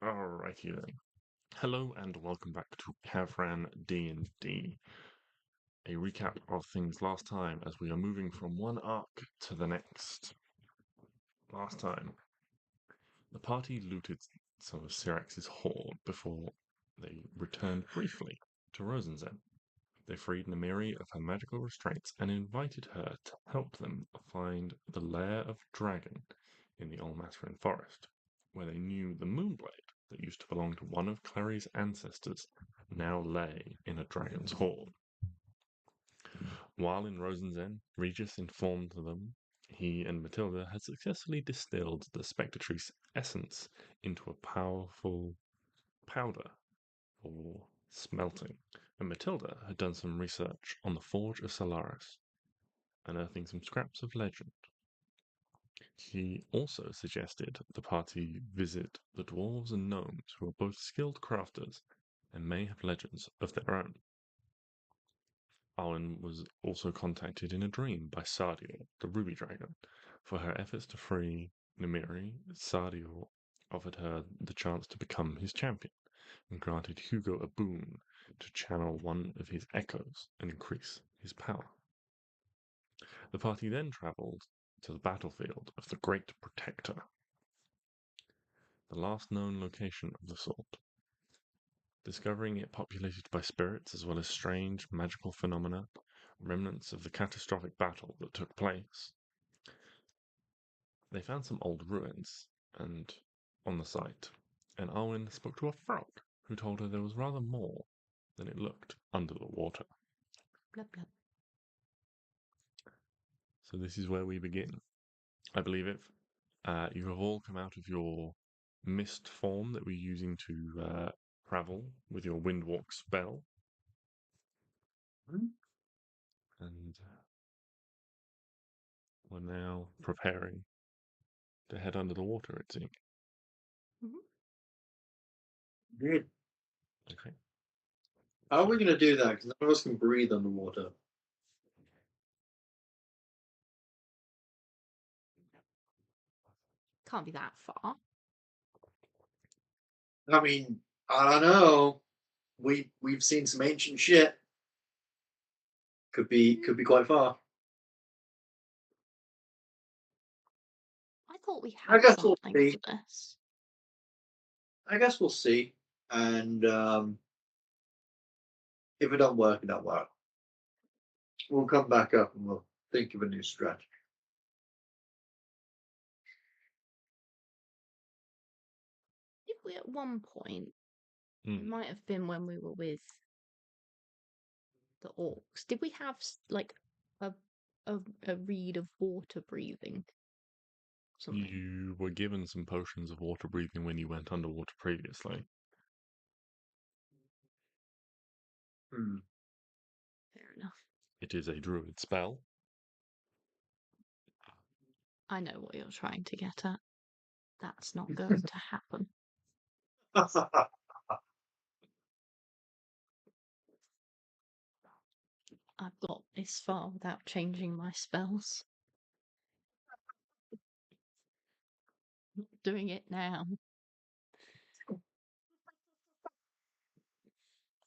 Alrighty then. Hello and welcome back to Kavran D&D. A recap of things last time as we are moving from one arc to the next. Last time, the party looted some of Syrax's hoard before they returned briefly to Rosenzen. They freed Namiri of her magical restraints and invited her to help them find the lair of dragon in the Ullmasserin Forest, where they knew the Moonblade that used to belong to one of Klari's ancestors now lay in a dragon's hoard. While in Rosenzen, Regis informed them he and Matilda had successfully distilled the Spectatrice essence into a powerful powder for smelting, and Matilda had done some research on the Forge of Solaris, unearthing some scraps of legend. He also suggested the party visit the dwarves and gnomes, who are both skilled crafters and may have legends of their own. Arwen was also contacted in a dream by Sardior, the Ruby Dragon. For her efforts to free Namiri, Sardior offered her the chance to become his champion, and granted Hugo a boon to channel one of his echoes and increase his power. The party then travelled to the battlefield of the Great Protector, the last known location of the sort. Discovering it populated by spirits as well as strange magical phenomena, remnants of the catastrophic battle that took place. They found some old ruins and on the site, and Arwen spoke to a frog who told her there was rather more than it looked under the water. Blah, blah. So this is where we begin. I believe it. You have all come out of your mist form that we're using to travel with your windwalk spell. And we're now preparing to head under the water, it seems. Good. Okay. How are we going to do that? Because none of us can breathe underwater. Can't be that far. I mean, I don't know. We've seen some ancient shit. Could be quite far. I thought we I had guess we'll something see. for this. I guess we'll see. And if it don't work, it don't work. We'll come back up and we'll think of a new strategy. Did we at one point, Hmm. it might have been when we were with the orcs, did we have like a reed of water breathing? Something. You were given some potions of water breathing when you went underwater previously. Fair enough. It is a druid spell. I know what you're trying to get at. That's not going to happen. I've got this far without changing my spells. Not doing it now.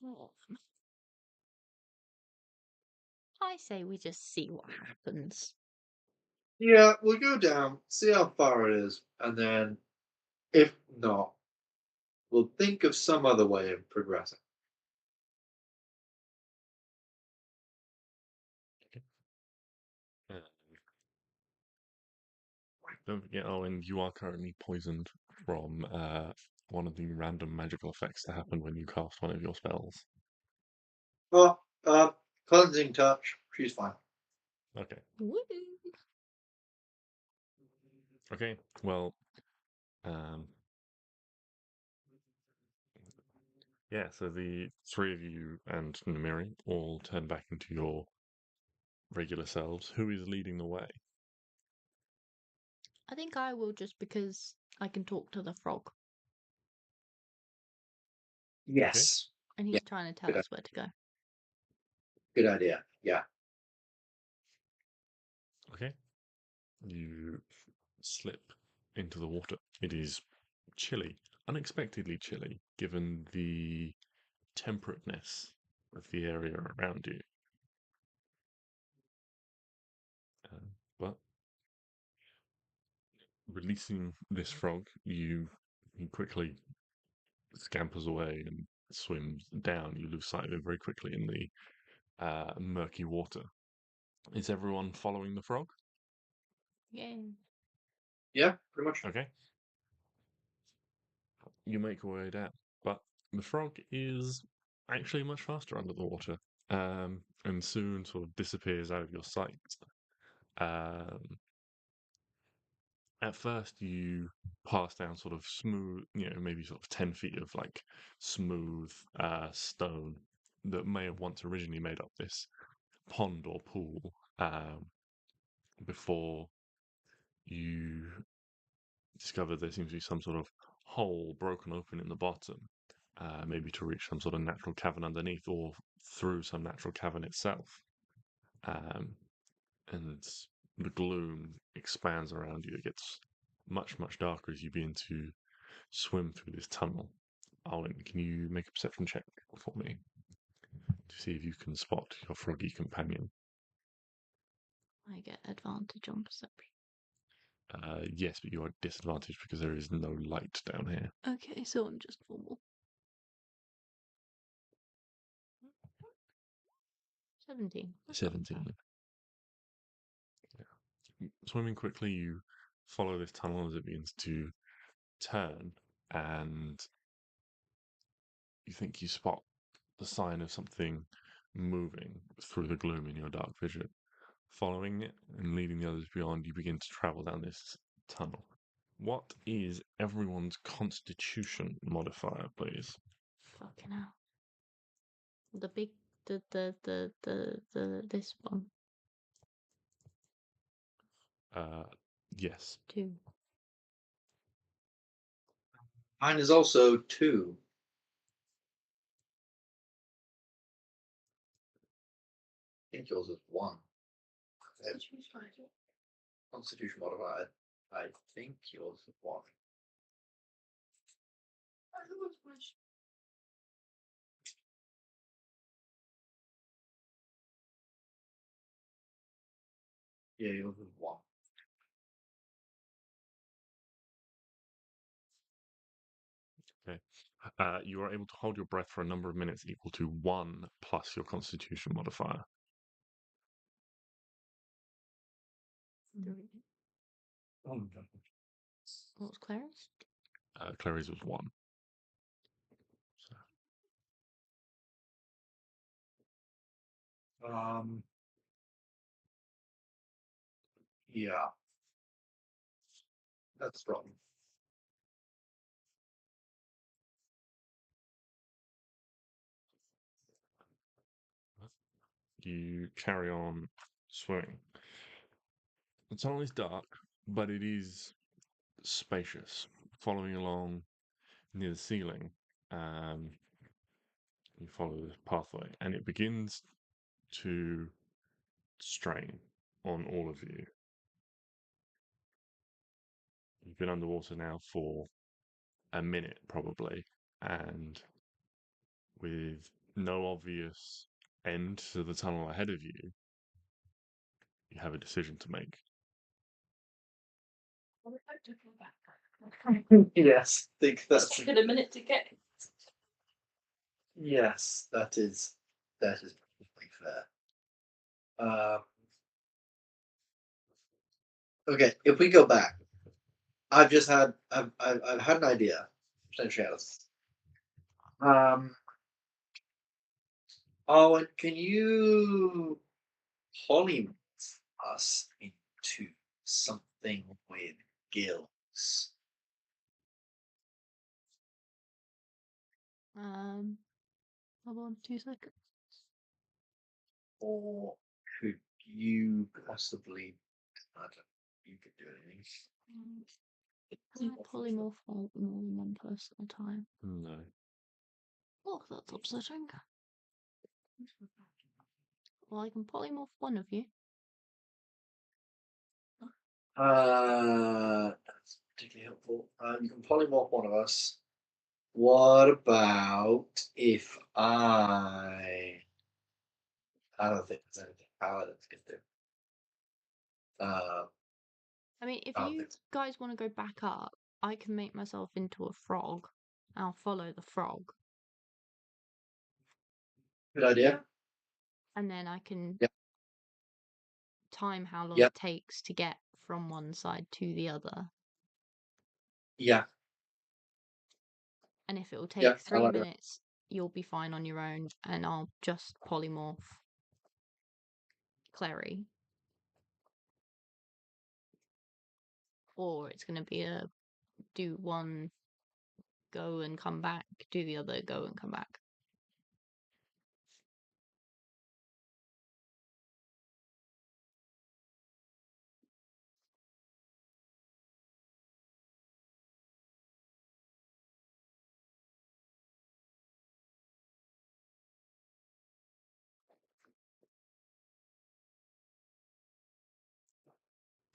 Oh. I say we just see what happens. Yeah, we'll go down, see how far it is, and then if not, we'll think of some other way of progressing. Don't forget, Owen, you are currently poisoned from one of the random magical effects that happen when you cast one of your spells. Well, cleansing touch, she's fine. Okay. Woo! Okay, well, yeah, so the three of you and Namiri all turn back into your regular selves. Who is leading the way? I think I will, just because I can talk to the frog Yes. and he's trying to tell Good us where to go. Good idea. Yeah. Okay. You slip into the water. It is chilly unexpectedly chilly given the temperateness of the area around you. But releasing this frog, he quickly scampers away and swims down. You lose sight of him very quickly in the murky water. Is everyone following the frog? Yeah. Yeah, pretty much. Okay. You make your way down, but the frog is actually much faster under the water, and soon sort of disappears out of your sight. Um, at first, you pass down sort of smooth, maybe sort of 10 feet of like smooth stone that may have once originally made up this pond or pool before you discover there seems to be some sort of hole broken open in the bottom, maybe to reach some sort of natural cavern underneath or through some natural cavern itself. And the gloom expands around you. It gets much, much darker as you begin to swim through this tunnel. Arwen, can you make a perception check for me to see if you can spot your froggy companion? I get advantage on perception. Yes, but you are disadvantaged because there is no light down here. Okay, so I'm just normal. 17. That's not 17. bad. Swimming quickly, you follow this tunnel as it begins to turn, and you think you spot the sign of something moving through the gloom in your dark vision. Following it and leading the others beyond, you begin to travel down this tunnel. What is everyone's constitution modifier, please? Fucking hell. The big, this one. Yes. 2. Mine is also 2. I think yours is 1. Constitution modifier. I think yours is 1. Yeah, yours is 1. Okay. You are able to hold your breath for a number of minutes equal to 1 plus your constitution modifier. 3. Oh, What was Clarice? Klari's was 1. Yeah. That's wrong. You carry on swimming. The tunnel is dark, but it is spacious. Following along near the ceiling, you follow this pathway, and it begins to strain on all of you. You've been underwater now for a minute, probably, and with no obvious end to the tunnel ahead of you, you have a decision to make. Yes, I think that's taken a minute to get. yes, that is probably fair. Okay, if we go back, I've had an idea. Potentially, Owen, can you polymorph us into something with gills? Hold on 2 seconds. Or could you possibly? I don't know. You could do anything. Can I polymorph more than one person at a time? No. Oh, that's upsetting. Well, I can polymorph one of you. That's particularly helpful. You can polymorph one of us. What about if I don't think there's anything paladins can do. I mean, if I don't you think so. guys want to go back up, I can make myself into a frog. I'll follow the frog, Good idea. and then I can Yep. time how long Yep. it takes to get from one side to the other. Yeah. And if it will take Yeah, I 3 like that. minutes, you'll be fine on your own, and I'll just polymorph Kleri. Or it's going to be a do one, go and come back, do the other, go and come back.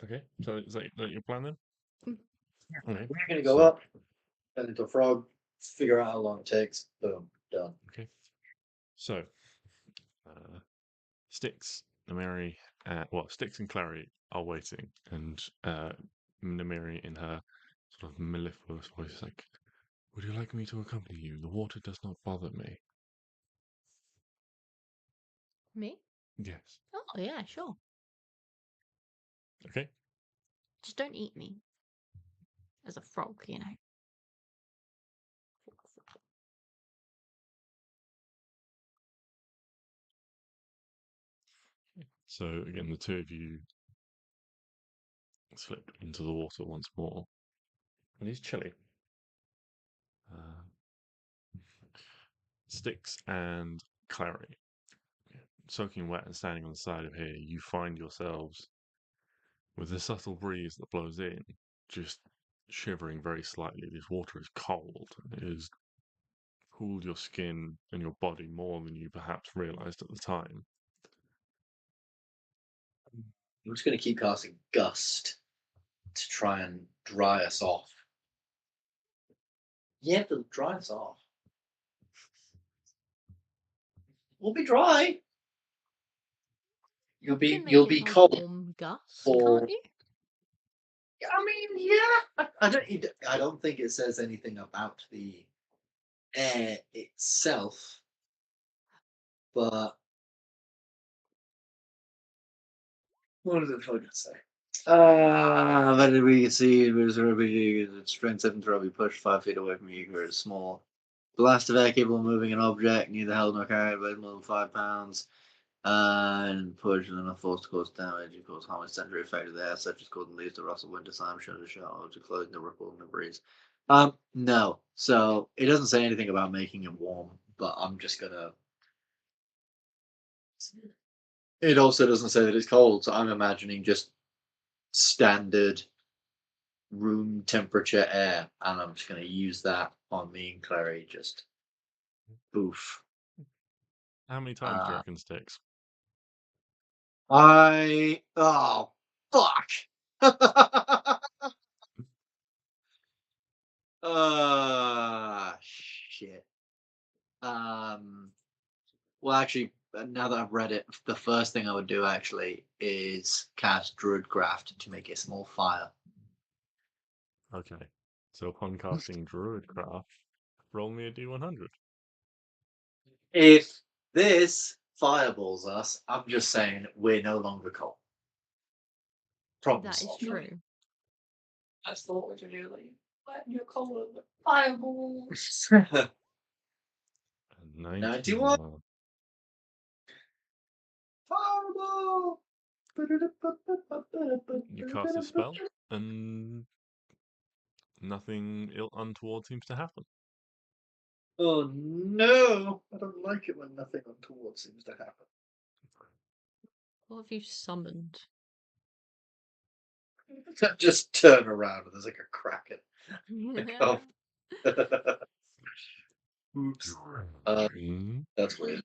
Okay, so is that your plan then? Mm. Okay. We're gonna go so, up, turn into a frog, figure out how long it takes. Boom, done. Okay. So, Stix, Namiri, Stix and Klari are waiting, and Namiri, in her sort of mellifluous voice, is like, "Would you like me to accompany you? The water does not bother me." Me? Yes. Oh, yeah, sure. Okay. Just don't eat me. As a frog, you know. So again, the two of you slip into the water once more, and it's chilly. Stix and Klari, soaking wet and standing on the side of here, you find yourselves with a subtle breeze that blows in, just shivering very slightly. This water is cold. It has cooled your skin and your body more than you perhaps realized at the time. I'm just gonna keep casting Gust to try and dry us off. Yeah, to dry us off. We'll be dry. You'll You can be make it a cold. warm gust, Or can't you? I mean, yeah. I don't think it says anything about the air itself, but what does it fucking say? But we can see it was its strength 7 throw be pushed 5 feet away from you, where it's small. Blast of air capable of moving an object, neither held nor carried by more than 5 pounds. And push and enough force to cause damage. It causes harm in secondary effect of the air, such as causing leaves to rustle, winter time, shutter shot, or to close the ripple and the breeze. No. So it doesn't say anything about making it warm, but I'm just gonna. It also doesn't say that it's cold, so I'm imagining just standard room temperature air, and I'm just gonna use that on me and Clary. Just boof. How many times do you reckon Stix? Fuck. Shit. Well, actually, now that I've read it, the first thing I would do actually is cast Druidcraft to make a small fire. Okay. So upon casting Druidcraft, roll me a d100. If this fireballs us, I'm just saying we're no longer cold. Problem That is solved. true. That's the what would you do, like letting your cold fireballs. 91. Fireball. You cast a spell, and nothing untoward seems to happen. Oh no! I don't like it when nothing untoward seems to happen. What have you summoned? Just turn around and there's like a kraken. Oh. Oops. That's weird.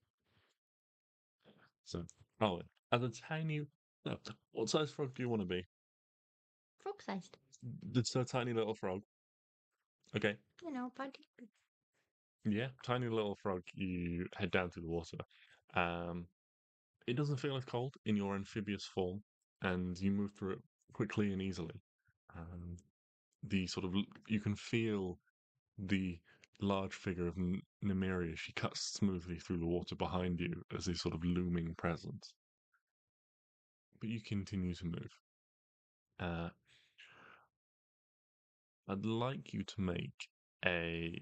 So, Arwen, as a tiny. No, what size frog do you want to be? Frog sized. Just a tiny little frog. Okay. You know, but Yeah, tiny little frog. You head down through the water. It doesn't feel as cold in your amphibious form, and you move through it quickly and easily. The sort of you can feel the large figure of Nymeria. She cuts smoothly through the water behind you as a sort of looming presence. But you continue to move. I'd like you to make a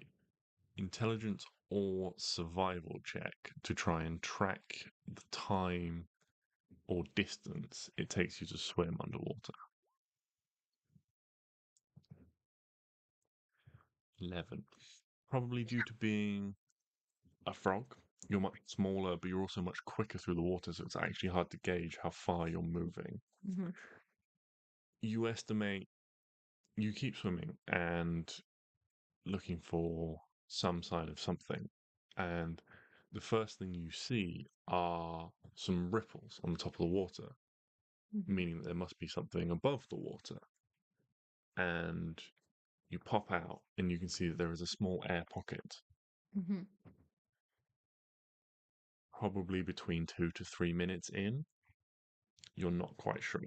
intelligence or survival check to try and track the time or distance it takes you to swim underwater. 11. Probably due to being a frog, you're much smaller, but you're also much quicker through the water, so it's actually hard to gauge how far you're moving. Mm-hmm. You estimate you keep swimming and looking for some sign of something, and the first thing you see are some ripples on the top of the water, meaning that there must be something above the water. And you pop out, and you can see that there is a small air pocket, Mm-hmm. probably between 2 to 3 minutes in. You're not quite sure.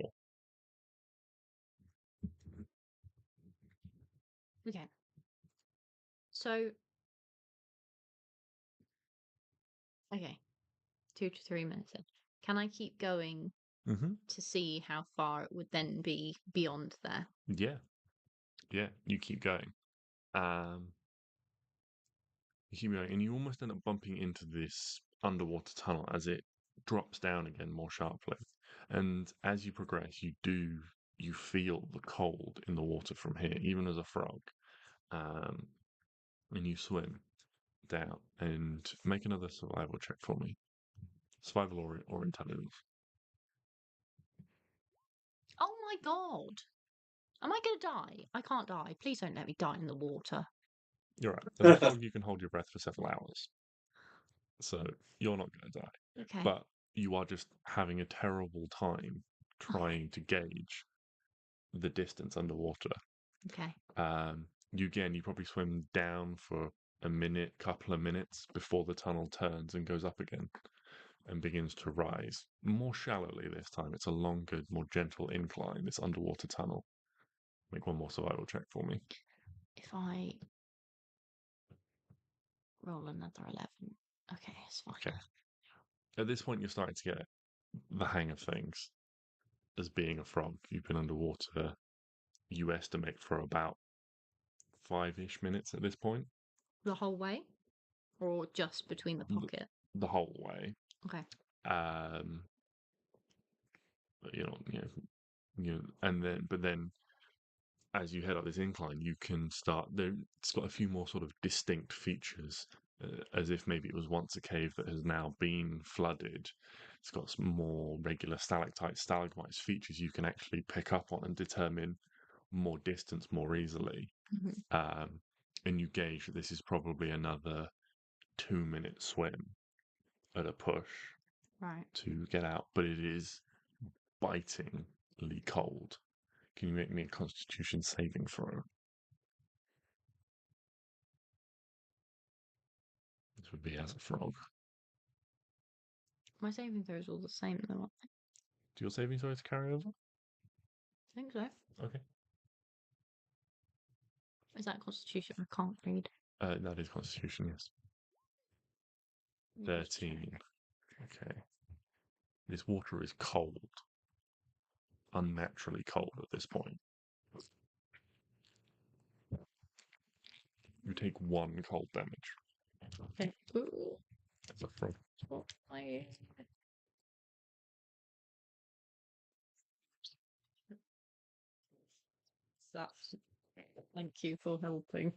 Okay. So, okay, 2 to 3 minutes in. Can I keep going Mm-hmm. to see how far it would then be beyond there? Yeah, yeah. You keep going. You keep going, and you almost end up bumping into this underwater tunnel as it drops down again more sharply. And as you progress, you feel the cold in the water from here, even as a frog. And you swim down and make another survival check for me. Survival or intelligence. Oh my god! Am I gonna die? I can't die. Please don't let me die in the water. You're right. As a frog, you can hold your breath for several hours. So you're not going to die. Okay. But you are just having a terrible time trying to gauge the distance underwater. Okay. You probably swim down for a minute, couple of minutes before the tunnel turns and goes up again and begins to rise more shallowly this time. It's a longer, more gentle incline, this underwater tunnel. Make one more survival check for me. If I roll another 11. Okay, it's fine. Okay. At this point, you're starting to get the hang of things as being a frog. You've been underwater, you estimate, for about 5-ish minutes at this point. The whole way? Or just between the pocket? The whole way. Okay. But then as you head up this incline, you can start there. It's got a few more sort of distinct features, as if maybe it was once a cave that has now been flooded. It's got some more regular stalactites, stalagmites features you can actually pick up on and determine more distance more easily. Mm-hmm. And you gauge that this is probably another 2-minute swim at a push Right. to get out, but it is bitingly cold. Can you make me a Constitution saving throw? This would be as a frog. My saving throws all the same though, aren't they? Do your saving throws carry over? I think so. Okay. Is that Constitution? I can't read. That is Constitution, yes. 13. Okay. This water is cold. Unnaturally cold at this point. You take 1 cold damage. Okay. Ooh. As a frog. What I... That's... Thank you for helping.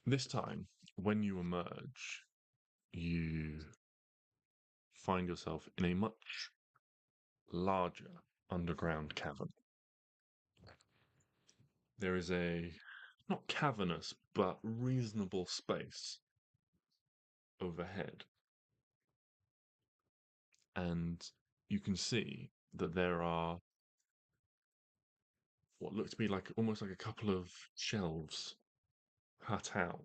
This time, when you emerge, you find yourself in a much larger underground cavern. There is a not cavernous, but reasonable space overhead. And you can see that there are what look to be like almost like a couple of shelves cut out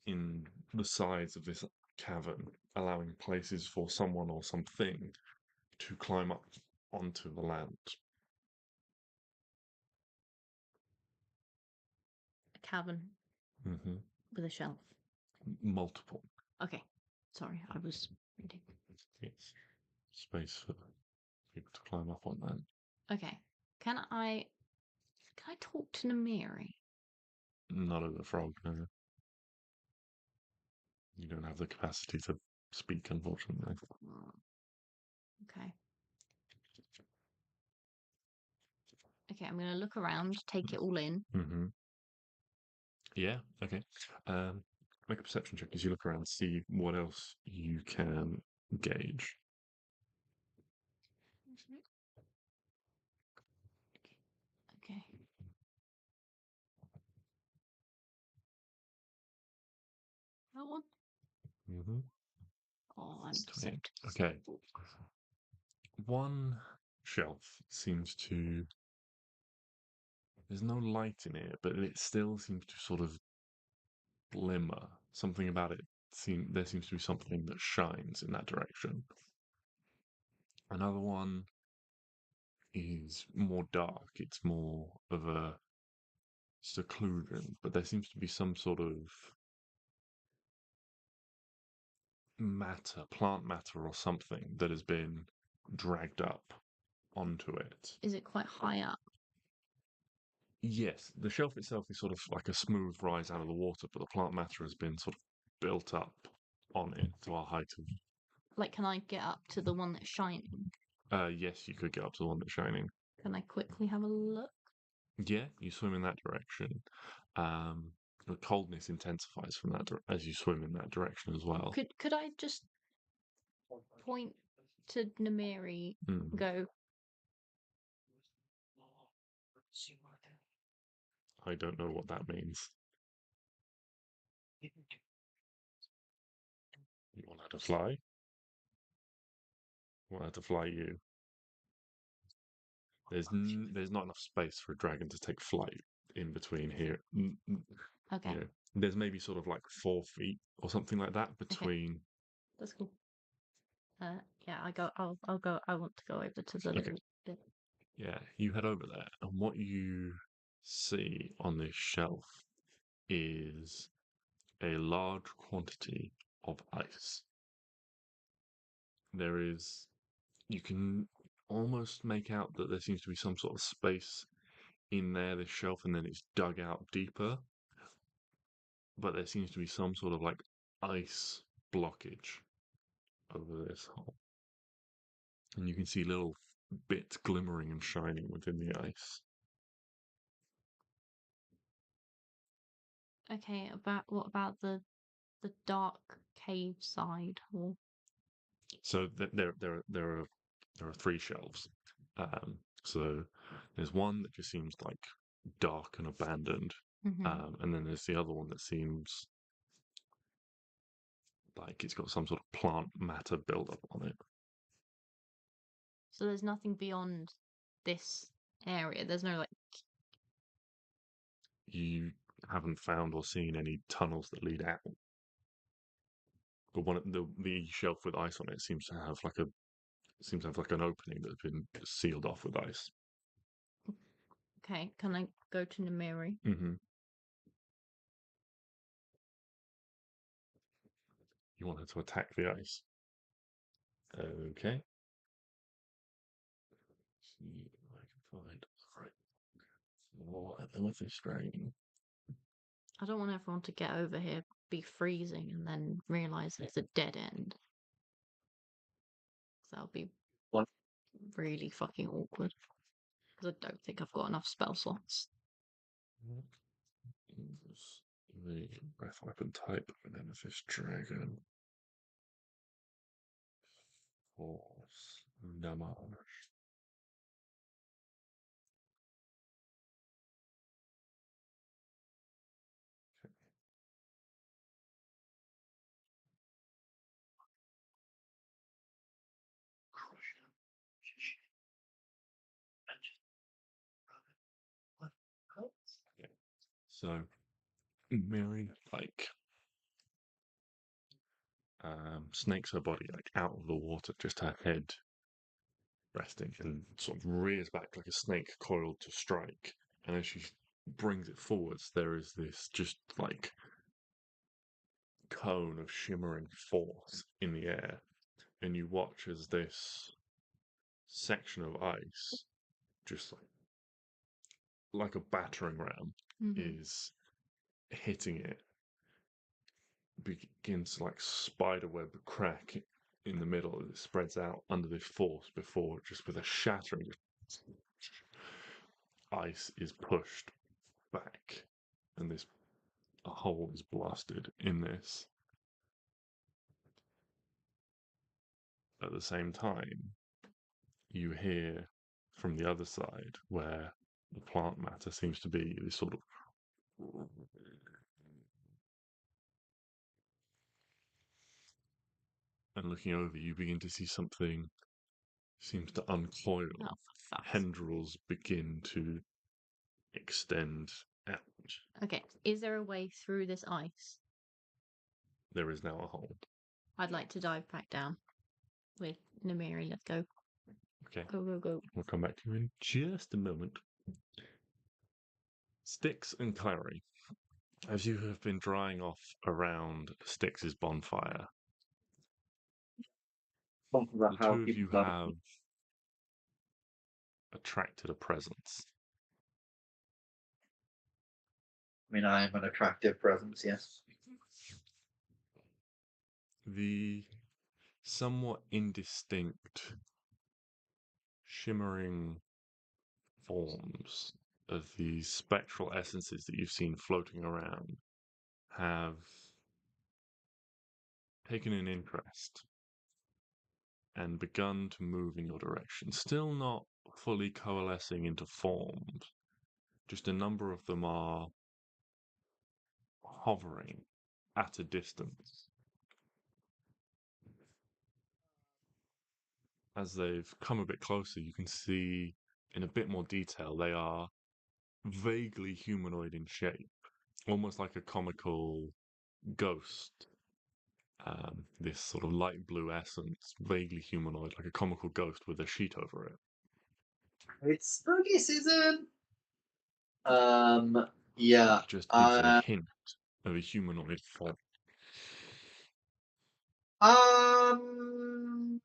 in the sides of this cavern, allowing places for someone or something to climb up onto the land. A cavern Mm-hmm. with a shelf. Multiple. Okay. Sorry, I was reading. It's space for people to climb up on that. Okay. Can I talk to Namiri? Not as a frog, no. You don't have the capacity to speak, unfortunately. Okay. Okay, I'm gonna look around, take it all in. Mm-hmm. Yeah, okay. Make a perception check as you look around, see what else you can gauge. Okay. That one? Mm-hmm. Oh, I'm Yeah. deceptive. Okay. One shelf seems to. There's no light in it, but it still seems to sort of glimmer. Something about it. There seems to be something that shines in that direction. Another one is more dark. It's more of a seclusion, but there seems to be some sort of plant matter or something that has been dragged up onto it. Is it quite high up? Yes, the shelf itself is sort of like a smooth rise out of the water, but the plant matter has been sort of built up on it to a height of. Like, can I get up to the one that's shining? Yes, you could get up to the one that's shining. Can I quickly have a look? Yeah, you swim in that direction. The coldness intensifies from that as you swim in that direction as well. Could I just point to Namiri, Mm. go, I don't know what that means. You want her to fly? You want her to fly you? There's not enough space for a dragon to take flight in between here. okay, You know, there's maybe sort of like 4 feet or something like that between. that's cool. Yeah, I'll go. I want to go over to the Okay. little bit. Yeah, you head over there, and what you see on this shelf is a large quantity of ice. You can almost make out that there seems to be some sort of space in there, this shelf, and then it's dug out deeper. But there seems to be some sort of like ice blockage over this hole. And you can see little bits glimmering and shining within the ice. Okay, what about the dark cave side? Or So there are 3 shelves. So there's one that just seems like dark and abandoned, and then there's the other one that seems like it's got some sort of plant matter buildup on it. so there's nothing beyond this area. There's no like. You haven't found or seen any tunnels that lead out. But the shelf with ice on it seems to have like an opening that's been sealed off with ice. Okay, can I go to Namiri? Mm-hmm. You want her to attack the ice. Okay. See if I can find. Right. With this dragon. I don't want everyone to get over here, be freezing, and then realize it's a dead end. That'll be What? really fucking awkward. Because I don't think I've got enough spell slots. The breath weapon type of an amethyst dragon. Force damage. So, Mary, like, snakes her body like out of the water, just her head resting, and sort of rears back like a snake coiled to strike. And as she brings it forwards, there is this just like cone of shimmering force in the air, and you watch as this section of ice, just like a battering ram, is hitting it, begins to like spiderweb crack in the middle as it spreads out under this force before just with a shattering ice is pushed back, and this hole is blasted in this. At the same time, you hear from the other side where the plant matter seems to be this sort of and looking over, you begin to see something seems to uncoil. Oh, for fuck's. Tendrils begin to extend out. Okay, is there a way through this ice? There is now a hole. I'd like to dive back down with Namiri. Let's go. Okay. Go, go, go. We'll come back to you in just a moment. Stix and Klari, as you have been drying off around Stix's bonfire, the two of you have attracted a presence. I mean, I am an attractive presence, yes. The somewhat indistinct, shimmering forms of these spectral essences that you've seen floating around have taken an interest and begun to move in your direction, still not fully coalescing into forms. Just a number of them are hovering at a distance. As they've come a bit closer, you can see in a bit more detail they are vaguely humanoid in shape, almost like a comical ghost. This sort of light blue essence, vaguely humanoid, like a comical ghost with a sheet over it. It's spooky season. Yeah. It just gives a hint of a humanoid form. Um.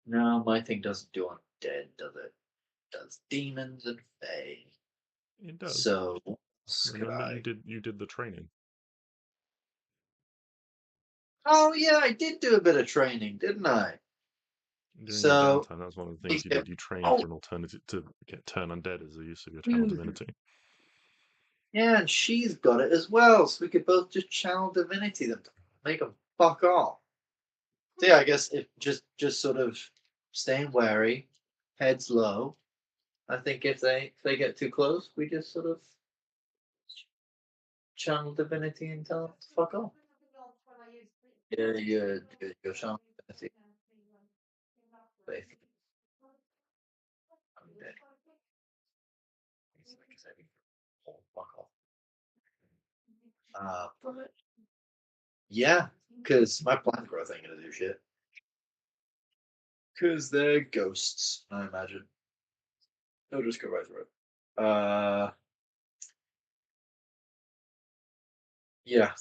No, my thing doesn't do undead, does it? It does demons and fae. It does. So, what else could Remember, I? you did the training. Oh yeah, I did do a bit of training, didn't I? During your So, downtime, that's one of the things you did. You trained oh, for an alternative to get turn undead as the use of your channel dude. divinity. Yeah, and she's got it as well, so we could both just channel divinity them, make them fuck off. So yeah, I guess if just sort of staying wary, heads low. I think if they get too close, we just sort of channel divinity and tell them to fuck off. Yeah, your channel divinity. Faith. I'm dead. Oh, fuck off. But yeah, because my plant growth ain't gonna do shit. Because they're ghosts, I imagine. They'll just go right through it. Yeah.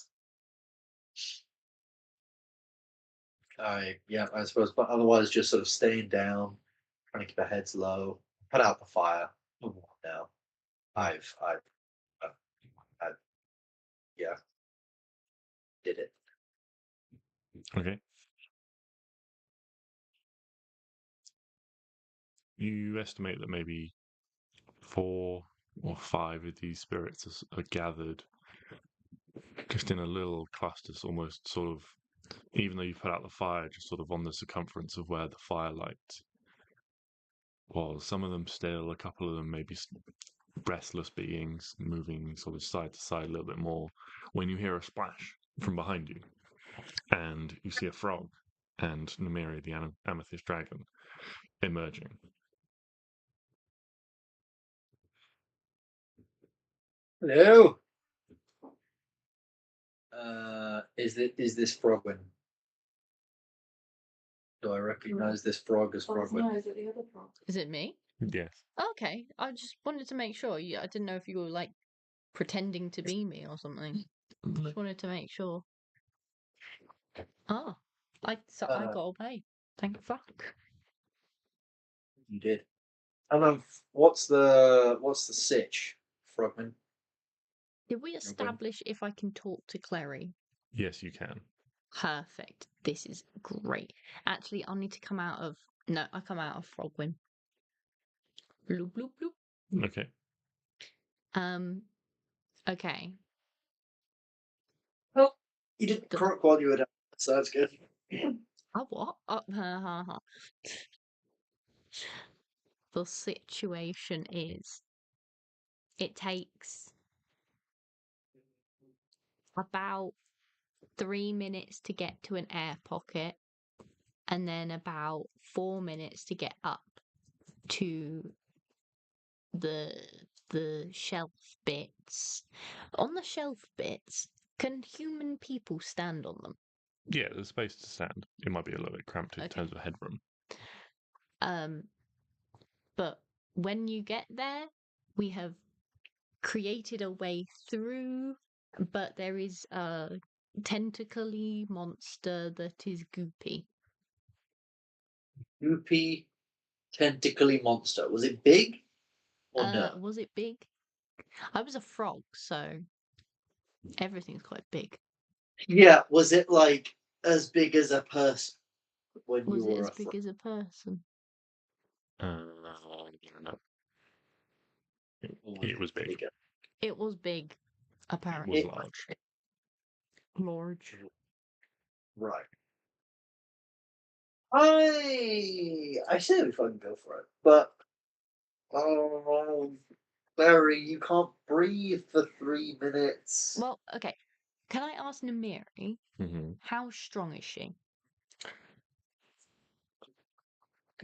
I suppose, but otherwise, just sort of staying down, trying to keep our heads low, put out the fire. Move on now. I've, yeah, did it. Okay. You estimate that maybe 4 or 5 of these spirits are gathered just in a little cluster, almost sort of, even though you put out the fire, just sort of on the circumference of where the firelight was. Some of them still, a couple of them maybe breathless beings moving sort of side to side a little bit more. When you hear a splash from behind you, and you see a frog and Namiri, the amethyst dragon, emerging. Hello. Is this Frogwin? Do I recognise this frog as Frogwin? is it the other frog? Is it me? Yes. Okay, I just wanted to make sure. I didn't know if you were like pretending to be me or something. Just wanted to make sure. Ah, I got away. Thank fuck. You did. And what's the sitch, Frogman? Did we establish if I can talk to Kleri? Yes, you can. Perfect. This is great. Actually, I'll need to come out of. No, I come out of Frogwin. Bloop bloop bloop. Okay. Okay. Well, you didn't croak while you were down, so that's good. Oh, what? Oh, the situation is it takes about 3 minutes to get to an air pocket and then about 4 minutes to get up to the shelf bits. On the shelf bits, can human people stand on them? Yeah, there's space to stand. It might be a little bit cramped in terms of headroom. But when you get there, we have created a way through, but there is a tentacly monster that is goopy. Goopy, tentacly monster. Was it big or no? Was it big? I was a frog, so everything's quite big. Yeah. Was it like as big as a person when Was you it were as a big frog? as a person? No. Or It was big. bigger? It was big, It apparently. was large. Large. Right. I say we fucking go for it, but Barry, you can't breathe for 3 minutes. Well, okay. Can I ask Namiri, Mm-hmm. how strong is she?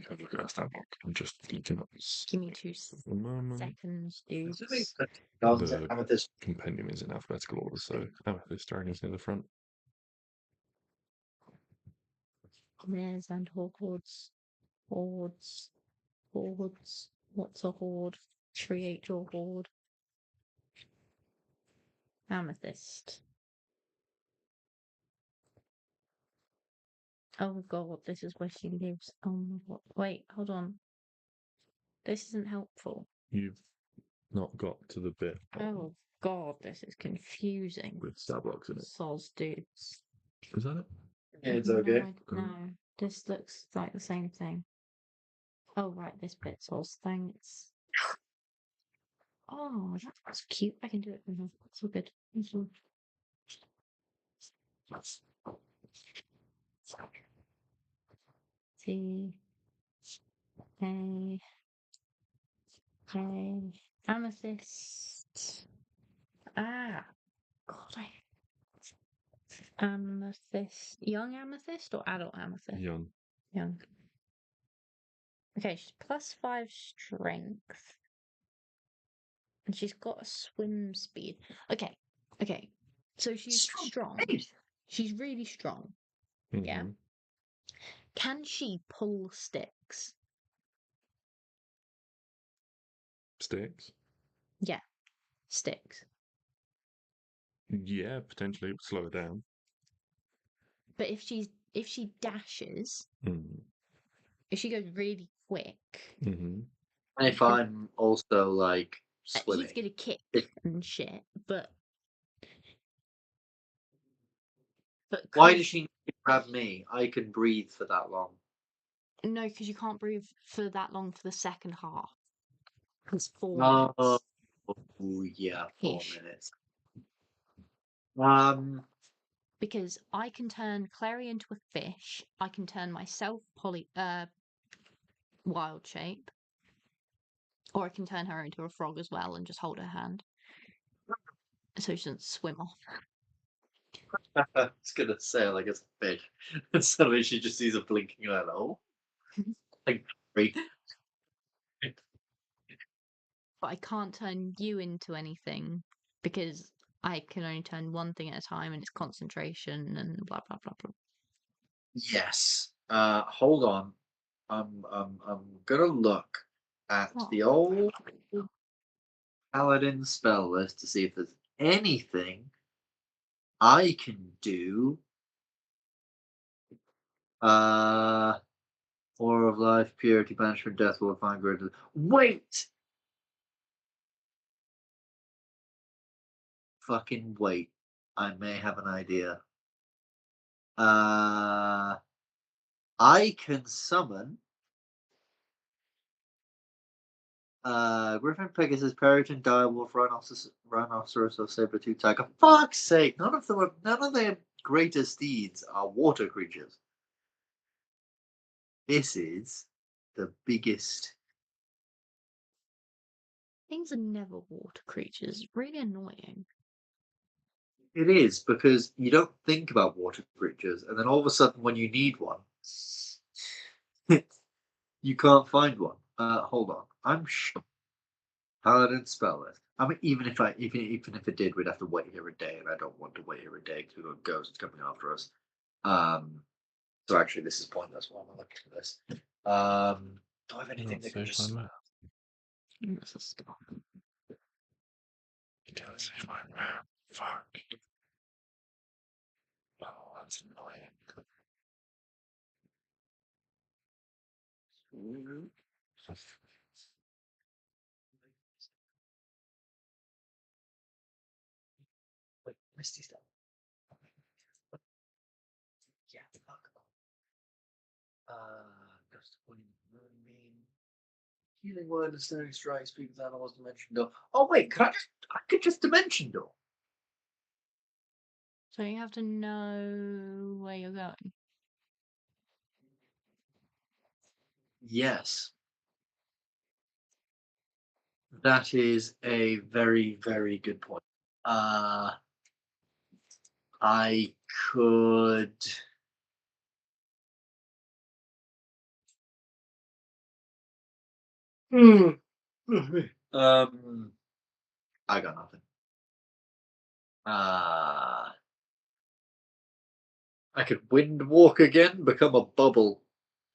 Go look at that stat block. I'm just looking up Give me 2 the moment. seconds, dude. The Amethyst. compendium is in alphabetical order, so Amethyst Dragon's near the front. Mares and hordes. Hordes. Hordes. What's a horde? Create your horde. Amethyst. Oh god, this is where she lives. Oh my god. Wait, hold on. This isn't helpful. You've not got to the bit Oh god, this is confusing. with stat blocks in it. Soz dudes. Is that it? Yeah, it's okay. No, this looks like the same thing. Oh right, this bit's soz. Thanks. Oh, that's cute. I can do it. It's all good. It's all... T A K Amethyst. Ah, God, Amethyst. Young amethyst or adult amethyst? Young. Young. Okay, she's +5 strength. And she's got a swim speed. Okay. So she's strong. She's really strong. Mm-hmm. Yeah. Can she pull sticks? Stix? Yeah. Sticks. Yeah, potentially. It would slow her down. But if she dashes, if she goes really quick, Mm-hmm. And if I'm also like swimming, he's gonna kick and shit. But why does she need to grab me? I can breathe for that long. No, because you can't breathe for that long for the second half. It's 4 Oh, minutes. yeah, 4 Ish. minutes. Because I can turn Kleri into a fish. I can turn myself wild shape. Or I can turn her into a frog as well and just hold her hand. So she doesn't swim off. I was gonna say like it's a fish. And suddenly she just sees a blinking light. Oh, like great. But I can't turn you into anything because I can only turn one thing at a time, and it's concentration and blah blah blah blah. Yes. Hold on. I'm gonna look at the old Paladin spell list to see if there's anything I can do. Aura of life, purity, banishment, death will find greater. Wait! Fucking wait. I may have an idea. I can summon Griffin, Pegasus, Peryton, Direwolf, Rhinoceros, or Saber-tooth Tiger. Fuck's sake! None of their greatest deeds are water creatures. This is the biggest. Things are never water creatures. Really annoying. It is because you don't think about water creatures, and then all of a sudden, when you need one, you can't find one. Hold on. I'm sure Paladin spell list. I mean, even if it did, we'd have to wait here a day, and I don't want to wait here a day because we've got ghosts coming after us. So actually, this is pointless. Why am I looking at this? Do I have anything that can just? That's a stop. You didn't save my map. Fuck. Oh, that's annoying. Wait, Misty stuff. Yeah, fuck. Ghost of William Moonbeam. Healing word and stunning strike, speak with animals, dimension door. Oh wait, I could just dimension door. So you have to know where you're going. Yes. That is a very, very good point. I could. I got nothing. I could wind walk again, become a bubble,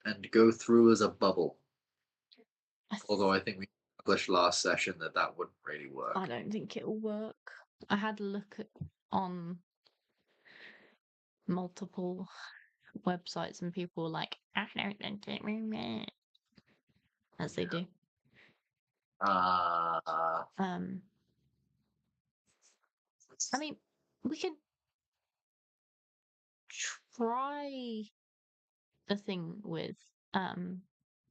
and go through as a bubble. Although I think we established last session that wouldn't really work. I don't think it'll work. I had a look on multiple websites, and people were like, "I don't think it will work," as they do. I mean, we could try the thing with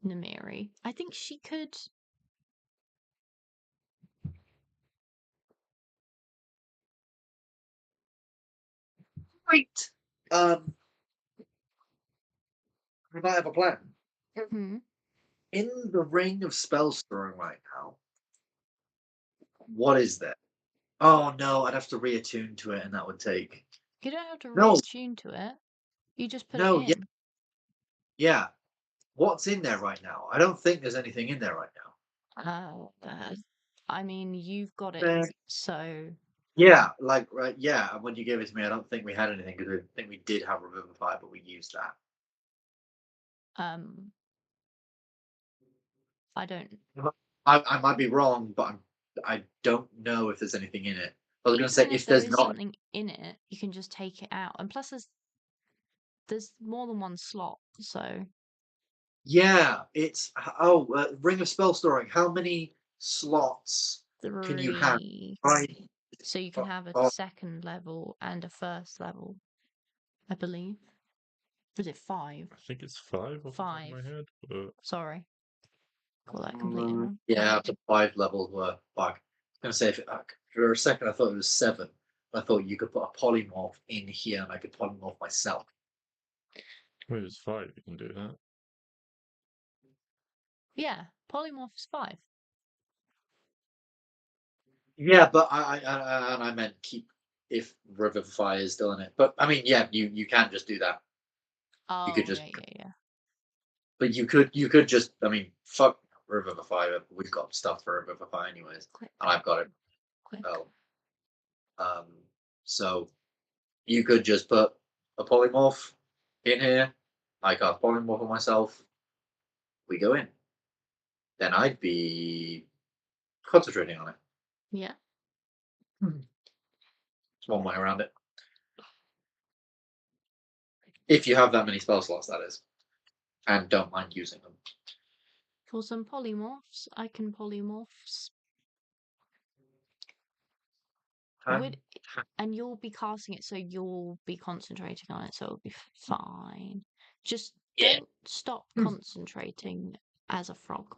Namiri. I think she could. Wait. We might have a plan. Mm-hmm. In the ring of spell storing right now, what is there? Oh no, I'd have to reattune to it, and that would take. You don't have to No. reattune to it. You just put No, it in. yeah. What's in there right now? I don't think there's anything in there right I mean, you've got it, now. so Yeah, like right. Yeah, and when you gave it to me, I don't think we had anything because I think we did have Revivify, but we used that. I don't. I might be wrong, but I don't know if there's anything in it. I was going to say Even if there there's is not. something in it, you can just take it out. And plus, there's more than one slot, so Yeah, it's Ring of Spell Storing. How many slots can you have? 3. Right. So you can have a Oh, second level and a first level, I believe. Was it 5? I think it's 5 off the top of my 5. head. But Sorry. Got that completely wrong. yeah, up to 5 levels were fuck. I was going to say for a second I thought it was 7. I thought you could put a polymorph in here and I could polymorph myself. wait, it's 5. You can do that. Yeah, polymorph is 5. Yeah, but I meant keep if Revivify is still in it. But I mean, yeah, you can just do that. Oh, You could just, yeah. but you could just. I mean, fuck Revivify. We've got stuff for Revivify anyways, Quick. and I've got it. Quick. Oh, So you could just put a polymorph in here. I cast polymorph on myself. We go in. Then I'd be concentrating on it. Yeah. It's one way around it. If you have that many spell slots, that is, and don't mind using them. For some polymorphs, I can polymorphs. And you'll be casting it, so you'll be concentrating on it, so it'll be fine. Just don't stop concentrating as a frog.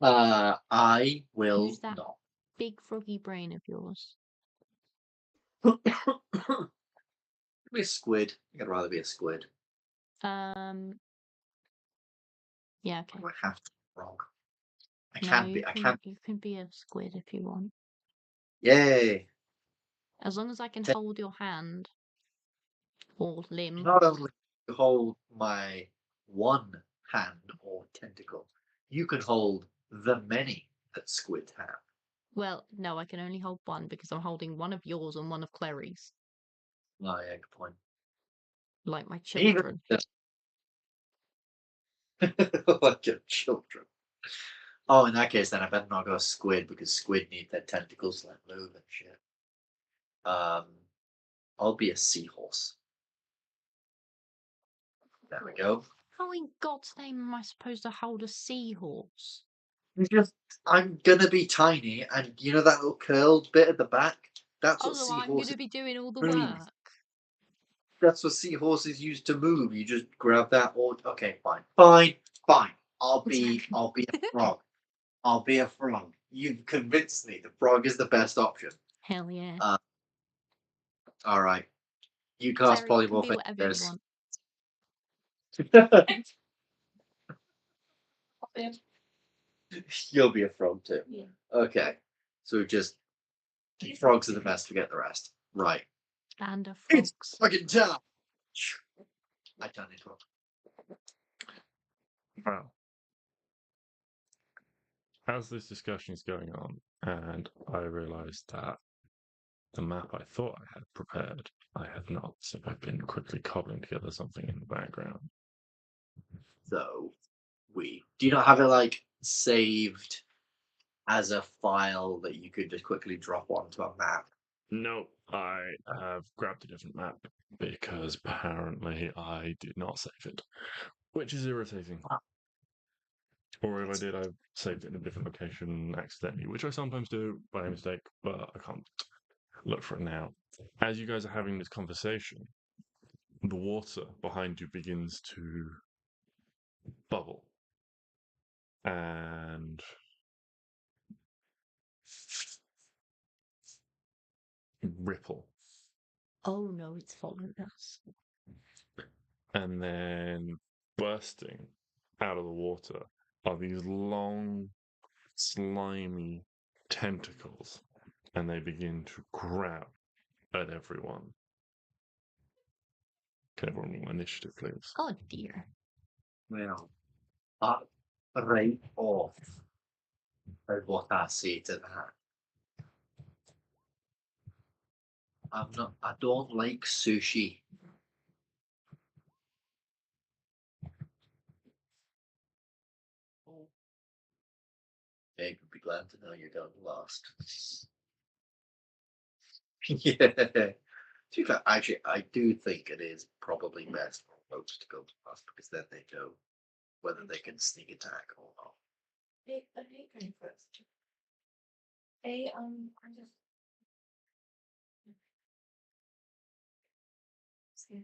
I will Use that not. big froggy brain of yours. Be a squid. I'd rather be a squid. Yeah, okay. I have to be a frog. I No, can't be. I can't. You can be a squid if you want. Yay! As long as I can hold your hand or limb. Not only hold my one hand or tentacle, you can hold the many that squids have. Well, no, I can only hold one because I'm holding one of yours and one of Kleri's. Oh, yeah, good point. Like my children. Like your children. Oh, in that case, then I better not go squid because squid need their tentacles to like move and shit. I'll be a seahorse. There we go. How in God's name am I supposed to hold a seahorse? I'm gonna be tiny, and you know that little curled bit at the back? That's what Also, I'm going seahorses to be doing all the move. work. That's what seahorses use to move. You just grab that or okay, fine. I'll be a frog. I'll be a frog. You've convinced me. The frog is the best option. Hell yeah. All right. You cast Sorry, you can polymorph. be whatever you want. You'll be a frog too. Yeah. Okay. So just frogs are the best. Forget the rest. Right. Band of It's frogs. fucking time. I turned into a Wow. As this discussion is going on, and I realised that the map I thought I had prepared, I had not, so I've been quickly cobbling together something in the background. So do you not have it like saved as a file that you could just quickly drop onto a map? No, I have grabbed a different map because apparently I did not save it, which is irritating. Or if I did, I've saved it in a different location accidentally, which I sometimes do by mistake, but I can't look for it now. As you guys are having this conversation, the water behind you begins to bubble and ripple, Oh no, it's following us. and then bursting out of the water are these long, slimy tentacles, and they begin to grab at everyone. Can everyone roll initiative, please? Oh dear. Well, right off is what I say to that. I don't like sushi. Meg would be glad to know you're going last. Yeah. Actually, I do think it is probably best for folks to go last because then they know whether they can sneak attack or not. I hate going first. I'm just scared.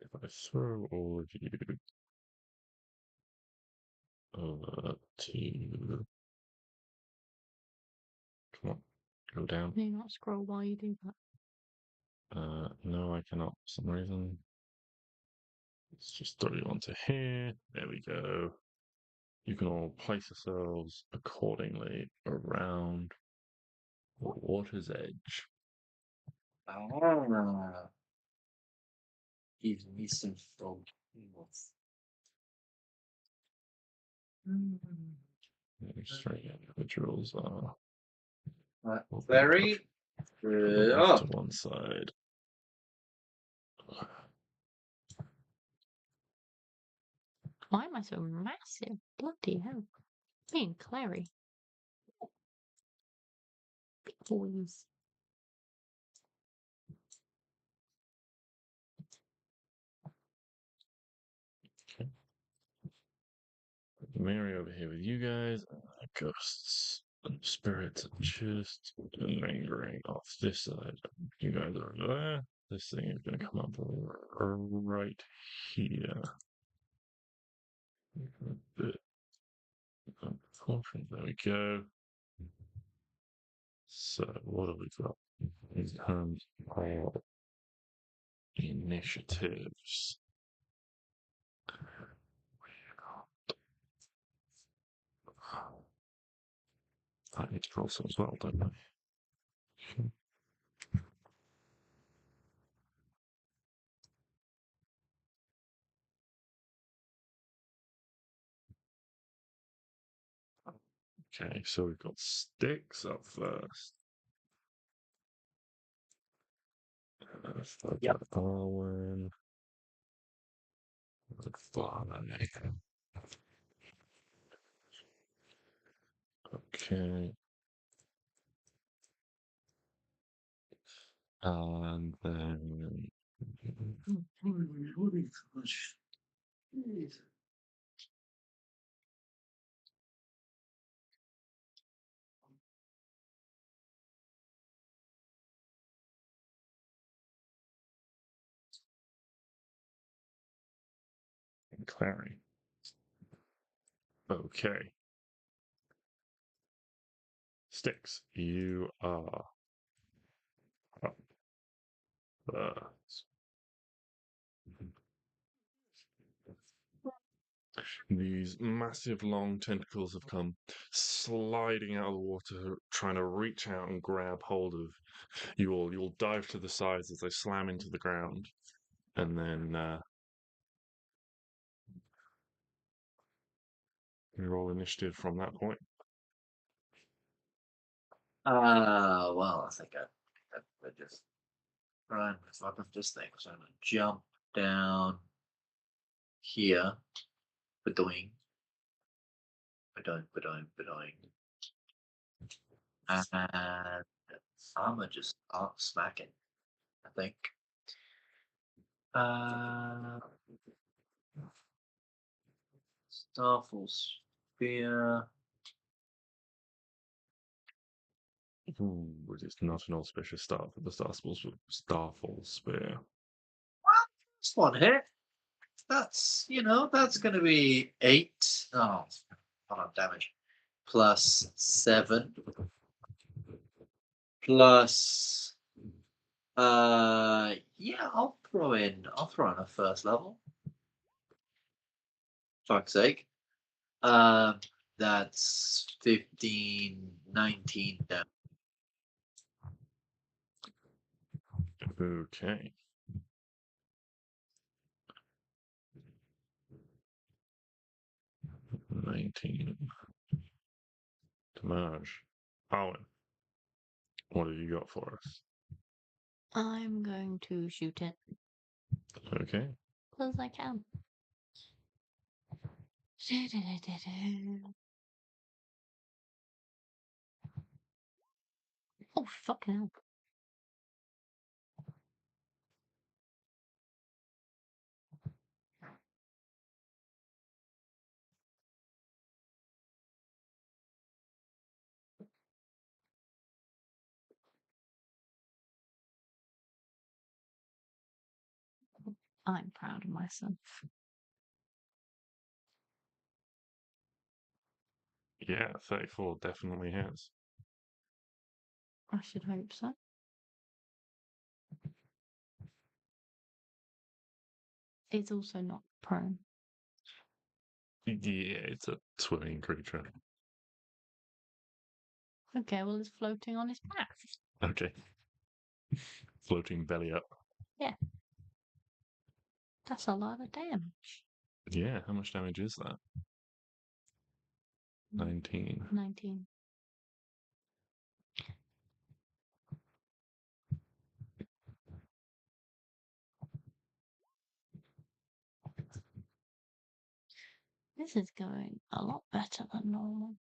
If I throw all of you to... Come on, go down. Can you not scroll while you do that? No, I cannot for some reason. Let's just throw you onto here. There we go. You can all place yourselves accordingly around the water's edge. Ah. Give me some frog. Straight individuals are Right. will be Very. pushed off Oh. to one side. Why am I so massive? Bloody hell. Me and Kleri. Big boys. Mary over here with you guys. Ghosts and spirits are just lingering off this side. You guys are there. This thing is going to come up right here. A bit of caution. There we go. So, what have we got in terms of initiatives? I need to roll some as well, don't I? Okay, so we've got Stix up first. Yep. Arwen. Okay. And then Klari. Okay. Stix, you are up first. These massive long tentacles have come sliding out of the water, trying to reach out and grab hold of you all. You'll dive to the sides as they slam into the ground, and then you roll initiative from that point. Well, I think I just try and fuck up this thing. So I'm gonna jump down here. Bedoing. Bedoing. And I'm gonna just start smacking, I think. Starfall Spear. Ooh, it is not an auspicious start for the Starfall Spear. This one hit. That's that's gonna be 8. Oh, hold on, damage. Plus 7. Plus yeah, I'll throw in a first level. Fuck's sake. That's 15, 19 damage. Okay. $19 damage. Arwen, what have you got for us? I'm going to shoot it. Okay. Because I can. Oh, fucking hell. I'm proud of myself. Yeah, 34 definitely has. I should hope so. It's also not prone. Yeah, it's a swimming creature. Okay, well, it's floating on its back. Okay. floating belly up. That's a lot of damage. Yeah, how much damage is that? 19. 19. This is going a lot better than normal.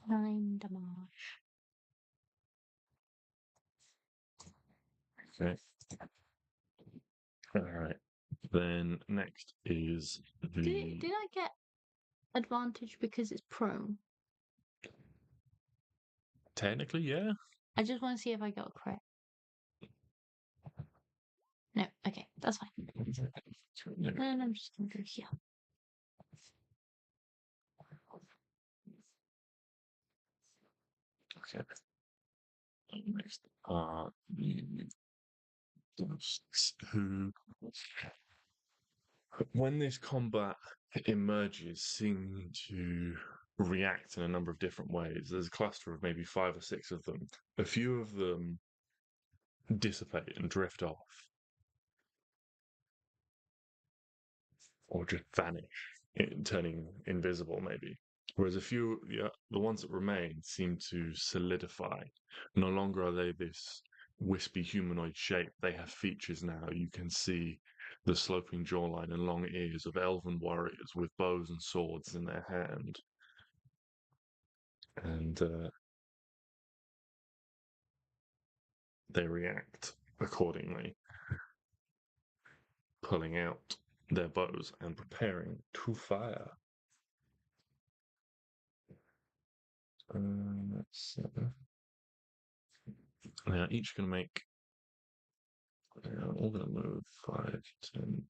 9 damage. Okay. Alright. Then next is the. Did I get advantage because it's prone? Technically, yeah. I just want to see if I got a crit. No, okay, that's fine. And I'm just going to go here. Okay. Next are the ghosts who, when this combat emerges, seem to react in a number of different ways. There's a cluster of maybe 5 or 6 of them. A few of them dissipate and drift off, or just vanish, turning invisible, maybe. Whereas a few, the ones that remain, seem to solidify. No longer are they this wispy humanoid shape. They have features now. You can see the sloping jawline and long ears of elven warriors with bows and swords in their hand. And they react accordingly, pulling out their bows and preparing to fire. So they are each going to make. They're all going to move 5, 10,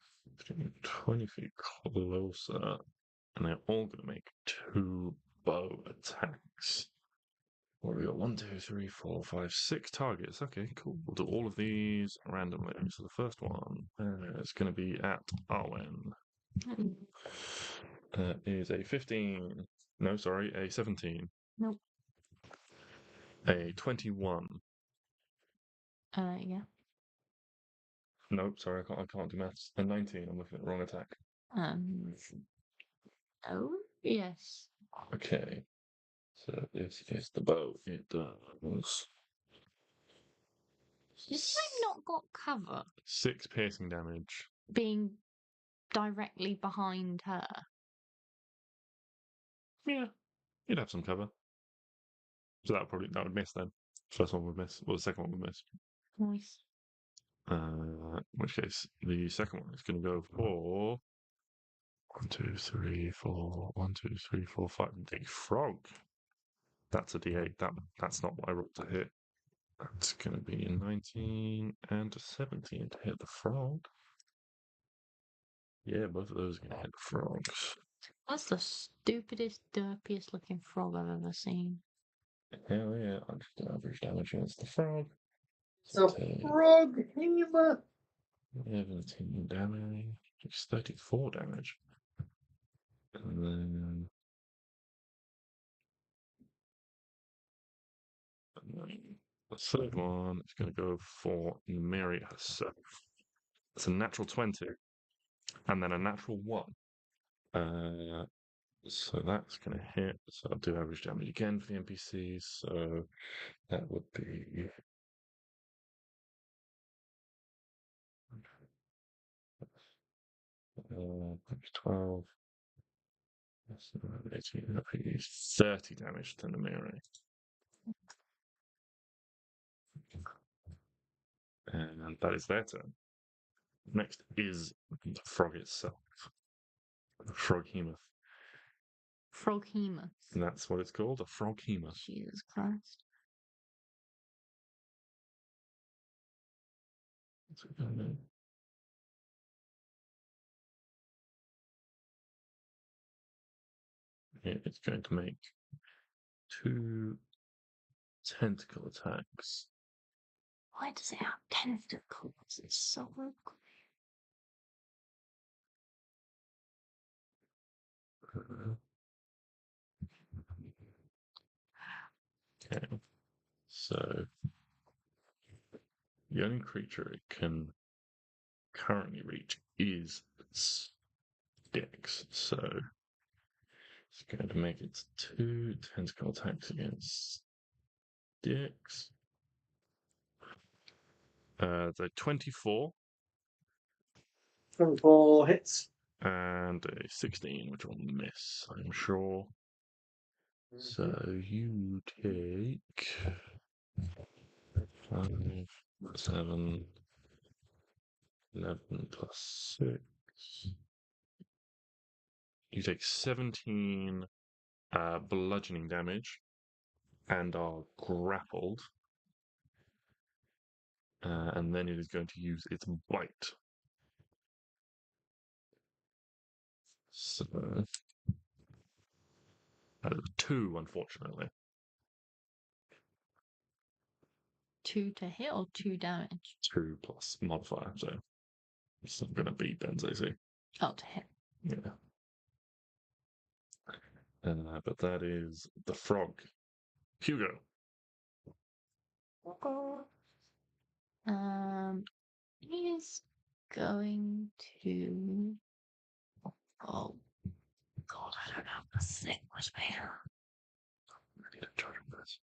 15, 20 feet closer, and they're all going to make 2 bow attacks. What have we got? 1, 2, 3, 4, 5, 6 targets. Okay, cool. We'll do all of these randomly. So the first one is going to be at Arwen. Is a 15. No, sorry, a 17. Nope. A 21. Yeah. Nope, sorry, I can't do maths. A 19. I'm looking at the wrong attack. Oh, yes. Okay. So this is the bow. It does Did I not got cover 6 piercing damage. being directly behind her? Yeah, you'd have some cover. So that would miss then. First one would miss, or the second one would miss. Nice. In which case, the second one is going to go for 1, 2, 3, 4. 1, 2, 3, 4, 5. The frog. That's a D8. That's not what I rolled to hit. That's going to be a 19 and a 17 to hit the frog. Yeah, both of those are going to hit the frogs. That's the stupidest, derpiest looking frog I've ever seen. Hell yeah, I'm just average damage against the frog. So frog hammer. 17 damage. It's 34 damage. And then the third one is going to go for Mary herself. It's a natural 20. And then a natural 1. So that's going to hit. So I'll do average damage again for the NPCs. So that would be 12. That's 18. That'd be 30 damage to Namiri. And that is their turn. Next is the frog itself. The froghemoth. Froghemoth. And that's what it's called, a froghemoth. Jesus Christ. It's going to make 2 tentacle attacks. Why does it have tentacles? It's so ugly. Okay, so The only creature it can currently reach is Stix, so it's going to make its 2 tentacle attacks against Stix. The 24 24 hits. and a 16, which will miss, I'm sure. So you take 5, 7, 11 plus 6. You take 17 bludgeoning damage and are grappled. And then it is going to use its bite. So, that is 2, unfortunately. 2 to hit or 2 damage? 2 plus modifier, so it's not going to beat Ben's AC. Oh, to hit. Yeah. But that is the frog. Hugo. He's going to. Oh, God, I don't have the thing with me. I need to charge him this.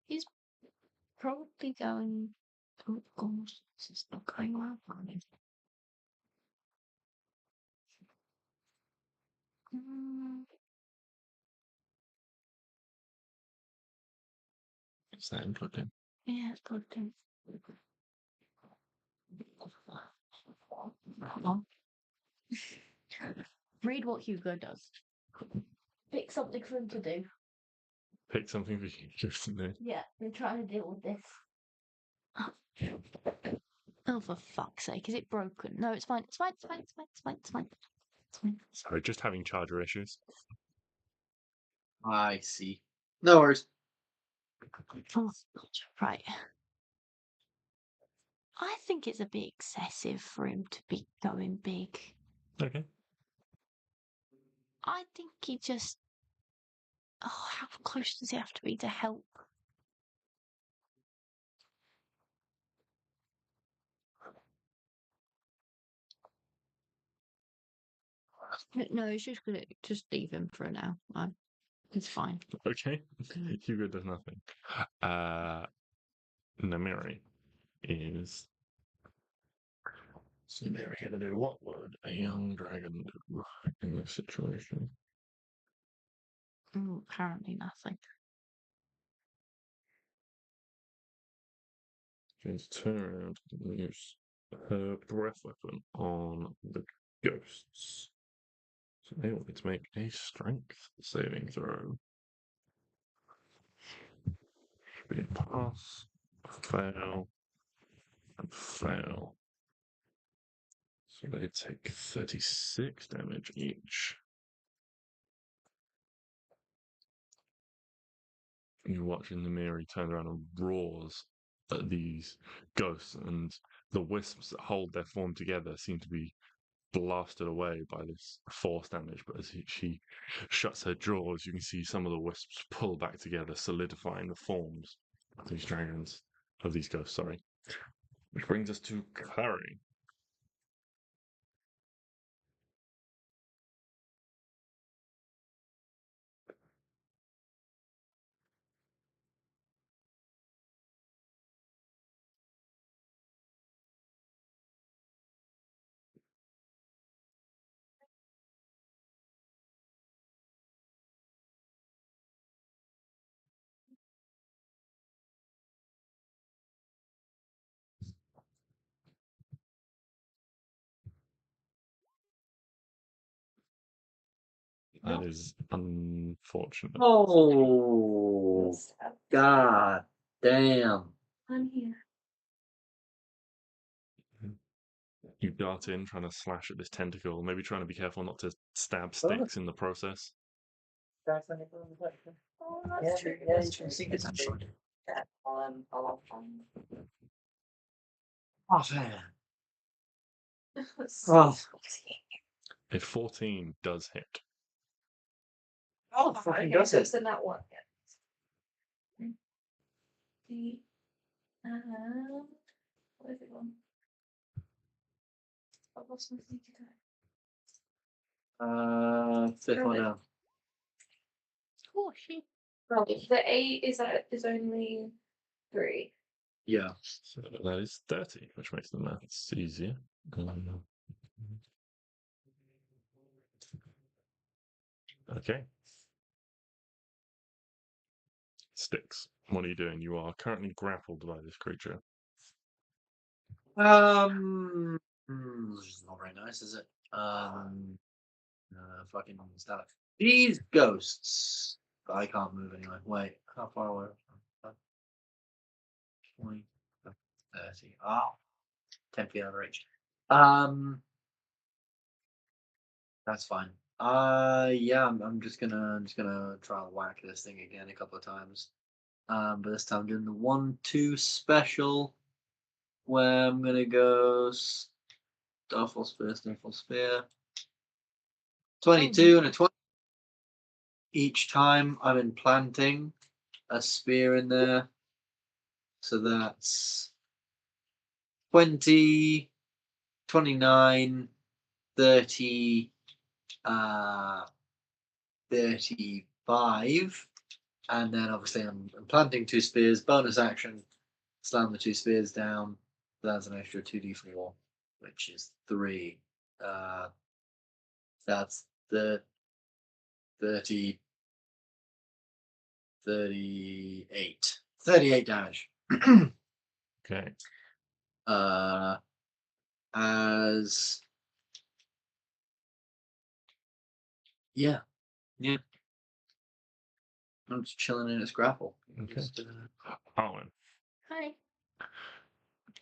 He's probably going. Oh, God, this is not going well for me. Is that input in? Yeah, it's good then. Hold on. Read what Hugo does. Pick something for him to do. Pick something for you to do. Yeah, we're trying to deal with this. Oh, for fuck's sake, is it broken? No, it's fine. It's fine. It's fine. It's fine. It's fine. It's fine. It's fine. Sorry, just having charger issues. I see. No worries. Oh, God. Right. I think it's a bit excessive for him to be going big. Okay. I think he just. Oh, how close does he have to be to help? No, it's just gonna just leave him for now. It's fine. Okay. Hugo does nothing. Namiri is. So Namiri going to do what would a young dragon do in this situation? Apparently nothing. She's going to turn around and use her breath weapon on the ghosts. So they will need to make a strength saving throw. Be a pass, fail, and fail. So they take 36 damage each. You watch in the mirror, he turns around and roars at these ghosts, and the wisps that hold their form together seem to be blasted away by this force damage. But as she shuts her jaws, you can see some of the wisps pull back together, solidifying the forms of these dragons, of these ghosts, sorry. Which brings us to Klari. That is unfortunate. Oh, God damn. On here. You dart in, trying to slash at this tentacle, maybe trying to be careful not to stab Stix in the process. Oh, that's true. Yeah, That's you true. can see this. Yeah, I'll Oh, man. That's Oh. A 14 does hit. Oh, fucking does it. It's in that one. Yeah. The where's it gone? I've lost my sneaky attack. Fifth one down. Oh, shit. Right, the 8 is only 3. Yeah. So that is 30, which makes the maths easier. Okay. Stix, what are you doing? You are currently grappled by this creature. This is not very nice, is it? Fucking stuff. These ghosts. I can't move anyway. Wait, how far away? 20, 30. 10 feet out of reach. That's fine. Yeah, I'm just gonna try and whack this thing again a couple of times. But this time I'm doing the 1-2 special, where I'm gonna go Starfall Spear. 22 and a 20. Each time I'm implanting a spear in there. So that's 20, 29, 30, 35. And then obviously I'm planting 2 spears, bonus action, slam the 2 spears down. That's an extra 2d4, which is 3. That's the 30, 38. 38 damage. Okay. As yeah. I'm just chilling in its grapple. Okay. Just, Arwen. Hi.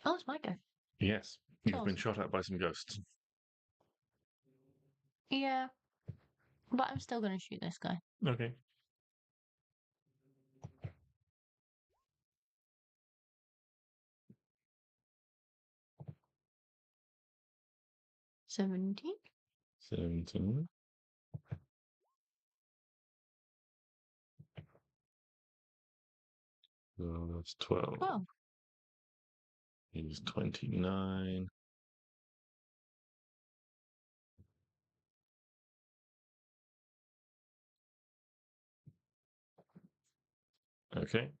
Oh, it's my go. Yes. You've Charles. been shot at by some ghosts. Yeah. But I'm still going to shoot this guy. Okay. $17. 17. So that's 12. Oh, He's 29. Okay.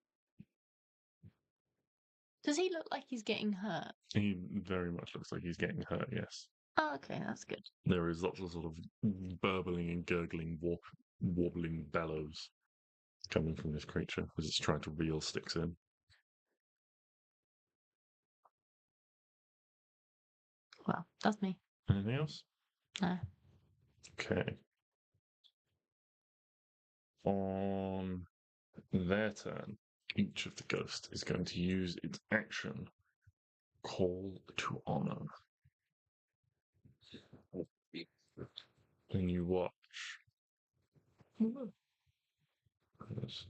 does he look like he's getting hurt? He very much looks like he's getting hurt, yes. Oh, okay, that's good. There is lots of sort of burbling and gurgling, wobbling bellows coming from this creature as it's trying to reel Stix in. Well, that's me. Anything else? No. Okay. On their turn, each of the ghosts is going to use its action, Call to Honor. And you watch as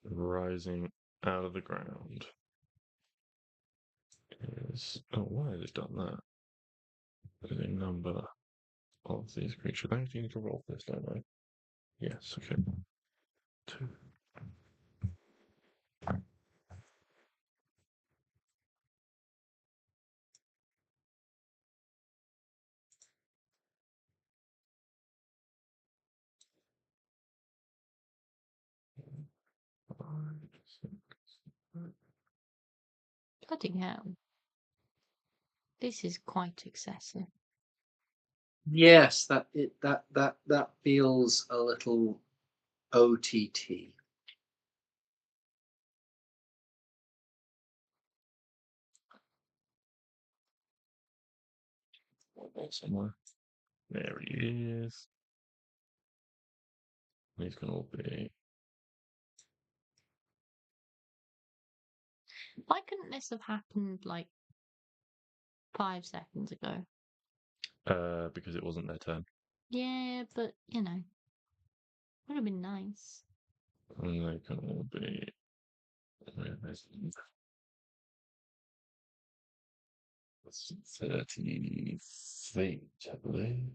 rising out of the ground is. Oh, why has it done that? There's a number of these creatures. I actually need to roll this, don't I? Yes, okay. 2. Five, 6, 7. Bloody hell. This is quite excessive. yes, that feels a little OTT. Somewhere. There he is. He's going to be. Why couldn't this have happened like 5 seconds ago? Because it wasn't their turn. Yeah, but you know, would have been nice. And they can all be. Where is That's 30 feet, I believe.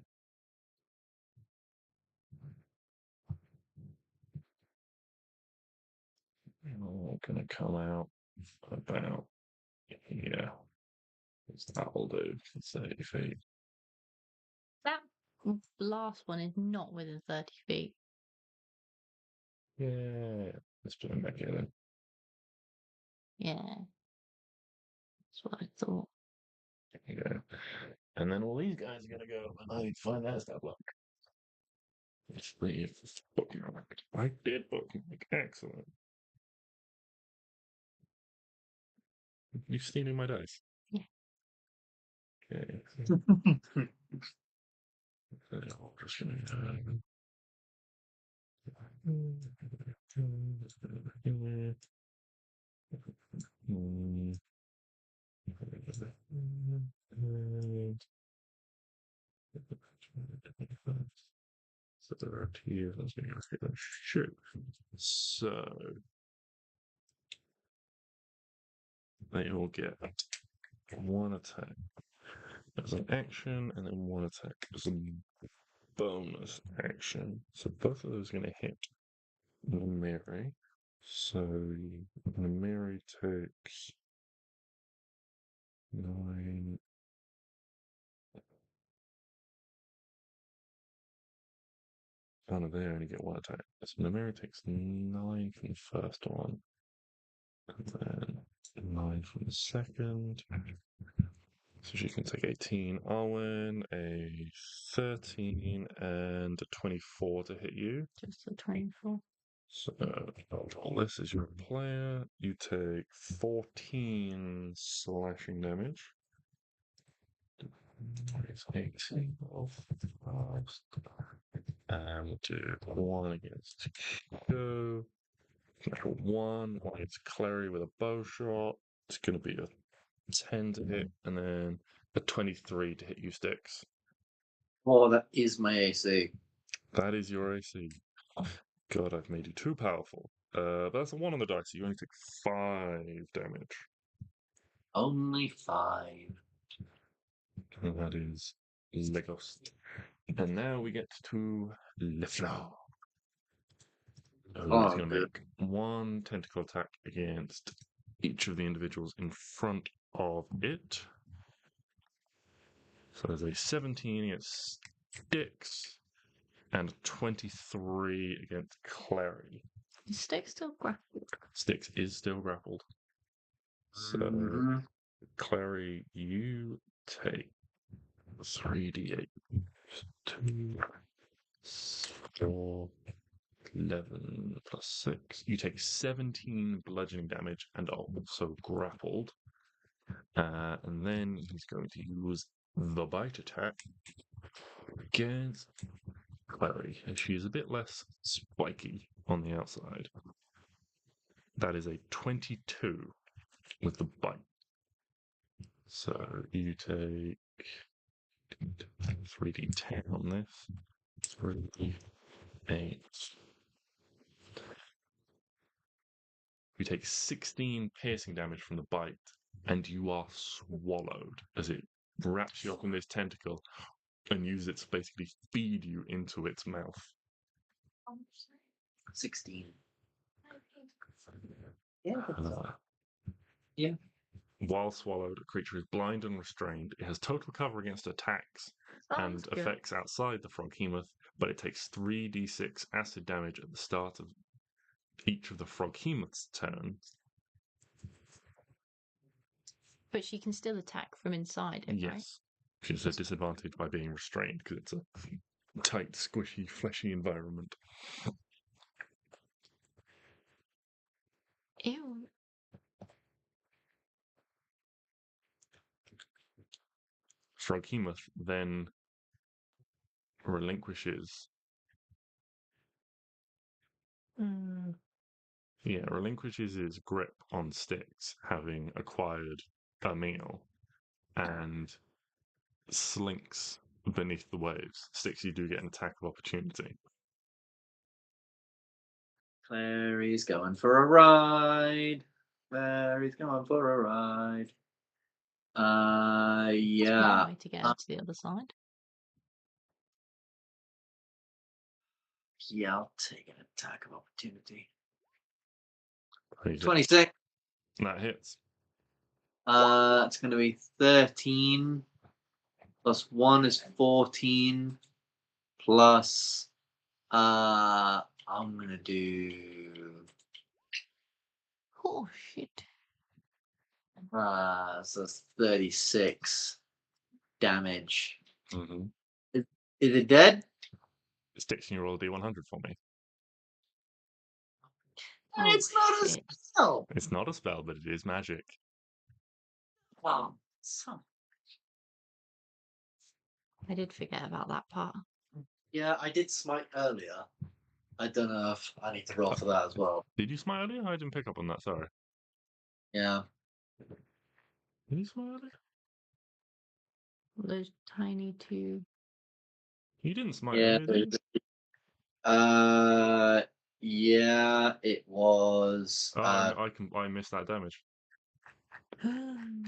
Gonna come out about here. That'll do. 30 feet. That last one is not within 30 feet. Yeah. Let's put them back here then. Yeah. That's what I thought. There you go. And then all these guys are gonna go. I need to find that stat block. Let's leave bookmark. I did bookmark. Excellent. You're stealing my dice. Yeah. Okay. I'm just gonna. So there are two. Let's make it shoot. So they all get one attack as an action, and then one attack as a bonus action. So both of those are going to hit Mary. So Mary takes 9. Oh no, they only get one attack. So Mary takes 9 from the first one, and then 9 from the second. So she can take 18. Arwen, a 13 and a 24 to hit you. Just a 24. So this is your player. You take 14 slashing damage. It's 18 of first. And we'll do 1 against Go. Natural 1 against Kleri with a bow shot. It's going to be a 10 to hit, and then a 23 to hit you, Stix. Oh, that is my AC. That is your AC. God, I've made you too powerful. But that's a 1 on the dice, so you only take 5 damage. Only 5. And that is Legos. And now we get to Leflau. Oh, He's going to good. make 1 tentacle attack against each of the individuals in front of it. So there's a 17 against Stix and a 23 against Kleri. Is Stix still grappled? Stix is still grappled. So, Mhm. Kleri, you take 3d8. 2, 4, 11 plus 6. You take 17 bludgeoning damage and are also grappled. And then he's going to use the bite attack against Kleri. And she is a bit less spiky on the outside. That is a 22 with the bite. So you take 3d10 on this. 3, 8. You take 16 piercing damage from the bite, and you are swallowed as it wraps you up in this tentacle and uses it to basically feed you into its mouth. 16. Yeah. While swallowed, a creature is blind and restrained. It has total cover against attacks and effects outside the Froghemoth, but it takes 3d6 acid damage at the start of each of the Froghemoth's turns. But she can still attack from inside it, right? Yes. She's at disadvantage by being restrained because it's a tight, squishy, fleshy environment. Ew. Froghemoth then relinquishes. Relinquishes his grip on Stix, having acquired a meal, and slinks beneath the waves. Stix, you do get an attack of opportunity. Clary's going for a ride. Clary's going for a ride. That's Yeah. one way to get her to the other side. Yeah, I'll take an attack of opportunity. Raise it. 26. That hits. It's going to be 13. Plus 1 is 14. Plus, I'm going to do, Oh shit. so it's 36 damage. Mm-hmm. Is it dead? Stix, can you roll a d100 for me? And Oh, it's not a shit. spell. It's not a spell, but it is magic. Wow. So, I did forget about that part. yeah, I did smite earlier. I don't know if I need to roll for that as well. Did you smite earlier? I didn't pick up on that, sorry. Yeah. Did you smite earlier? Those tiny two. You didn't smite Yeah. earlier, did you? Yeah, it was. Oh, I missed that damage. Trying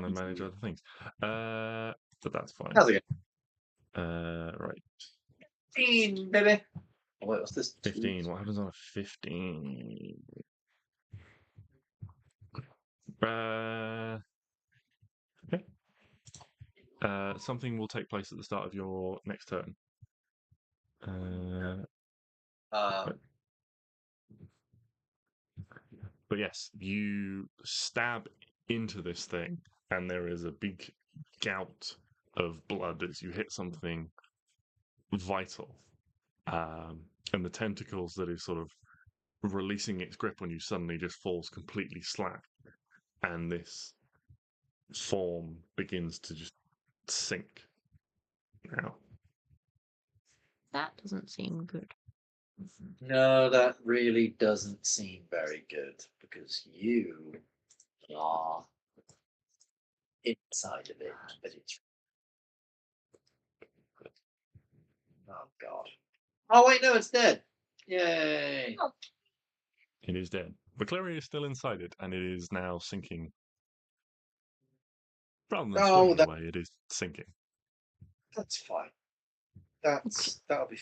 to manage other things. But that's fine. How's it Right. 15, baby. Oh, wait, what's this? 15. What happens on a 15? Okay. Something will take place at the start of your next turn. But yes, you stab into this thing, and there is a big gout of blood as you hit something vital. And the tentacles that is sort of releasing its grip on you suddenly just falls completely slack. And this form begins to just sink now. That doesn't seem good. No, that really doesn't seem very good because you are inside of it. But it's. Oh, God. Oh, wait, no, it's dead. Yay. It is dead. But Kleri is still inside it, and it is now sinking. Rather than Oh, swimming away, it is sinking. that's fine. That'll be fine.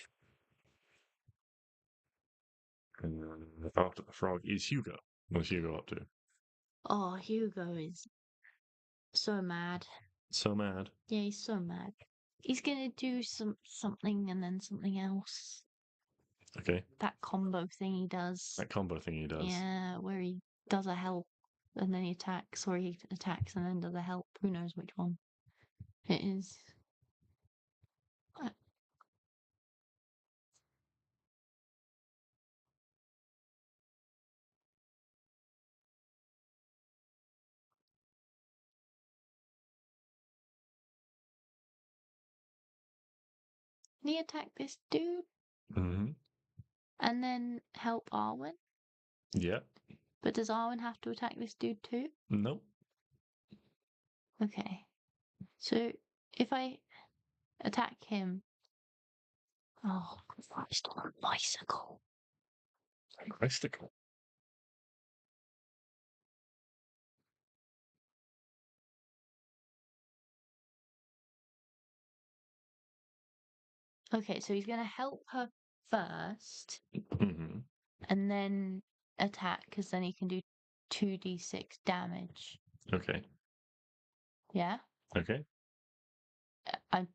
And after the frog is Hugo. What's Hugo up to? Oh, Hugo is so mad. So mad. Yeah, he's so mad. He's gonna do something and then something else. Okay. That combo thing he does. That combo thing he does. Yeah, where he does a help and then he attacks, or he attacks and then does a help. Who knows which one it is. Can he attack this dude Mm-hmm. and then help Arwen? Yeah. But does Arwen have to attack this dude too? Nope. Okay. So if I attack him. Oh, Christ, on a bicycle. Bicycle. Okay, so he's gonna help her first Mm-hmm. and then attack because then he can do 2d6 damage. Okay. Yeah? Okay. I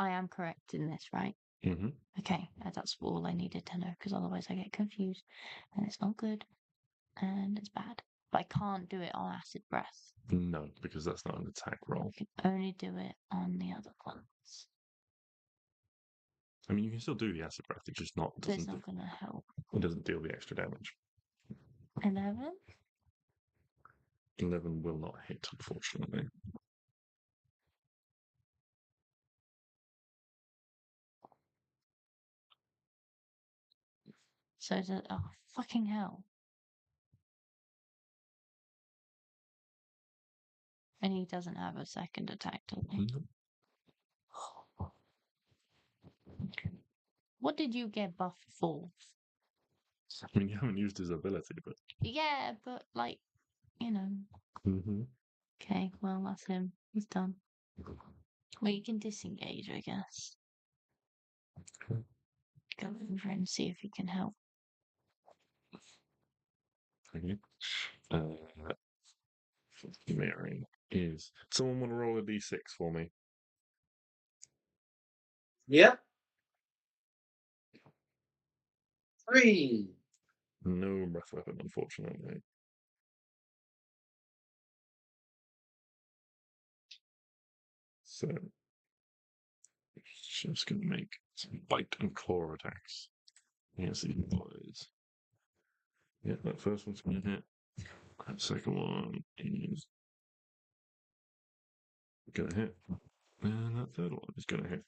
am correct in this, right? Mm-hmm. Okay, that's all I needed to know because otherwise I get confused and it's not good and it's bad. But I can't do it on acid breath. No, because that's not an attack roll. I can only do it on the other ones. I mean, you can still do the acid breath. It just not But it's doesn't. not going to help. It doesn't deal the extra damage. 11? 11 will not hit, unfortunately. So it's oh, fucking hell. And he doesn't have a second attack, does he? Nope. What did you get buffed for? I mean, you haven't used his ability, but Yeah, but like, you know. Mm-hmm. Okay, well, that's him. He's done. Well, you can disengage, I guess. Okay. Go over and see if you can help. Okay. Mary is. Someone want to roll a d6 for me? Yep. 3. No breath weapon, unfortunately. So, just going to make some bite and claw attacks against these boys. Yeah, that first one's going to hit. That second one is going to hit. And that third one is going to hit.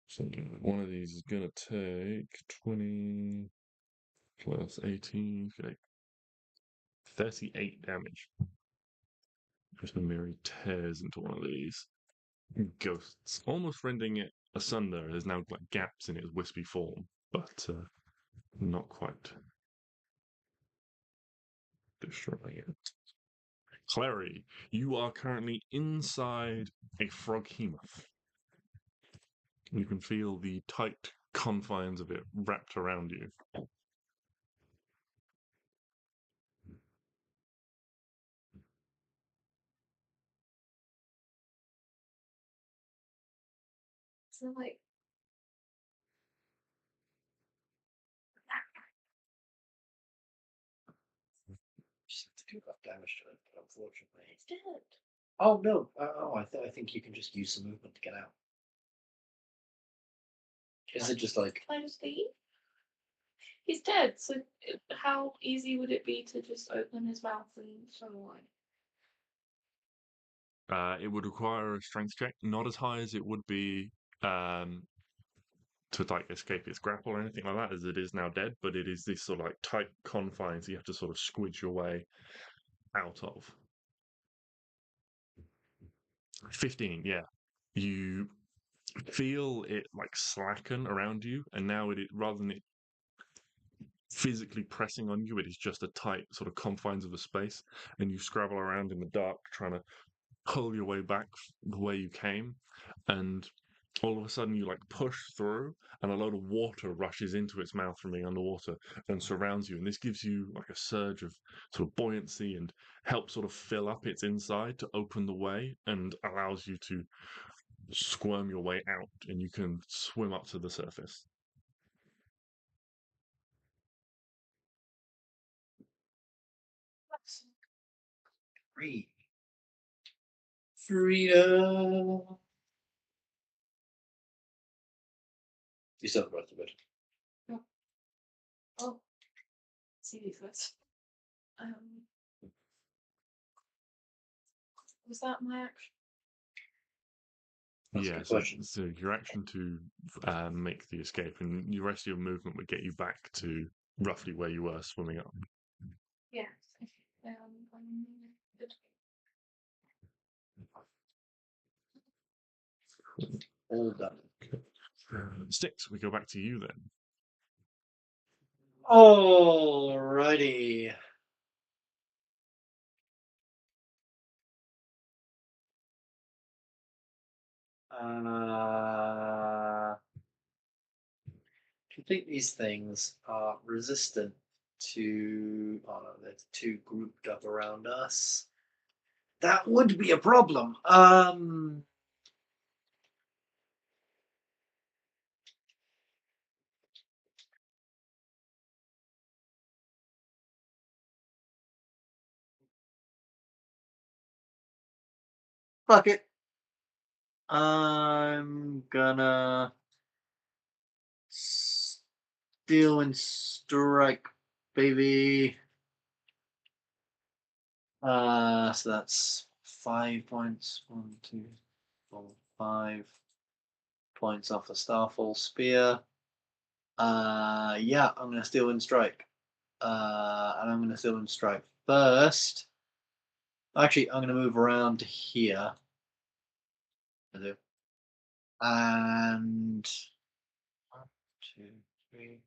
So one of these is going to take 20 plus 18, okay, 38 damage. Just Miri tears into one of these ghosts, almost rending it asunder. There's now like gaps in its wispy form, but not quite destroying it. Kleri, you are currently inside a froghemoth. You can feel the tight confines of it wrapped around you. So like Just have to do rough damage to it, but unfortunately. it's dead. Oh no! I think you can just use some movement to get out. Is it just like? Can I just leave? He's dead. So how easy would it be to just open his mouth and swim away? It would require a strength check, not as high as it would be to like escape its grapple or anything like that, as it is now dead. But it is this sort of like tight confines you have to sort of squidge your way out of. 15, yeah. You feel it like slacken around you, and now it rather than it physically pressing on you, it is just a tight sort of confines of a space, and you scrabble around in the dark trying to pull your way back the way you came, and all of a sudden you like push through and a load of water rushes into its mouth from being underwater and surrounds you, and this gives you like a surge of sort of buoyancy and helps sort of fill up its inside to open the way and allows you to squirm your way out, and you can swim up to the surface. Free. Freedom. You still have breath of it. Oh, see first. Was that my action? That's a Yeah, good question. so your action to make the escape, and the rest of your movement would get you back to roughly where you were swimming up. Yes. Good. All done. Stix, we go back to you then. Alrighty. Do you think these things are resistant to? Oh no, they're too grouped up around us. That would be a problem. Fuck it. I'm gonna steal and strike, baby. So that's 5 points. 1, 2, 4, 5 points off the Starfall Spear. Yeah, I'm gonna steal and strike. And I'm gonna steal and strike first. Actually, I'm gonna move around to here. I do. And 1, 2, 3,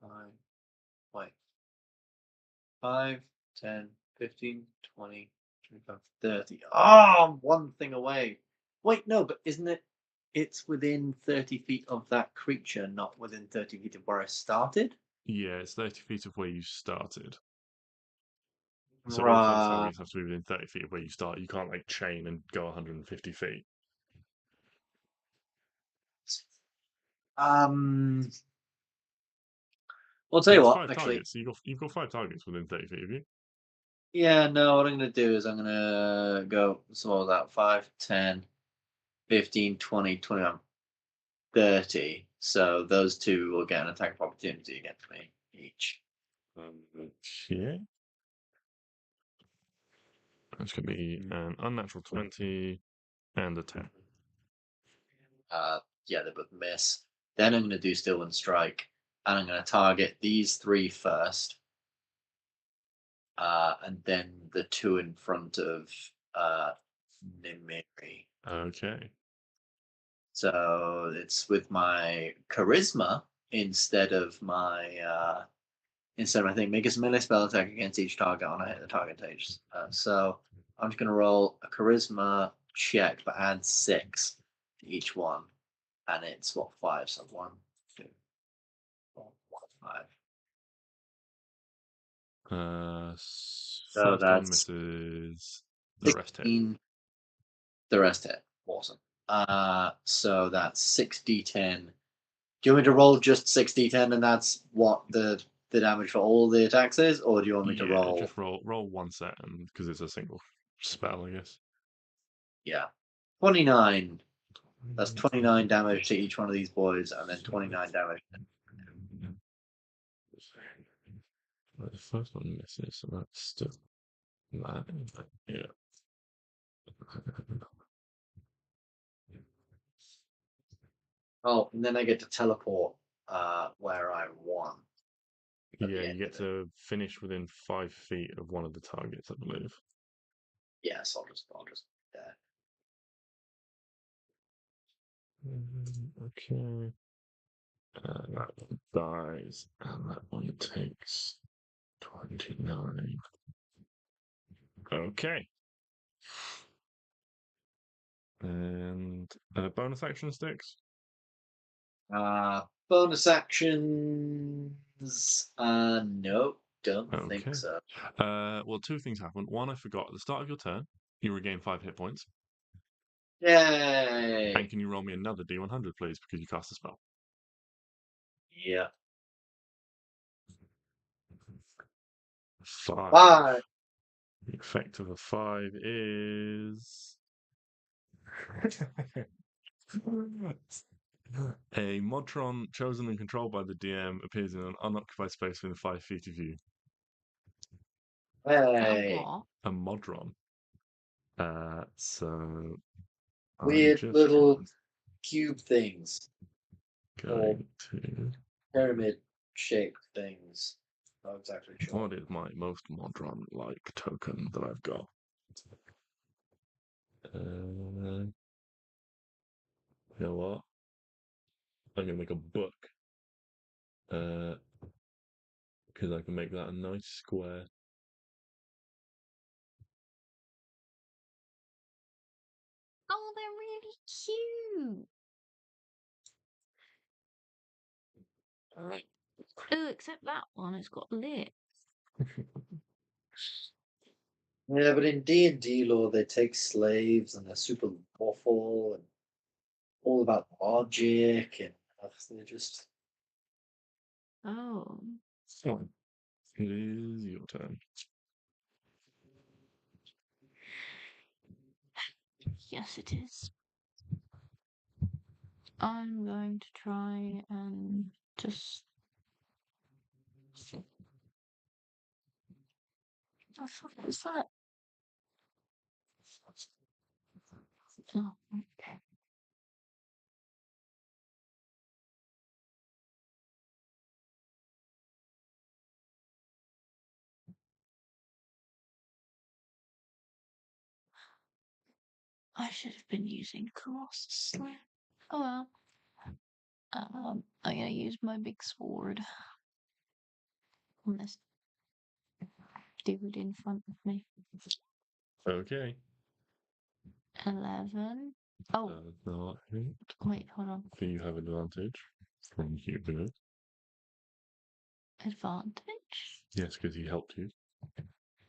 5. Wait. 5, 10, 15, 20, 25, 30. Oh, I'm one thing away. Wait, no, but isn't it? It's within 30 feet of that creature, not within 30 feet of where I started? Yeah, it's 30 feet of where you started. So all 5 targets have to be within 30 feet of where you start. You can't like chain and go 150 feet. I'll tell you It's what, 5 actually. targets. So you've got 5 targets within 30 feet of you. Yeah, no, what I'm going to do is I'm going to go, so what was that? 5, 10, 15, 20, 21, 30. So those two will get an attack of opportunity against me each. Okay. That's going to be an unnatural 20 and a 10. Yeah, they both miss. Then I'm going to do Still One Strike, and I'm going to target these 3 first, and then the 2 in front of Nimiri. Okay. So it's with my charisma instead of my thing. Make a melee spell attack against each target on a hit the target takes. So I'm just going to roll a charisma check, but add 6 to each one, and it's what 5. So 1, 2, 4, 5. So First one that's misses. The rest hit. 16. The rest hit. Awesome. So that's 6d10. Do you want me to roll just 6d10 and that's what the damage for all the attacks is, or do you want me to roll? Just roll one set, and because it's a single spell, I guess. Yeah, 29. That's 29 damage to each one of these boys, and then 29 damage. The first one misses, so that's still that. Yeah. Oh, and then I get to teleport where I want. Yeah, you get to finish within 5 feet of one of the targets, I believe. Yes, I'll just there. Okay. That one dies, and that one takes 29. Okay. And bonus action Stix? Bonus actions. No, don't think so. Well, 2 things happen. One, I forgot. At the start of your turn, you regain 5 hit points. Yay! And can you roll me another D100, please, because you cast a spell? Yeah. 5. 5. The effect of a 5 is a Modron chosen and controlled by the DM appears in an unoccupied space within 5 feet of you. Hey. A Modron. So Weird little cube things. Going to pyramid shaped things. Not exactly sure. What is my most Modron-like token that I've got? You know what? I'm gonna make a book. Because I can make that a nice square. Oh, they're really cute. Oh, except that one, it's got lips. Yeah, but in D&D lore, they take slaves and they're super awful and all about logic and they're just. Oh. Fine. It is your turn. Yes, it is. I'm going to try and just. Oh, what is that? Oh, okay. I should have been using Colossus Slam. Oh well. I'm gonna use my big sword on this. dude in front of me. Okay. 11. Oh, Not hit. wait, hold on. So you have advantage from Hugo. Advantage? Yes, because he helped you.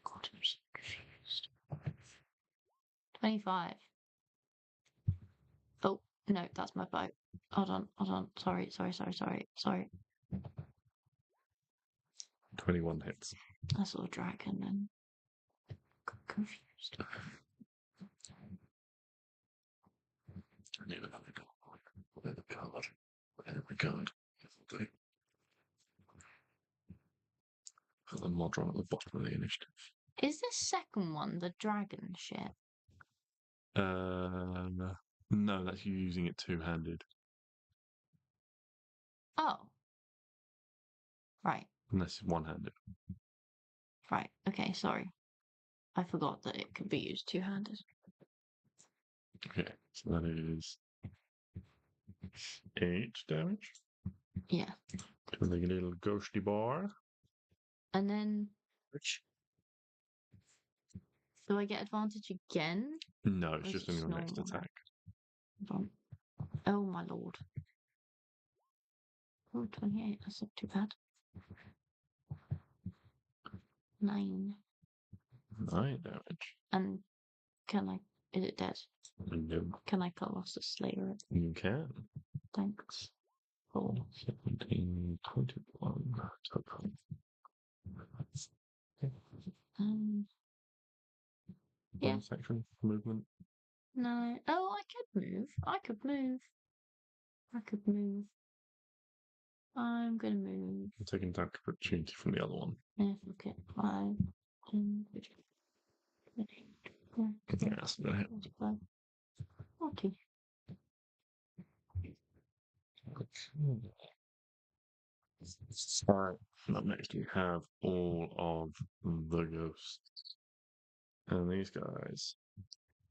God, I'm so confused. 25. Oh, no, that's my boat. Hold on. Sorry. 21 hits. I saw a dragon and got confused. I need another card. Where the card? Where the card? Put the modron at the bottom of the initiative. Is this second one the dragon ship? No, that's you using it two-handed. Oh. Right. Unless it's one-handed. Right. Okay, sorry. I forgot that it could be used two-handed. Okay, so that is 8 damage. Yeah. To the little ghosty bar. And then, Which do I get advantage again? No, Or it's is just it on your just next normal now? attack. Hold on. Oh my lord. Oh, 28. That's not too bad. 9. 9 damage. And can I... Is it dead? No, Can I Colossus Slayer it? you can. Thanks. Oh. 17, 21. Yeah. Bonus action, movement. No. Oh, I could move. I could move. I'm gonna move. I'm taking attack of opportunity from the other one. Yeah, okay. 5, 10, 15, 20, Yeah, that's gonna hit. 25. Okay. Alright. Up next we have all of the ghosts. And these guys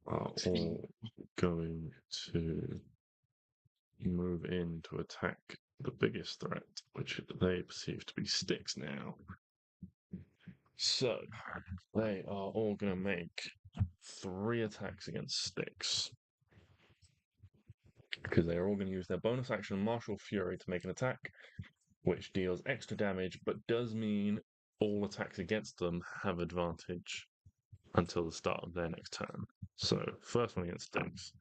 are all going to move in to attack the biggest threat, which they perceive to be Stix now. So, they are all going to make 3 attacks against Stix. Because they are all going to use their bonus action Martial Fury to make an attack, which deals extra damage, but does mean all attacks against them have advantage until the start of their next turn. So, first one against Stix.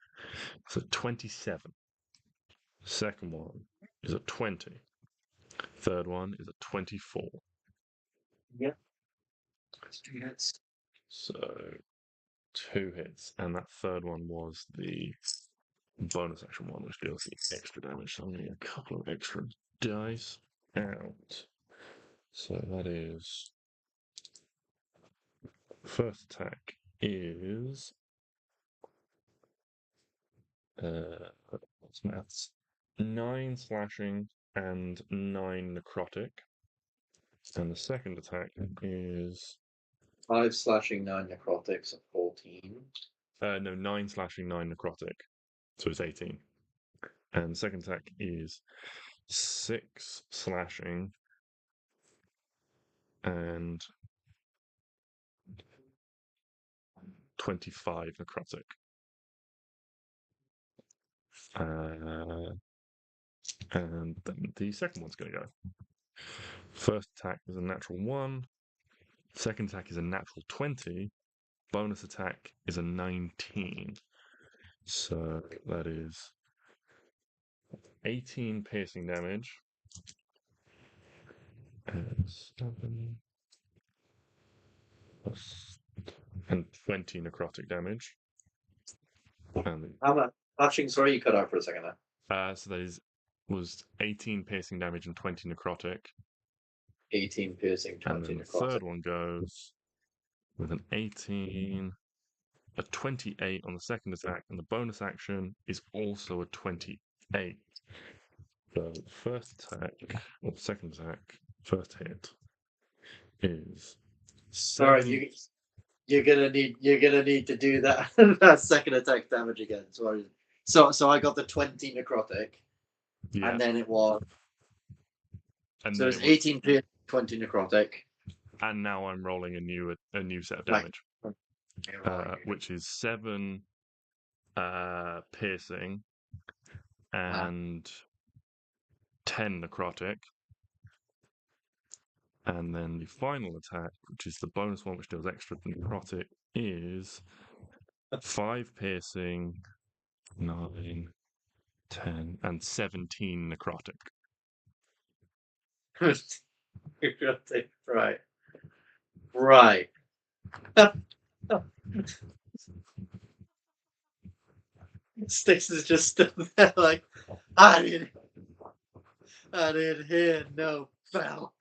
So 27. Second one is a 20. Third one is a 24. Yep. That's 2 hits. So 2 hits. And that third one was the bonus action one, which deals the extra damage. So I'm going to get a couple of extra dice out. So that is... First attack is... what's maths? 9 slashing and 9 necrotic. And the second attack is... 5 slashing, 9 necrotics, 14. no, 9 slashing, 9 necrotic. So it's 18. And the second attack is 6 slashing and 25 necrotic. And then the second one's going to go. First attack is a natural 1. Second attack is a natural 20. Bonus attack is a 19. So that is 18 piercing damage. And 7 plus, and 20 necrotic damage. And How much? Hatching, sorry, you cut out for a second there. so that was 18 piercing damage and 20 necrotic. 18 piercing, 20 And then the necrotic. third one goes with an 18, a 28 on the second attack, and the bonus action is also a 28. So first attack, or second attack, first hit is... Sorry, you're gonna need to do that that second attack damage again. Sorry. So I got the 20 necrotic, Yeah. and then it was And so then it's 18 piercing, 20 necrotic, and now I'm rolling a new set of Right. damage, which is 7 piercing and 10 necrotic. And then the final attack, which is the bonus one, which deals extra necrotic, is 5 piercing, 9, 10, and 17 necrotic. Right. Right. Stix is just stood there like, I didn't hear no bell.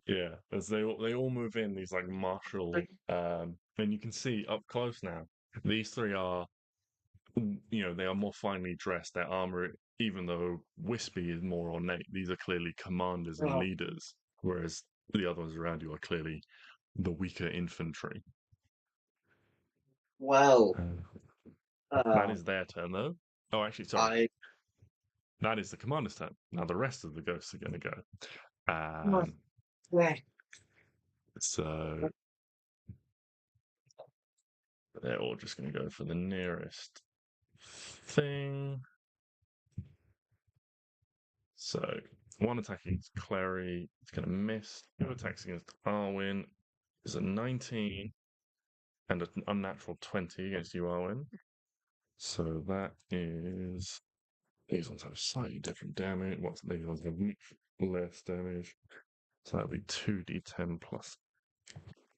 Yeah, as they all move in, these like martial, and you can see up close now. These 3 are, they are more finely dressed. Their armor, even though Wispy is more ornate, these are clearly commanders and leaders, whereas the other ones around you are clearly the weaker infantry. Well, That is their turn, though. Oh, actually, sorry. I That is the commander's turn. Now the rest of the ghosts are going to go. So they're all just going to go for the nearest thing. So one attack against Kleri, it's going to miss. 2 attacks against Arwen is a 19 and an unnatural 20 against you, Arwen. So that is, these ones have slightly different damage. These ones have much less damage. So that'll be 2d10 plus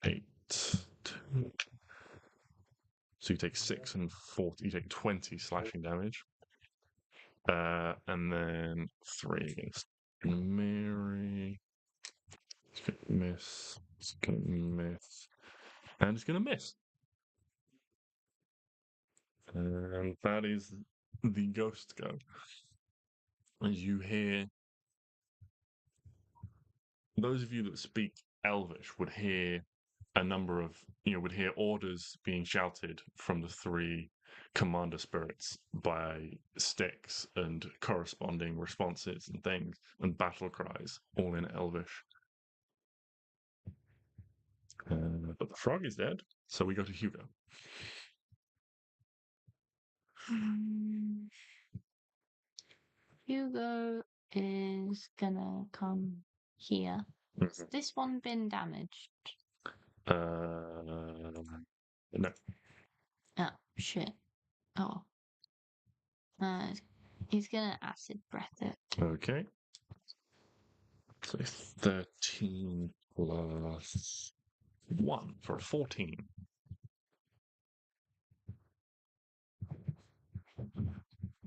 8. So you take 6 and 40. You take 20 slashing damage. And then 3 against Mary. It's going to miss. It's going to miss. And it's going to miss. And that is the ghost go. As you hear, those of you that speak Elvish would hear a number of, would hear orders being shouted from the 3 commander spirits by Stix and corresponding responses and things and battle cries, all in Elvish. But the frog is dead, so we go to Hugo. Hugo is gonna come here. Has this one been damaged? No. Oh, shit. Oh. He's gonna acid breath it. Okay. So 13 plus 1 for 14.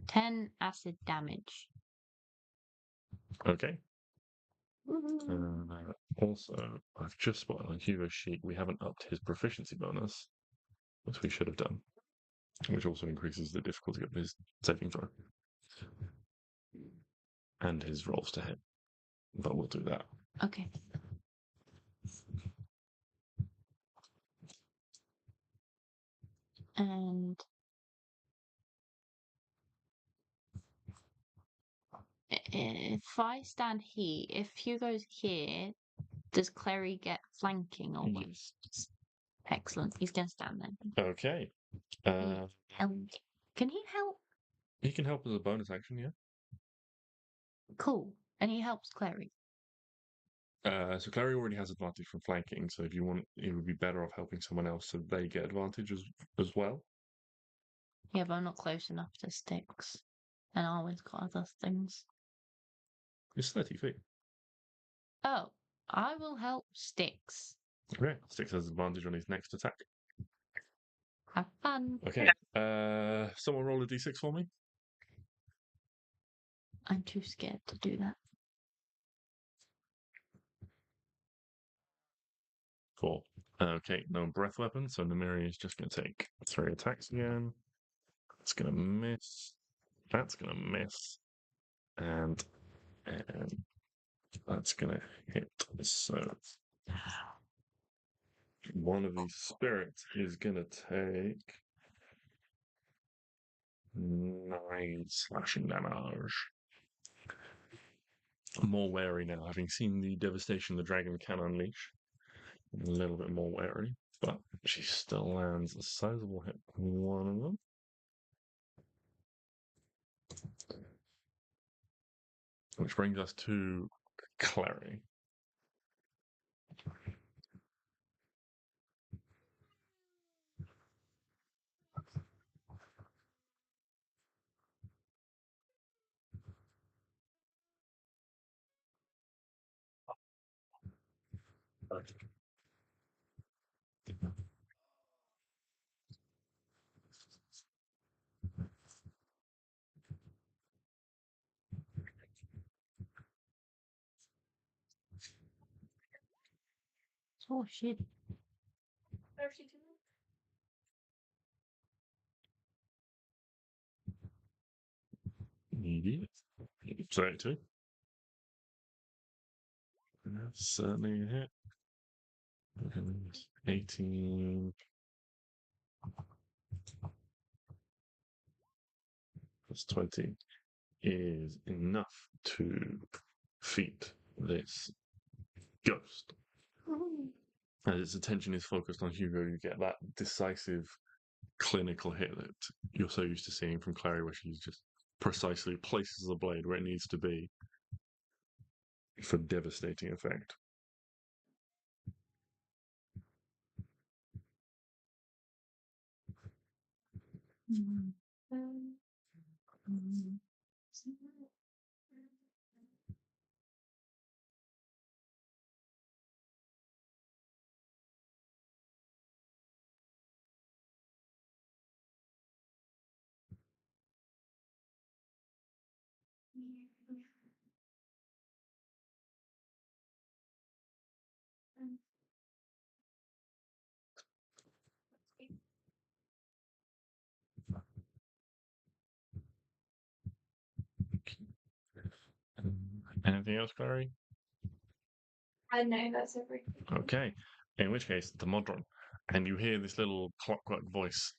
Ten acid damage. Okay. Woohoo. Also, I've just spotted on Hugo's sheet we haven't upped his proficiency bonus, which we should have done, which also increases the difficulty of his saving throw and his rolls to hit. But we'll do that. Okay. And if I stand here, if Hugo's here, does Kleri get flanking almost? Yes. Excellent. He's gonna stand there. Okay. Help. Can he help? He can help as a bonus action, yeah. Cool. And he helps Kleri. So Klari already has advantage from flanking, so if you want, it would be better off helping someone else so they get advantage as well. Yeah, but I'm not close enough to Stix. And Arwen's got other things. It's 30 feet. Oh, I will help Stix. Okay, Stix has advantage on his next attack. Have fun. Okay, someone roll a d6 for me. I'm too scared to do that. 4. Okay, no breath weapon, so Namiri is just going to take 3 attacks again. That's going to miss. That's going to miss. And that's going to hit. So one of these spirits is going to take 9 slashing damage. more wary now, having seen the devastation the dragon can unleash. A little bit more wary, but she still lands a sizable hit on one of them. Which brings us to Kleri. Oh shit. Where's she doing? 32. That's certainly a hit. And 18 plus 20 is enough to defeat this ghost. As its attention is focused on Hugo, you get that decisive clinical hit that you're so used to seeing from Klari, where she just precisely places the blade where it needs to be for devastating effect. Anything else, Klari? I know that's everything. Okay. In which case, the Modron. And you hear this little clockwork voice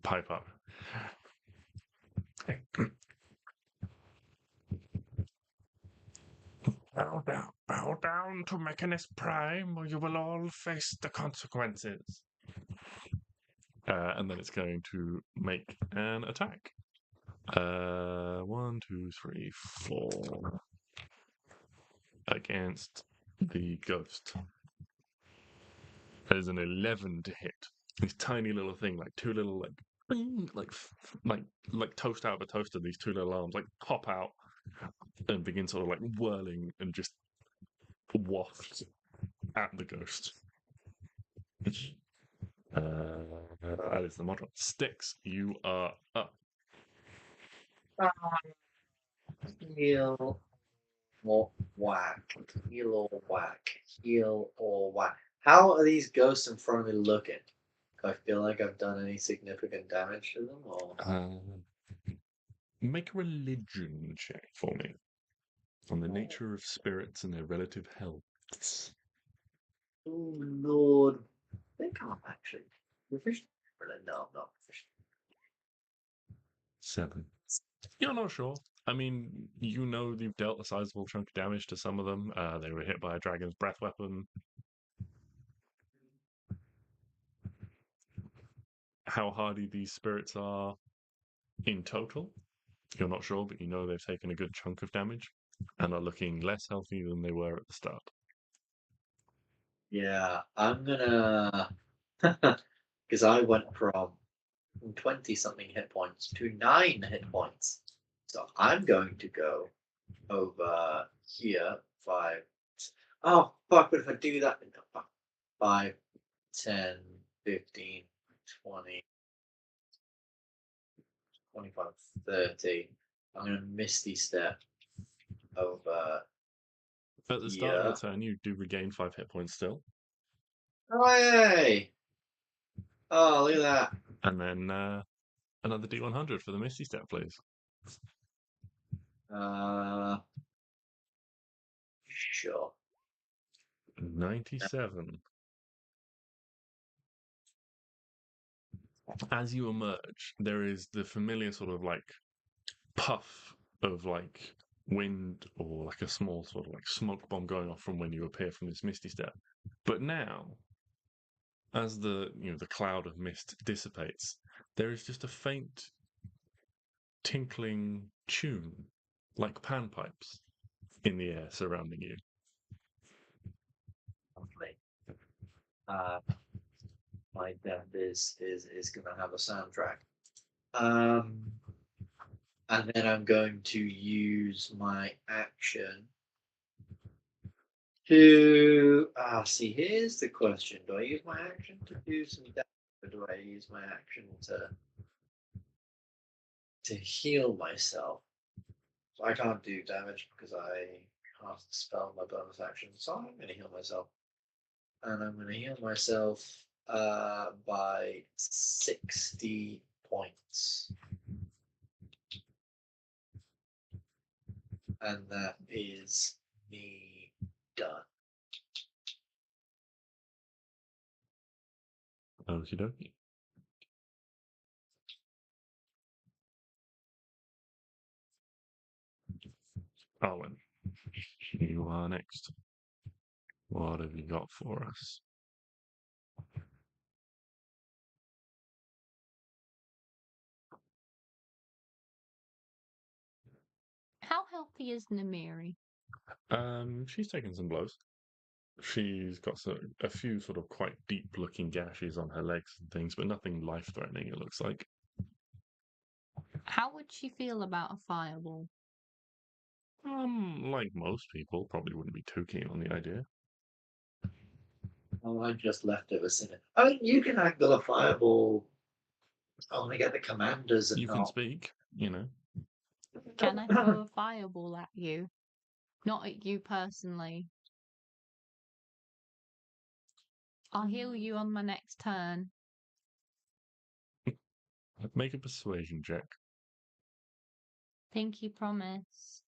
pipe up. Bow down to Mechanist Prime, or you will all face the consequences. And then it's going to make an attack. 1, 2, 3, 4. Against the ghost. There's an 11 to hit. This tiny little thing, like two little, like, bing, like toast out of a toaster. These two little arms, like, pop out and begin sort of like whirling and just waft at the ghost. That is the model. Stix, you are up. Heal or whack. Heal or whack. Heal or whack. How are these ghosts in front of me looking? Do I feel like I've done any significant damage to them? Or Make a religion check for me on the nature of spirits and their relative healths. oh Lord, I think I'm actually proficient. No, I'm not proficient. 7. You're not sure. I mean, you know you've dealt a sizable chunk of damage to some of them. They were hit by a dragon's breath weapon. How hardy these spirits are in total, you're not sure, but you know they've taken a good chunk of damage and are looking less healthy than they were at the start. Yeah, I'm gonna because I went from 20-something hit points to 9 hit points. So I'm going to go over here. 5. Oh, fuck, but if I do that, no, fuck. 5, 10, 15, 20, 25, 30. I'm going to Misty Step over At the start of here. the turn, you do regain 5 hit points still. Hooray! Oh, look at that. And then another D100 for the Misty Step, please. Sure. 97. As you emerge, there is the familiar sort of like puff of like wind or like a small sort of like smoke bomb going off from when you appear from this misty step. But now, as the the cloud of mist dissipates, there is just a faint tinkling tune, like panpipes, in the air surrounding you. Lovely. My death is gonna have a soundtrack. And then I'm going to use my action to see. Here's the question: do I use my action to do some damage, or do I use my action to heal myself? So I can't do damage because I cast a spell my bonus action. So I'm going to heal myself, and I'm going to heal myself by 60 points. And that is me done. Okie dokie. Arwen, you are next. What have you got for us? How healthy is Namiri? She's taken some blows. She's got a few sort of quite deep-looking gashes on her legs and things, but nothing life-threatening, it looks like. How would she feel about a fireball? Like most people, probably wouldn't be too keen on the idea. Oh, I just left it with it. I mean, you can angle a fireball. Only get the commanders and You can speak, Can I throw a fireball at you? Not at you personally. I'll heal you on my next turn. Make a persuasion check. Pinky promise.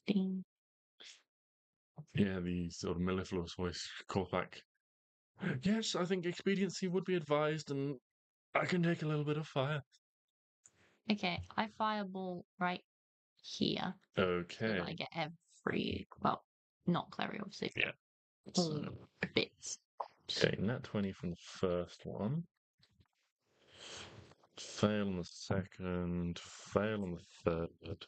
$16. Yeah, the sort of mellifluous voice calls back. Yes, I think expediency would be advised, and I can take a little bit of fire. Okay, I fireball right here. So Okay. that I get every, well, not Kleri, obviously. Yeah. All bits. Okay, nat 20 from the first one. Fail on the second. Fail on the third.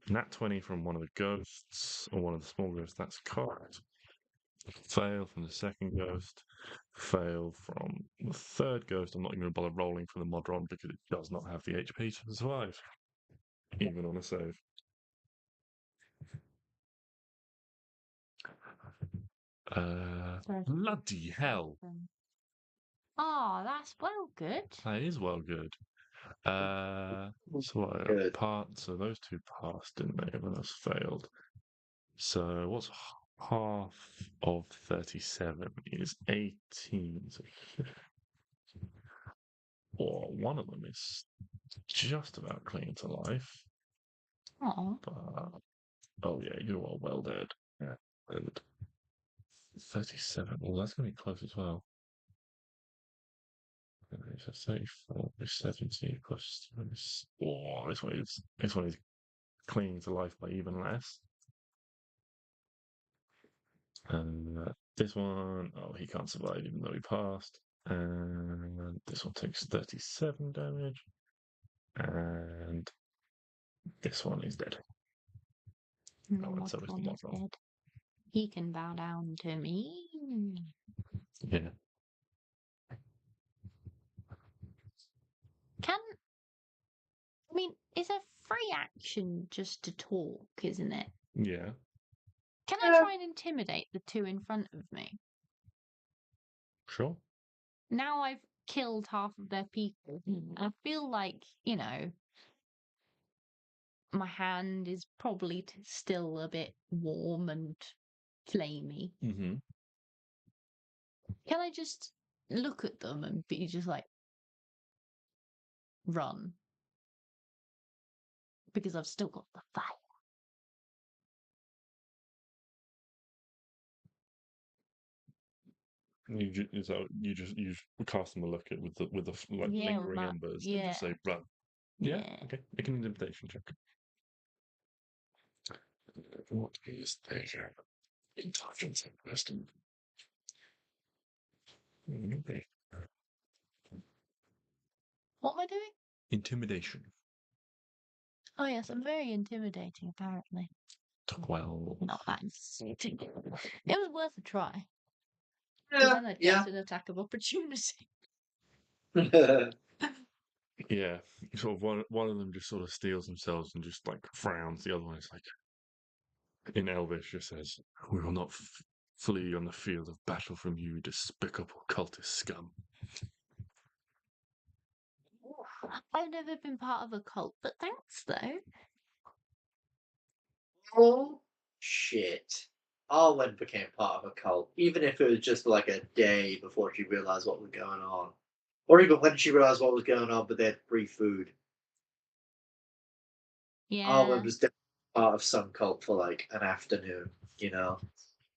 Nat 20 from one of the ghosts, or one of the small ghosts, that's cocked. Fail from the second ghost. Fail from the third ghost. I'm not even going to bother rolling for the Modron because it does not have the HP to survive, even on a save. Bloody hell. Oh, that's well good. That is well good. So what Good. so those two passed, didn't they? Everyone else failed. So what's half of 37 is 18. So one of them is just about clinging to life. Oh. But, oh yeah, you are well dead. Yeah. And 37. Well, that's going to be close as well. So 34 plus 70 plus. This one is clinging to life by even less. And this one, oh, he can't survive even though he passed. And this one takes 37 damage. And this one is dead. No, and so is the Modron. dead. He can bow down to me. Yeah. I mean, it's a free action just to talk, isn't it? Yeah. Can I try and intimidate the two in front of me? Sure. Now I've killed half of their people. I feel like, my hand is probably still a bit warm and flamey. Mm-hmm. Can I just look at them and be just like, run? Because I've still got the fire. You just cast them a look at with the like Yeah, lingering that- embers and yeah. just say, "Run." Yeah. Yeah. Okay. Make an intimidation check. What is their intelligence and wisdom? Okay. What am I doing? Intimidation. Oh yes, I'm very intimidating. Apparently, 12. not that intimidating. It was worth a try. Because Yeah, then I yeah. get an attack of opportunity. Yeah. Sort of one of them just sort of steals themselves and just like frowns. The other one is like, in Elvish, just says, "We will not flee on the field of battle from you, despicable cultist scum." I've never been part of a cult, but thanks though. Oh shit. Arwen became part of a cult, even if it was just like a day before she realized what was going on. Or even when she realized what was going on, but they had free food. Yeah. Arwen was definitely part of some cult for like an afternoon, you know.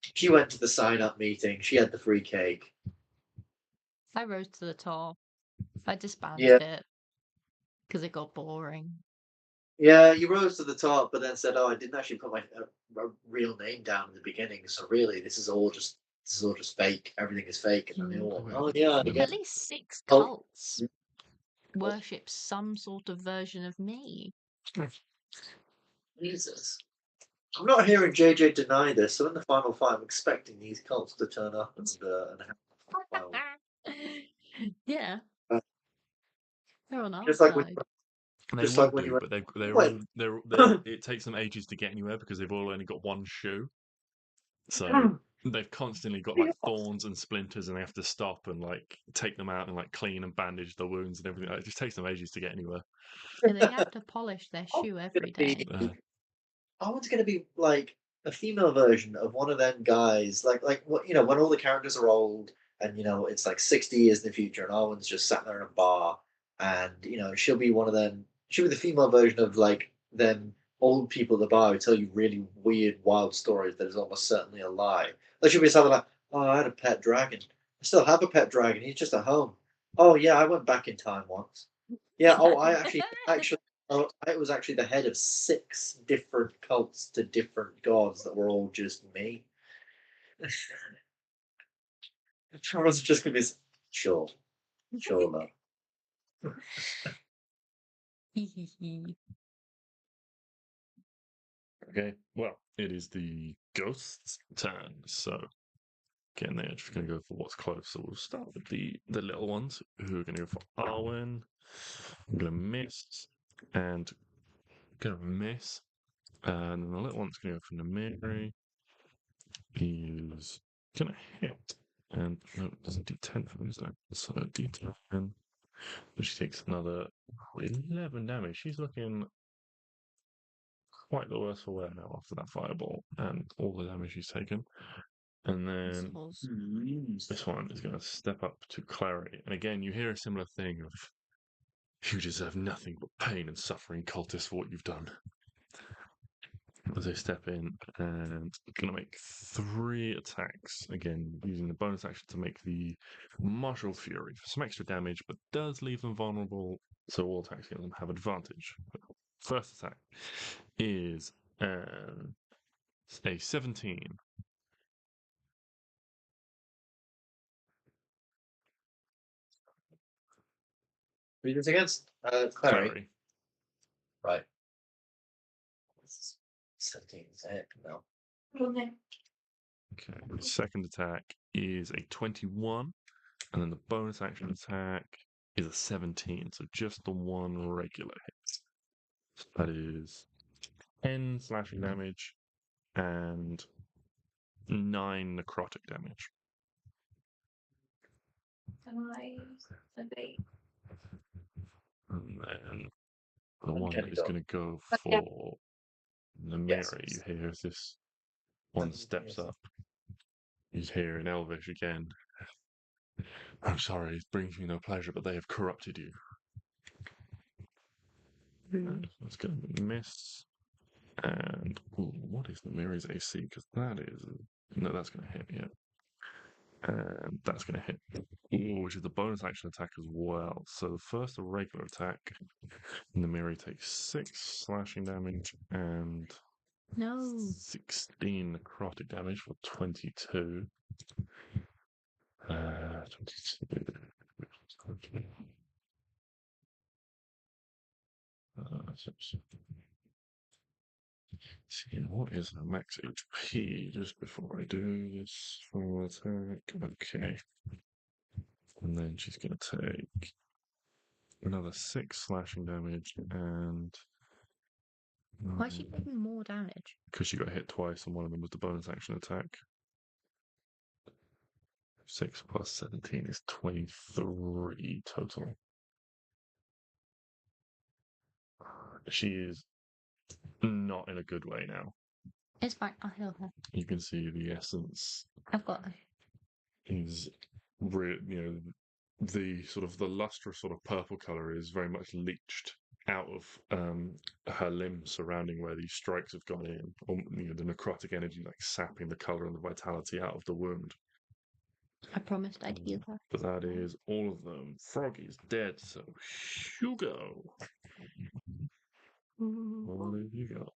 She went to the sign up meeting, she had the free cake. I rose to the top. I disbanded Yeah. it because it got boring. Yeah, you rose to the top, but then said, "Oh, I didn't actually put my real name down in the beginning. So really, this is all just fake. Everything is fake." And then they all, Mm. "Oh yeah, I get At least 6 Oh. cults worship some sort of version of me. Jesus." I'm not hearing JJ deny this, so in the final fight, I'm expecting these cults to turn up and have well, Yeah. Uh, They're on our just like when, side. They just will like when do, you were but they're Wait. all it takes them ages to get anywhere because they've all only got one shoe. So they've constantly got like thorns and splinters, and they have to stop and like take them out and like clean and bandage the wounds and everything. It just takes them ages to get anywhere. And they have to polish their Oh, shoe it's every gonna day. be- Owen's going to be like a female version of one of them guys, like what you know when all the characters are old and it's like 60 years in the future, and Owen's just sat there in a bar, and she'll be one of them. She'll be the female version of like them old people at the bar who tell you really weird, wild stories that is almost certainly a lie. Like she'll be something like, "Oh, I had a pet dragon. I still have a pet dragon. He's just at home. Oh yeah, I went back in time once. Yeah. Oh, I actually Oh, I was actually the head of 6 different cults to different gods that were all just me. Everyone's just gonna be sure, sure, love. Okay, well, it is the ghost's turn. So again, they're just going to go for what's close. So we'll start with the little ones who are going to go for Arwen. I'm going to miss and going to miss. And then the little one's going to go for Namiri. He's going to hit. And no, there's a d10 for him, so d10. But she takes another 11 damage. She's looking quite the worse for wear now after that fireball and all the damage she's taken. And then this one is going to step up to Klari. And again, you hear a similar thing of, "You deserve nothing but pain and suffering, cultist, for what you've done." As they step in and going to make 3 attacks. Again, using the bonus action to make the Martial Fury for some extra damage, but does leave them vulnerable, so all attacks against them have advantage. First attack is a 17. Read this against Clary. Klari. Right. 17 is it? No. Okay. Okay. The second attack is a 21, and then the bonus action attack is a 17. So just the one regular hit. So that is 10 slashing damage and 9 necrotic damage. Can I evade? And then the one Can that you is go? going to go Yeah. for Namiri, Yes. you hear as this one steps up. You hear in Elvish again, "I'm sorry, it brings me no pleasure, but they have corrupted you." That's going to miss. And what is Namiri's AC? Because that is no, that's going to hit. Yeah. And that's going to hit, which is the bonus action attack as well. So the first a regular attack, and the Miri takes 6 slashing damage and No. 16 necrotic damage for 22. 22. See, what is her max HP just before I do this full attack? Okay. And then she's going to take another 6 slashing damage and. Why is she taking more damage? Because she got hit twice, and one of them was the bonus action attack. 6 plus 17 is 23 total. She is not in a good way now. It's fine. I'll heal her. You can see the essence I've got her. is, the sort of the lustrous sort of purple color is very much leached out of her limbs surrounding where these strikes have gone in, or the necrotic energy like sapping the color and the vitality out of the wound. I promised I'd heal her. But that is all of them. Froggy's dead, so Hugo. What have you got?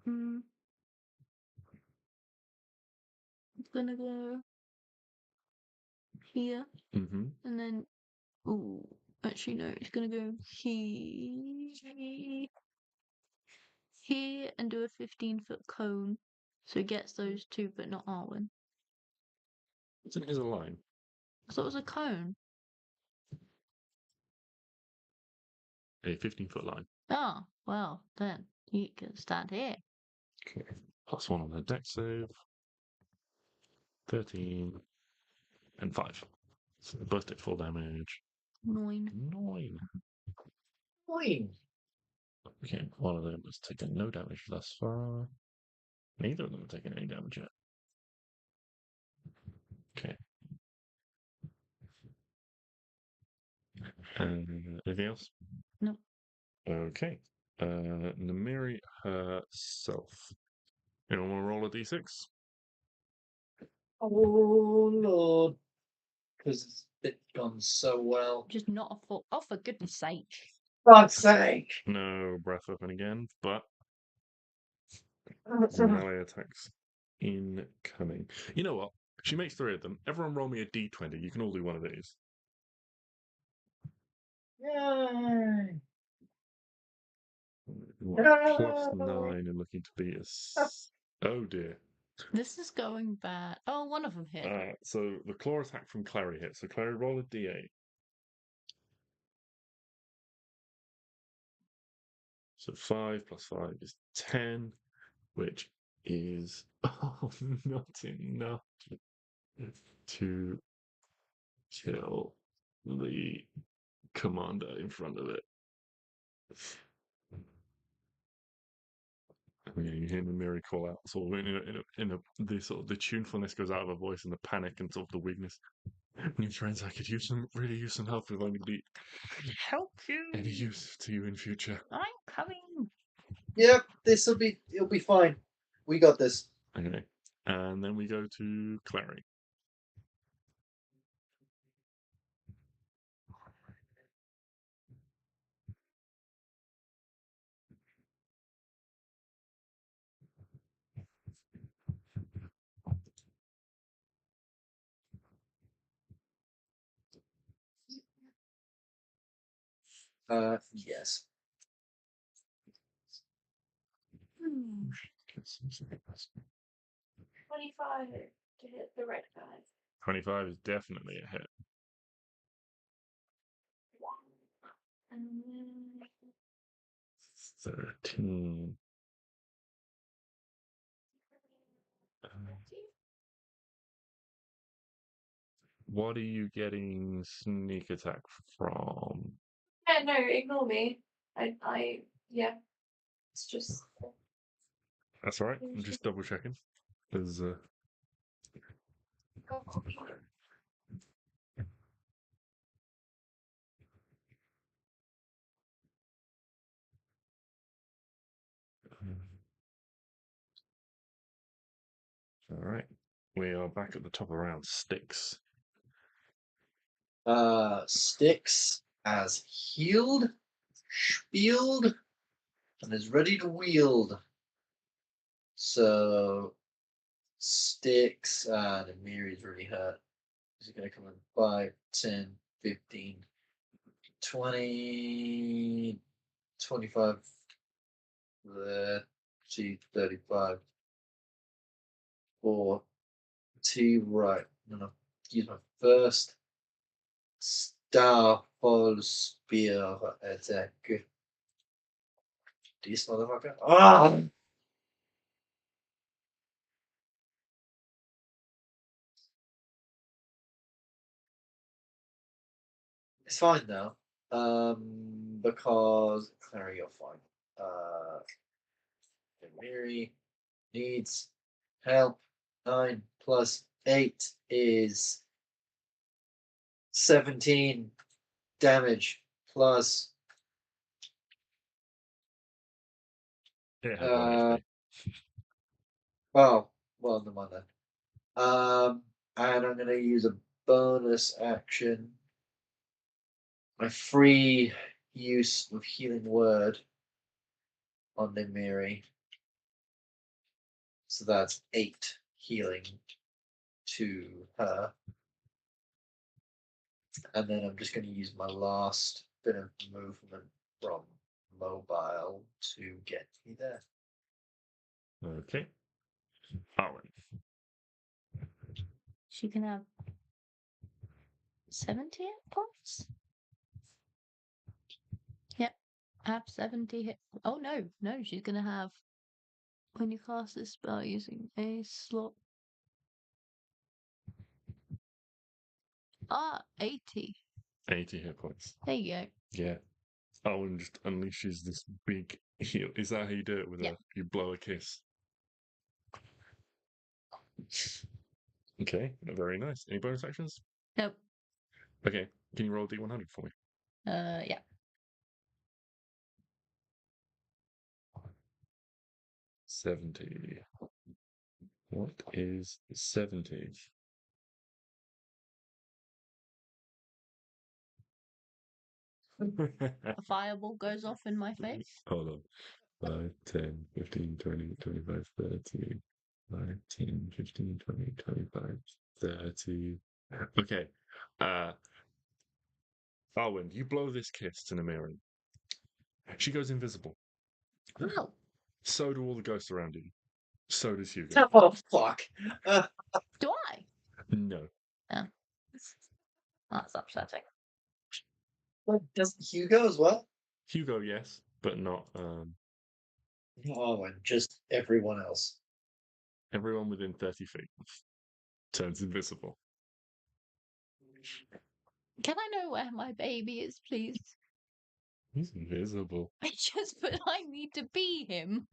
I'm gonna go here, Mm-hmm. and then actually no, it's gonna go here and do a 15-foot cone, so it gets those two, but not Arwen. Isn't his a line? I thought it was a cone. A 15-foot line. Oh, well, then you can stand here. Okay. +1 on the deck save. 13 and 5. So both take full damage. 9. 9. Fine. Okay, one of them has taken no damage thus far. Neither of them have taken any damage yet. Okay. Anything else? No. Okay. Namiri herself. Anyone want to roll a d6? Oh Lord, because it's gone so well. Just not a full. Oh, for goodness sake. Fuck's sake! No breath weapon again, but melee attacks incoming. You know what? She makes 3 of them. Everyone roll me a d20. You can all do one of these. Yay! +9 and looking to beat us. Oh dear. This is going bad. Oh, one of them hit. So the claw attack from Kleri hits. So Kleri, roll a d8. So 5 plus 5 is 10, which is not enough to kill the commander in front of it. You hear the Miri call out, sort of the sort of the tunefulness goes out of her voice and the panic and sort of the weakness. New friends, I could really use some help if I'm going to be Help you! any use to you in future. I'm coming. Yep, it'll be fine. We got this. Okay, and then we go to Klari. Yes. 25 to hit the red guy. 25 is definitely a hit. And then 13. What are you getting sneak attack from? yeah, no, ignore me. Yeah, it's just That's all right. I'm just double checking. There's All right. We are back at the top of the round. Stix. Stix as healed, spieled, and is ready to wield. So Stix, the Miri's really hurt. He's going to come in 5, 10, 15, 20, 25, 30, 35, 40, right. I'm going to use my first Starfall Spear attack. This motherfucker. Ah! It's fine now. Because Klari, you're fine. Miri needs help. 9 plus 8 is 17 damage plus It had 1 HP. well, never mind that. And I'm gonna use a bonus action. My free use of healing word on Nimiri. So that's 8 healing to her. And then I'm just going to use my last bit of movement from mobile to get me there. Okay. Arwen. She can have 70 hit points? Yep. Have 70 hit. Oh, no, she's gonna have. When you cast this spell using a slot. 80. 80 hit points. There you go. Yeah. Arwen just unleashes this big heal. Is that how you do it with Yeah. you blow a kiss? Okay, very nice. Any bonus actions? Nope. Okay, can you roll a D100 for me? Yeah. 70. What is 70? A fireball goes off in my face. Hold on. 5, 10, 15, 20, 25, 30. 5, 10, 15, 20, 25, 30. Okay. Arwen, you blow this kiss to Namiri. She goes invisible. Oh. So do all the ghosts around you. So does Hugo. Oh, fuck. Do I? No. Oh. That's upsetting. Doesn't Hugo as well? Hugo, yes, but not Oh, and just everyone else. everyone within 30 feet turns invisible. Can I know where my baby is, please? He's invisible. But I need to be him.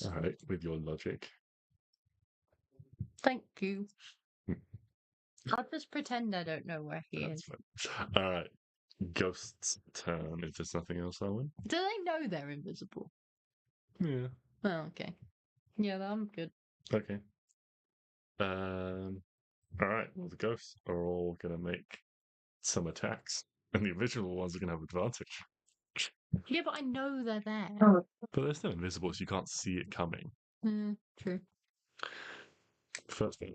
All right, with your logic. Thank you. I'll just pretend I don't know where he That's is. fine. All right. Ghost's turn. If there's nothing else, Arwen? Do they know they're invisible? Yeah. Oh, okay. Yeah, I'm good. Okay. All right. Well, the ghosts are all going to make some attacks, and the invisible ones are going to have advantage. Yeah, but I know they're there. But they're still invisible, so you can't see it coming. True. First one,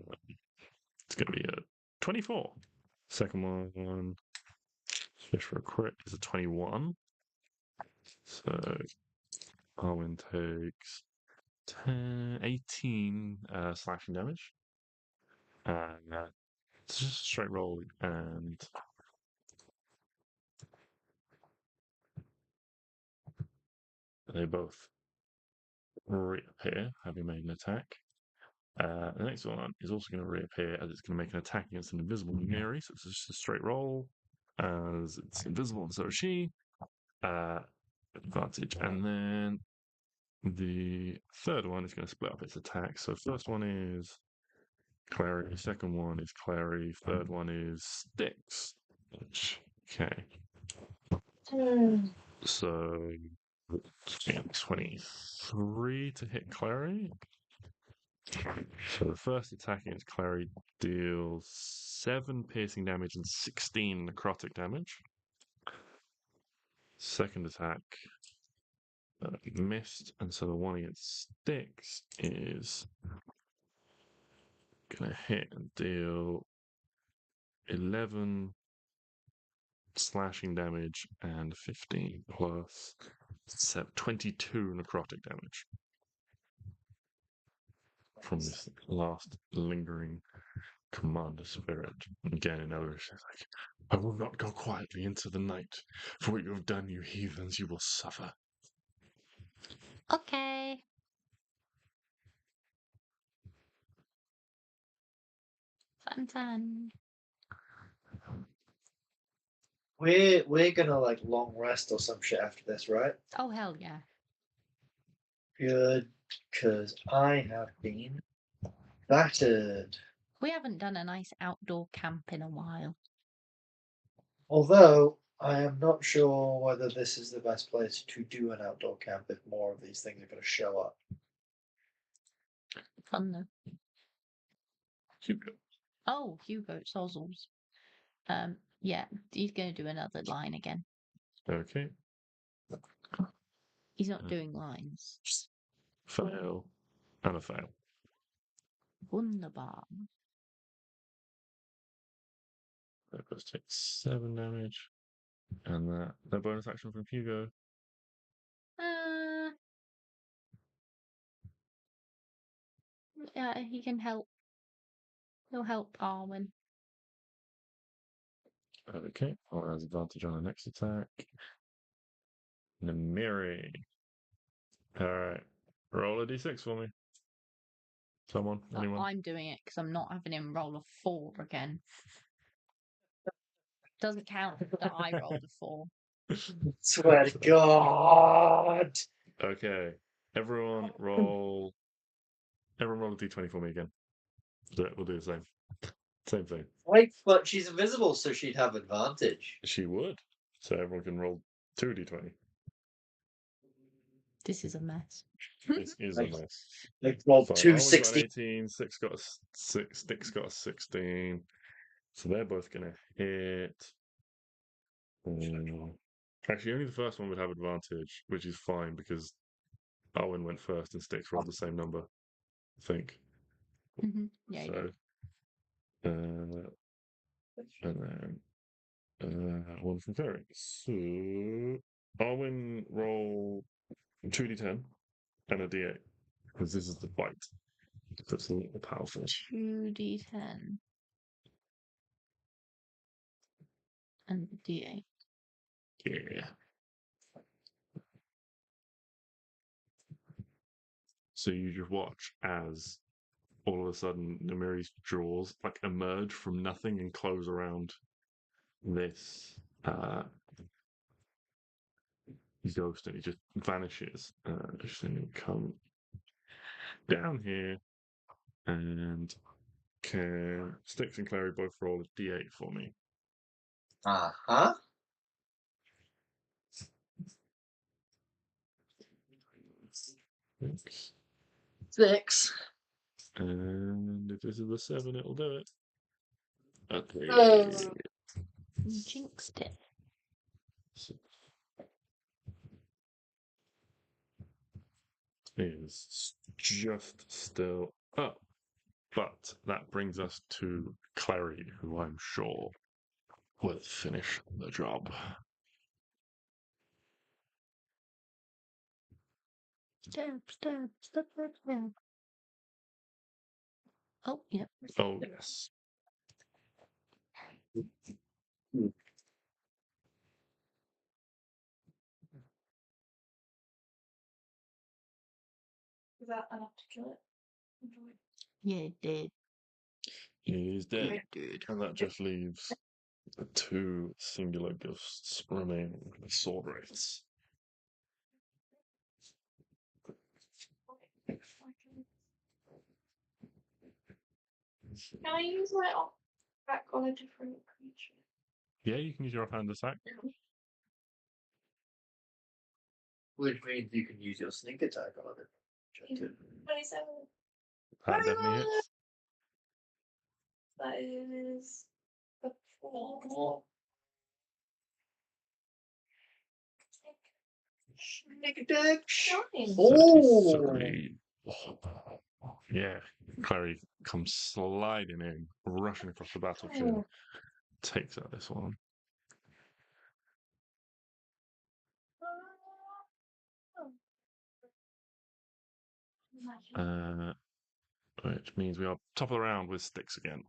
it's going to be a 24. Second one, fish for a crit, is a 21. So Arwen takes 10, 18 slashing damage. And it's just a straight roll, and they both reappear, having made an attack. The next one is also going to reappear as it's going to make an attack against an invisible Kleri, so it's just a straight roll. As it's invisible, and so is she. Advantage. And then the third one is going to split up its attack. So first one is Kleri, second one is Kleri, third one is Stix. Okay. So 23 to hit Kleri. So the first attack against Klari deals 7 piercing damage and 16 necrotic damage. Second attack missed, and so the one against Stix is gonna hit and deal 11 slashing damage and 15 plus 22 necrotic damage from this last lingering commander spirit. Again, in other words, like, I will not go quietly into the night. For what you have done, you heathens, you will suffer. Okay. Fun. We're gonna like long rest or some shit after this, right? Oh, hell yeah. Good, because I have been battered. We haven't done a nice outdoor camp in a while. Although I am not sure whether this is the best place to do an outdoor camp if more of these things are going to show up. Fun though. Hugo. Oh, Hugo Sozzles. Yeah, he's going to do another line again. Okay. He's not doing lines. Fail. And a fail. Wunderbar. That goes take 7 damage. And that bonus action from Hugo. Yeah, he can help. He'll help Arwen. Okay. Well, has advantage on the next attack. Namiri. Alright. Roll a d6 for me. Someone? Anyone? I'm doing it because I'm not having him roll a 4 again. Doesn't count that I rolled a 4. Swear to God! Okay. Everyone roll a d20 for me again. We'll do the same. Same thing. Wait, but she's invisible, so she'd have advantage. She would. So everyone can roll 2d20. This is a mess. This is a Like- mess. Like roll So two Arwen's got an 60. 18, Stix got a 16. So they're both going to hit. Actually, only the first one would have advantage, which is fine because Arwen went first and Stix rolled the same number, I think. Mm-hmm. Yeah, So, and then one from Kleri. So, Arwen roll 2d10 and a d8 because this is the fight. That's a little powerful. 2d10. And d8. Yeah. So you just watch as all of a sudden Namiri's jaws like emerge from nothing and close around this ghost, and it just vanishes. Just going to come down here, and can Stix and Kleri both roll a d8 for me? Uh-huh. Six. And if this is a 7, it'll do it. Okay. You jinxed it. So is just still up. But that brings us to Kleri, who I'm sure will finish the job. Stab. Oh, yep. Oh, yes. Is that enough to kill it? Yeah, it did. He is dead. It did. And that just leaves the 2 singular ghosts remaining, the sword wraiths. Can I use my back on a different creature? Yeah, you can use your offhand attack. Which means you can use your sneak attack on it. 27. That definitely hits. That is a 4. Sneak attack. 9. Oh, 33. Yeah, Klari comes sliding in, rushing across the battlefield, takes out this one. Which means we are top of the round with Stix again.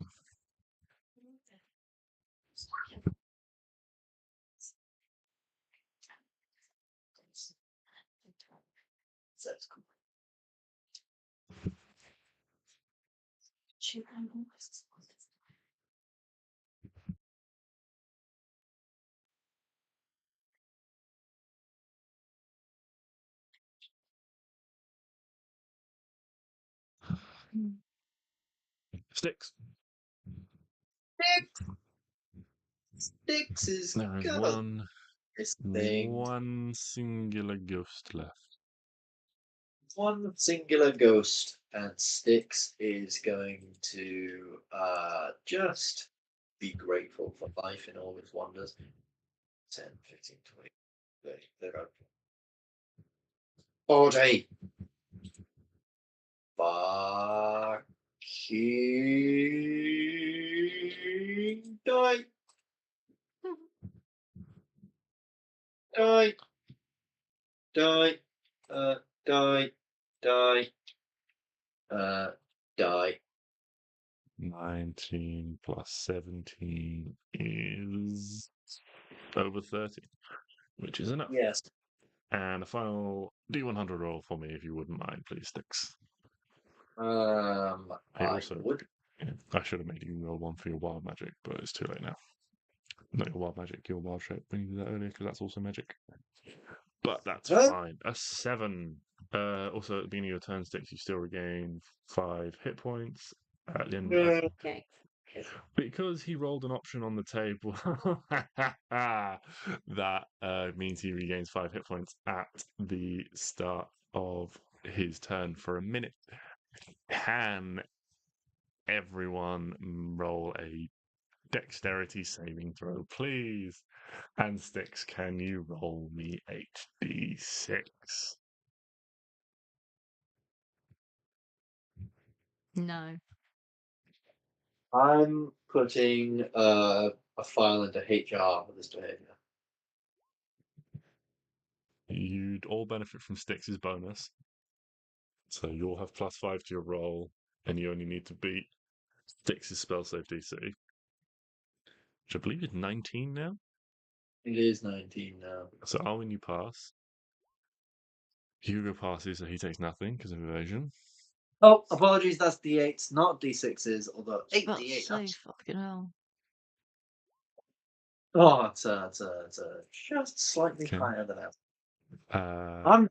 that's cool. Stix. Stix is There is got this thing. one singular ghost left. One singular ghost, and Stix is going to just be grateful for life in all its wonders. 10, 15, 20, 30, 40. Fucking die. Die. Die. Die. Die. Die. 19 plus 17 is over 30, which is enough. Yes. And a final D100 roll for me, if you wouldn't mind, please, Stix. Hey, I also, would. yeah, I should have made you roll one for your wild magic, but it's too late now. Not your wild magic, your wild shape. When you did that earlier, because that's also magic. But that's Huh? fine. A 7. Also, at the beginning of your turn, Stix, you still regain 5 hit points. At the end of Okay. because he rolled an option on the table, that means he regains 5 hit points at the start of his turn for a minute. Can everyone roll a dexterity saving throw, please? And Stix, can you roll me HD6? No. I'm putting a file into HR for this behavior. You'd all benefit from Stix's bonus. So you'll have +5 to your roll, and you only need to beat Stix's spell save DC, which I believe is 19 now. It is 19 now. So Arwen, you pass. Hugo passes, so he takes nothing because of evasion. Oh, apologies, that's D8s, not D6s, although 8 That's D8. so fucking hell. Oh, it's just slightly Okay. higher than that. Uh,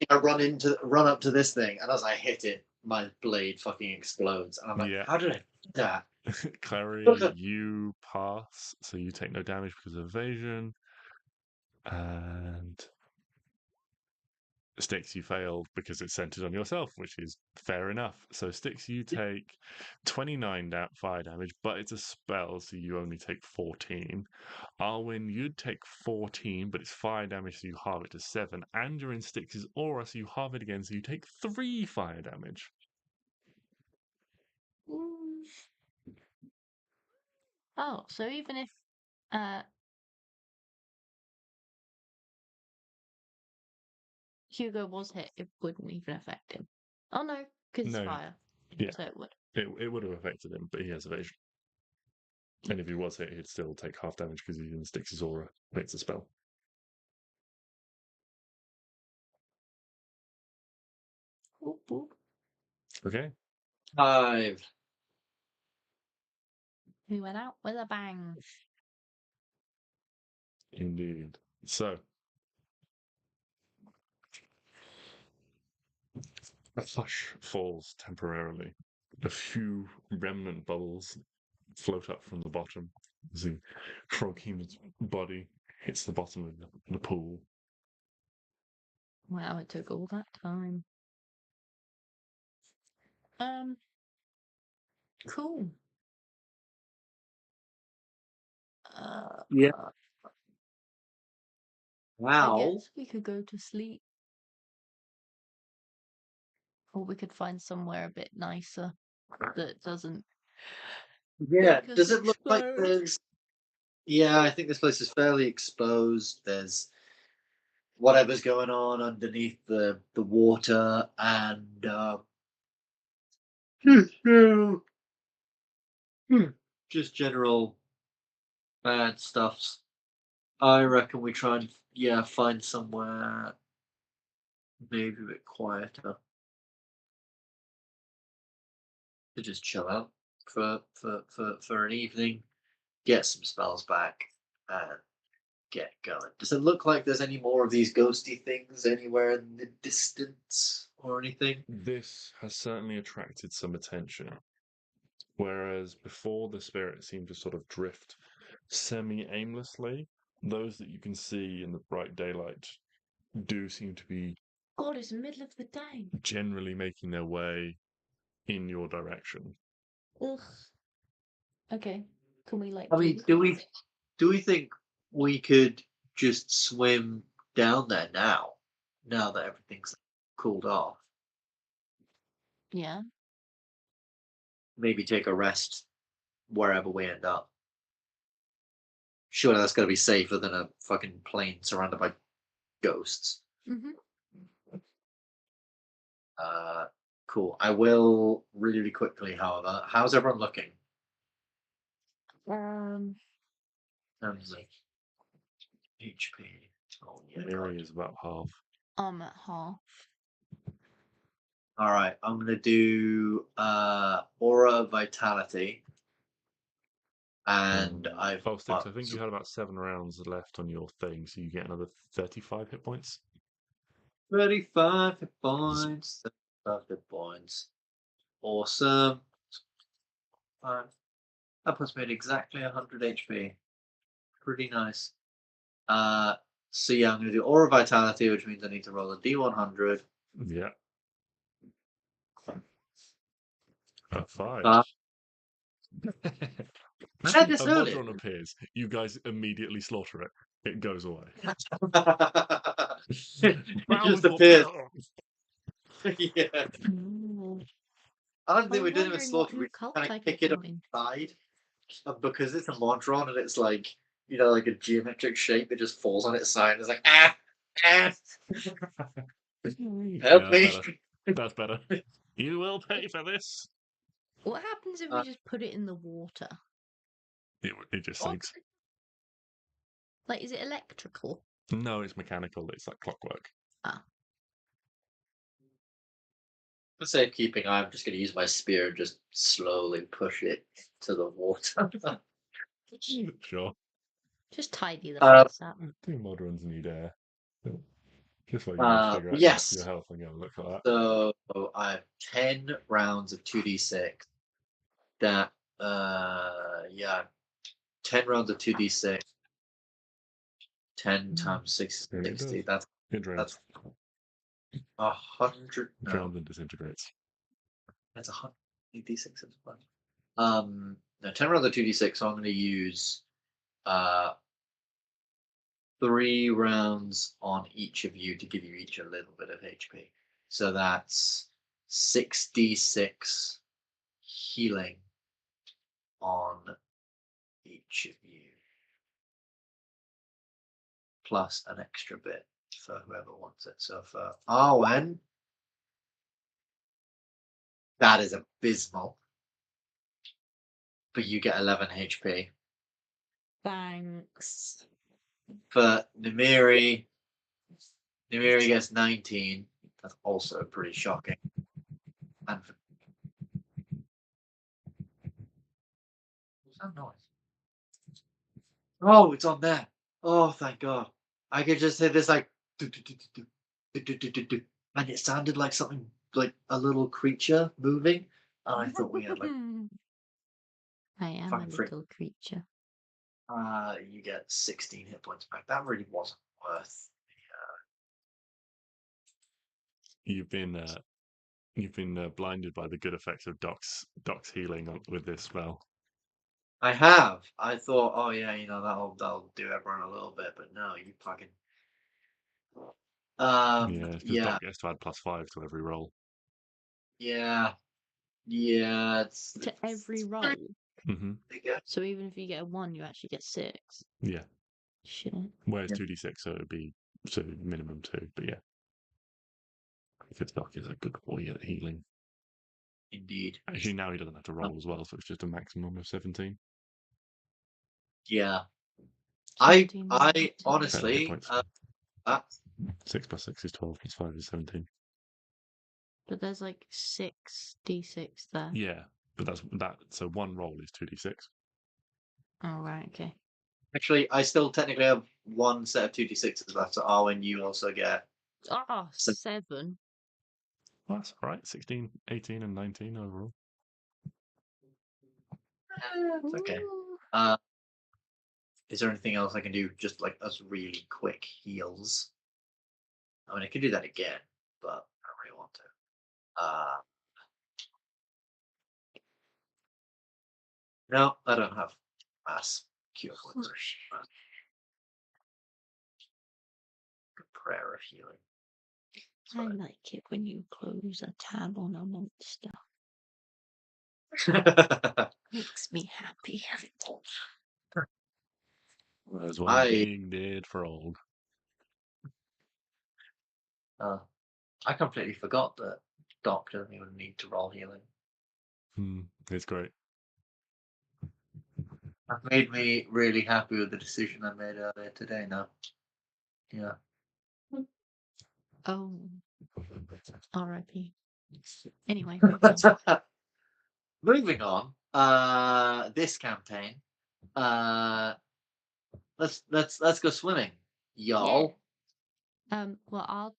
I run up to this thing, and as I hit it, my blade fucking explodes. And I'm like, Yeah. how did I do that? Kleri, you pass, so you take no damage because of evasion. And Stix, you failed because it's centered on yourself, which is fair enough. So Stix, you take 29 fire damage, but it's a spell, so you only take 14. Arwen, you'd take 14, but it's fire damage, so you halve it to 7. And you're in Stix's aura, so you halve it again, so you take 3 fire damage. Oh, so even if Hugo was hit, it wouldn't even affect him. Oh no, because it's No. fire. Yeah. So it would. It would have affected him, but he has evasion. And if he was hit, he'd still take half damage because he's in Stix's aura. It's a spell. Oop, oop. Okay. 5. We went out with a bang. Indeed. So, a flush falls temporarily. A few remnant bubbles float up from the bottom as the Froghemon's body hits the bottom of the pool. Wow, it took all that time. Cool. Yeah. I Wow. guess we could go to sleep. Or we could find somewhere a bit nicer that doesn't Yeah. make us Does it look like explode. there's? Yeah, I think this place is fairly exposed. There's whatever's going on underneath the water and just general bad stuffs. I reckon we try and find somewhere maybe a bit quieter to just chill out for an evening, get some spells back, and get going. Does it look like there's any more of these ghosty things anywhere in the distance or anything? This has certainly attracted some attention. Whereas before the spirit seemed to sort of drift semi-aimlessly, those that you can see in the bright daylight do seem to be God, it's the middle of the day. generally making their way in your direction. Ugh. Okay. Can we like I mean, do we think we could just swim down there now? Now that everything's cooled off, Yeah. maybe take a rest wherever we end up. Surely that's got to be safer than a fucking plane surrounded by ghosts. Mm-hmm. Cool. I will really quickly, however. How's everyone looking? Like HP. Oh yeah. Mary God. is about half. I'm at half. All right. I'm gonna do aura vitality, and I've Oh, Stix, got I think you had about 7 rounds left on your thing, so you get another 35 hit points. 35 hit points. 35 hit points. Awesome. That puts me at exactly 100 HP. Pretty nice. So yeah, I'm gonna do aura vitality, which means I need to roll a D100. Yeah. A 5. I had A this earlier. Modron appears. You guys immediately slaughter it. It goes away. It just appears. Yeah. I don't think I we was did it with wondering slaughter. what We new cult kind I of could kick it join. aside because it's a Modron and it's like like a geometric shape. It just falls on its side. And it's like ah. Help Yeah, me. better. That's better. You will pay for this. What happens if we just put it in the water? It just What? sinks. Like, is it electrical? No, it's mechanical. It's like clockwork. Ah. For safekeeping, I'm just going to use my spear and just slowly push it to the water. Sure. Just tidy the place up. 2 Modrons need air. Just like you need to figure out Yes. your health and go look for that. So I have 10 rounds of 2d6. That 10 rounds of 2d6. 10 times 6 Yeah, it is 60. does. It drains. That's 100. No, Drowns and disintegrates. that's 100 d6 as well. No, 10 rounds of 2d6. So I'm going to use 3 rounds on each of you to give you each a little bit of HP. So that's 6d6 healing on each of you, plus an extra bit for whoever wants it. So for Arwen, that is abysmal. But you get 11 HP. Thanks. For Namiri gets 19. That's also pretty shocking. And for... What's that noise? Oh, it's on there. Oh, thank God. I could just hear this like and it sounded like something like a little creature moving. And I thought we had like I am a fucking freak. little creature. You get 16 hit points back. That really wasn't worth. You've been You've been blinded by the good effects of Doc's healing with this spell. I have. I thought, oh yeah, that'll do everyone a little bit, but no, you fucking. Yeah, because Yeah, Doc gets to add +5 to every roll. yeah, It's To every roll. Hmm. So even if you get a 1, you actually get 6. Yeah. Shit. Whereas Yeah. 2d6, so it'd be minimum 2, but yeah. Because Doc is a good boy at healing. Indeed. Actually, now he doesn't have to roll as well, so it's just a maximum of 17. Yeah. I 17 honestly, hit points. that 6 + 6 is 12, +5 is 17. But there's like 6d6 there. Yeah, but so one roll is 2d6. Oh, right, okay. actually, I still technically have one set of 2d6s left. So Arwen, you also get. Oh, So- 7. Well, that's all right. 16, 18, and 19 overall. It's okay. Ooh. Is there anything else I can do? Just like as really quick heals. I mean, I could do that again, but I don't really want to. No, I don't have mass cure points. Good prayer of healing. That's I what like it when you close a tab on a monster. Makes me happy. There's one I being dead for old. I completely forgot that Doc doesn't even need to roll healing. It's great. That made me really happy with the decision I made earlier today. Now, yeah. Oh, R.I.P. Anyway, moving on. Moving on. This campaign. Let's go swimming, y'all. Well,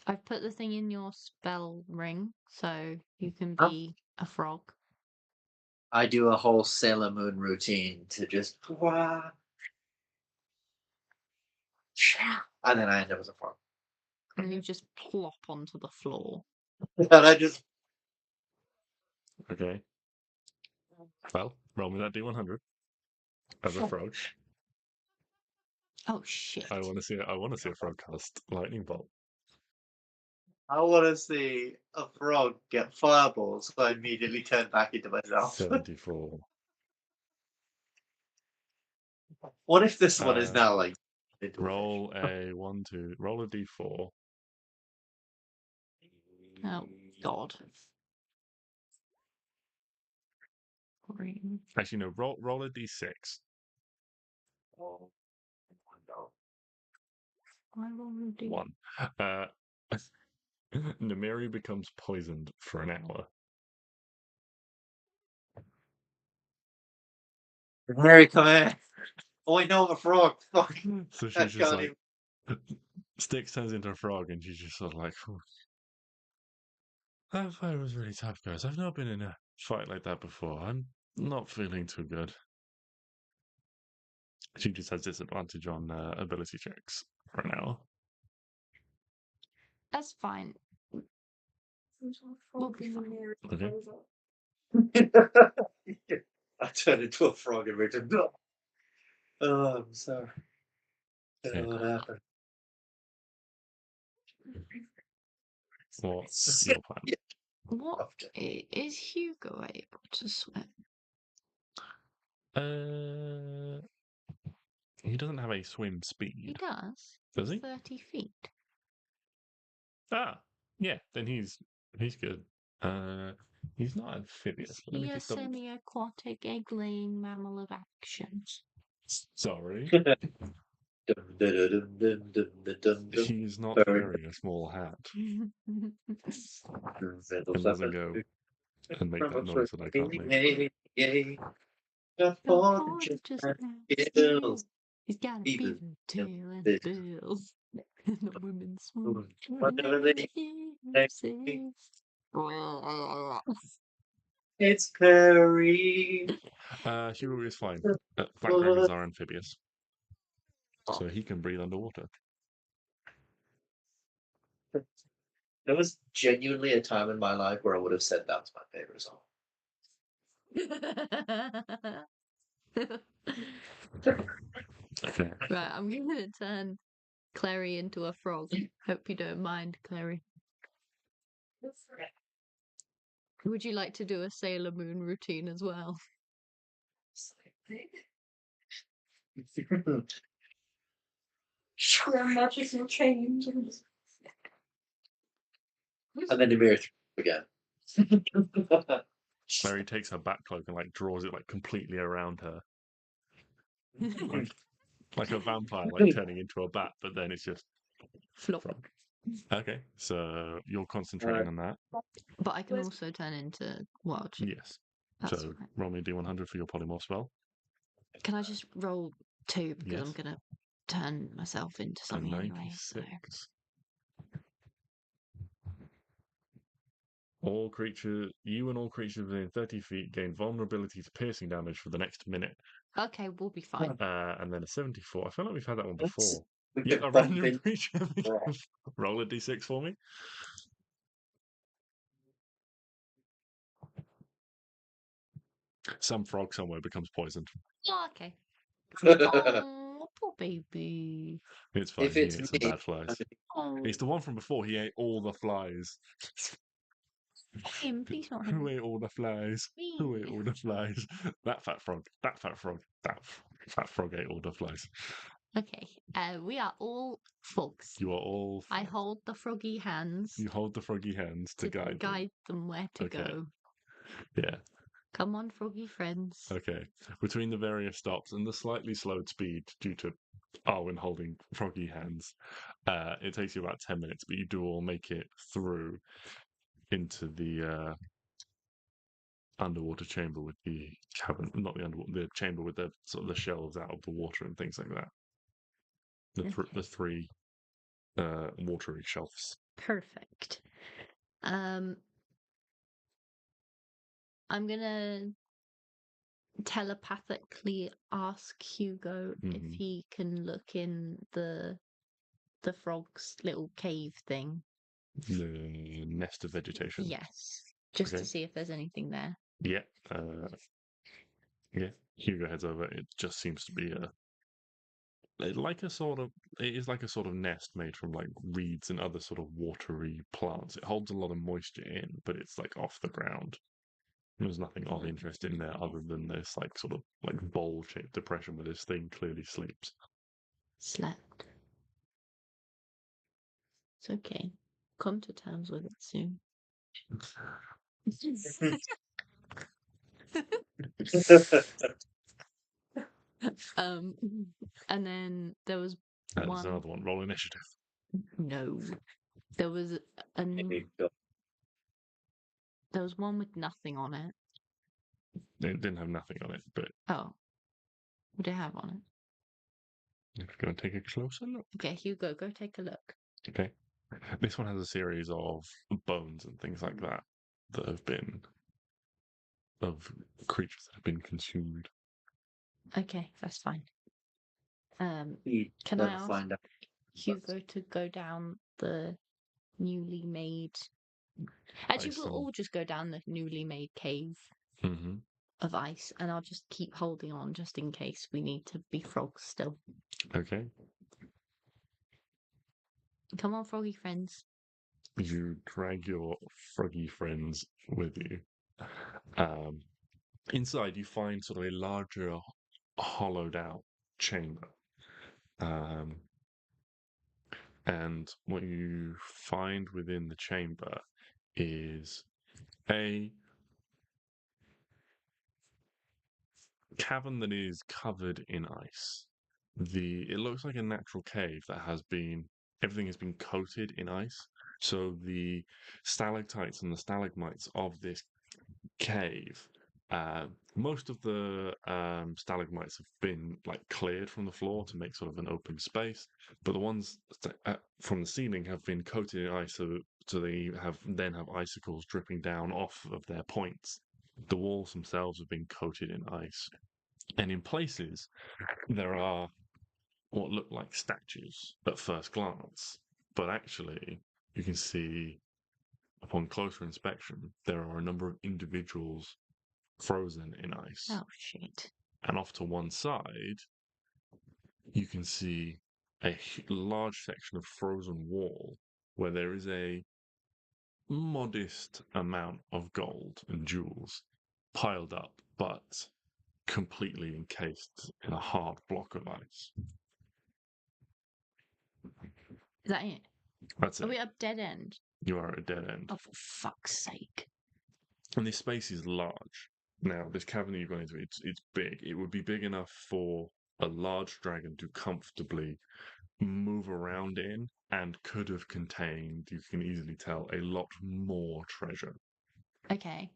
I've put the thing in your spell ring, so you can Oh. be a frog. I do a whole Sailor Moon routine to just and then I end up as a frog. And you just plop onto the floor. And I just Okay. Well, roll me that D100 as a frog. Oh shit. I want to see a frog cast lightning bolt. I want to see a frog get fireballs, so I immediately turn back into myself. 74. What if this one is now like Roll a roll a D4. Oh god. Green. Actually, no. Roll a D6. Oh, no. I will do 1. Namiri becomes poisoned for an hour. Harry, come here. Oh, I know I'm a frog. Fuck. So I she's just can't like, even- Stix turns into a frog, and she's just sort of like, "Phew. That fight was really tough, guys. I've not been in a fight like that before. I'm not feeling too good." She just has disadvantage on ability checks for an hour. That's fine. We'll be fine. Okay. I turned into a frog and written. Oh, I'm sorry. I don't know what happened. What's your plan? What is Hugo able to swim? He doesn't have a swim He speed. does. Does he? 30 feet. Ah, yeah. Then he's good. He's not amphibious. Is Let me he a just double. semi-aquatic egg-laying mammal of action? Sorry, He's he's not wearing a small hat and doesn't go and make that noise that I can't make. He's got a beaver tail and bills. And the women swoon. It's Kleri. Hugo is fine. Black dragons are amphibious, so he can breathe underwater. There was genuinely a time in my life where I would have said that was my favorite song. Okay. Right, I'm going to turn Kleri into a frog. Hope you don't mind, Kleri. Would you like to do a Sailor Moon routine as well? Magical change. And then Demir again. Mary takes her back cloak and like draws it like completely around her, like a vampire, like turning into a bat, but then it's just Flop. frog. Okay, so you're concentrating on that. But I can also turn into wild shape. Yes. That's So fine. roll me a d100 for your polymorph spell. Can I just roll 2 because I'm Yes. going to turn myself into A something anyway. So 96. All creatures, you and all creatures within 30 feet gain vulnerability to piercing damage for the next minute. okay, we'll be fine. And then a 74. I feel like we've had that one That's- before. We Yeah, could a bump random in. creature. Right. Roll a d6 for me. Some frog somewhere becomes poisoned. Oh, okay. Oh, poor baby. It's fine. If He it's ate some me, bad flies. Oh, It's the one from before. He ate all the flies. him, please not Who him. ate all the flies? Who ate all the flies? That fat frog. That fat frog. That fat frog ate all the flies. Okay, we are all frogs. You are all. I hold the froggy hands You hold the froggy hands to guide them where to Okay. go. them. Yeah. Come on, froggy friends. Okay. Between the various stops and the slightly slowed speed due to Arwen holding froggy hands, it takes you about 10 minutes, but you do all make it through into the underwater chamber with the cabin, not the underwater, the chamber with the sort of the shelves out of the water and things like that. The three watery shelves. Perfect. I'm gonna telepathically ask Hugo if Mhm. he can look in the frog's little cave thing. The nest of vegetation. Yes, just Okay. to see if there's anything there. Yeah. Yeah. Hugo heads over. It just seems to be like a sort of it is like a sort of nest made from like reeds and other sort of watery plants. It holds a lot of moisture in, but it's like off the ground. There's nothing of interest in there other than this like sort of like bowl-shaped depression where this thing clearly sleeps. Slept. It's okay. Come to terms with it soon. And then there was That's one. another one. Roll initiative. No, there was there was one with nothing on it. It didn't have nothing on it, but Oh, what did it have on it? let's go and take a closer look. Okay, Hugo, go take a look. Okay. This one has a series of bones and things like that that have been of creatures that have been consumed. Okay, that's fine. We Can never I ask find out. Hugo to go down the newly made? Actually, we'll Ice all just go down the newly made cave Mm-hmm. of ice, and I'll just keep holding on just in case we need to be frogs still. Okay. Come on, froggy friends. You drag your froggy friends with you. Inside, you find sort of a larger, hollowed out chamber. And what you find within the chamber is a cavern that is covered in ice. It looks like a natural cave that everything has been coated in ice. So the stalactites and the stalagmites of this cave, most of the stalagmites have been like cleared from the floor to make sort of an open space, but the ones from the ceiling have been coated in ice, so they have icicles dripping down off of their points. The walls themselves have been coated in ice, and in places there are what look like statues at first glance, but actually you can see Upon closer inspection, there are a number of individuals frozen in ice. Oh shit. And off to one side, you can see a large section of frozen wall where there is a modest amount of gold and jewels piled up, but completely encased in a hard block of ice. Is that it? That's Are it. we at dead end? You are at a dead end. Oh, for fuck's sake. And this space is large. Now, this cavern that you've gone into, it's big. It would be big enough for a large dragon to comfortably move around in, and could have contained, you can easily tell, a lot more treasure. Okay.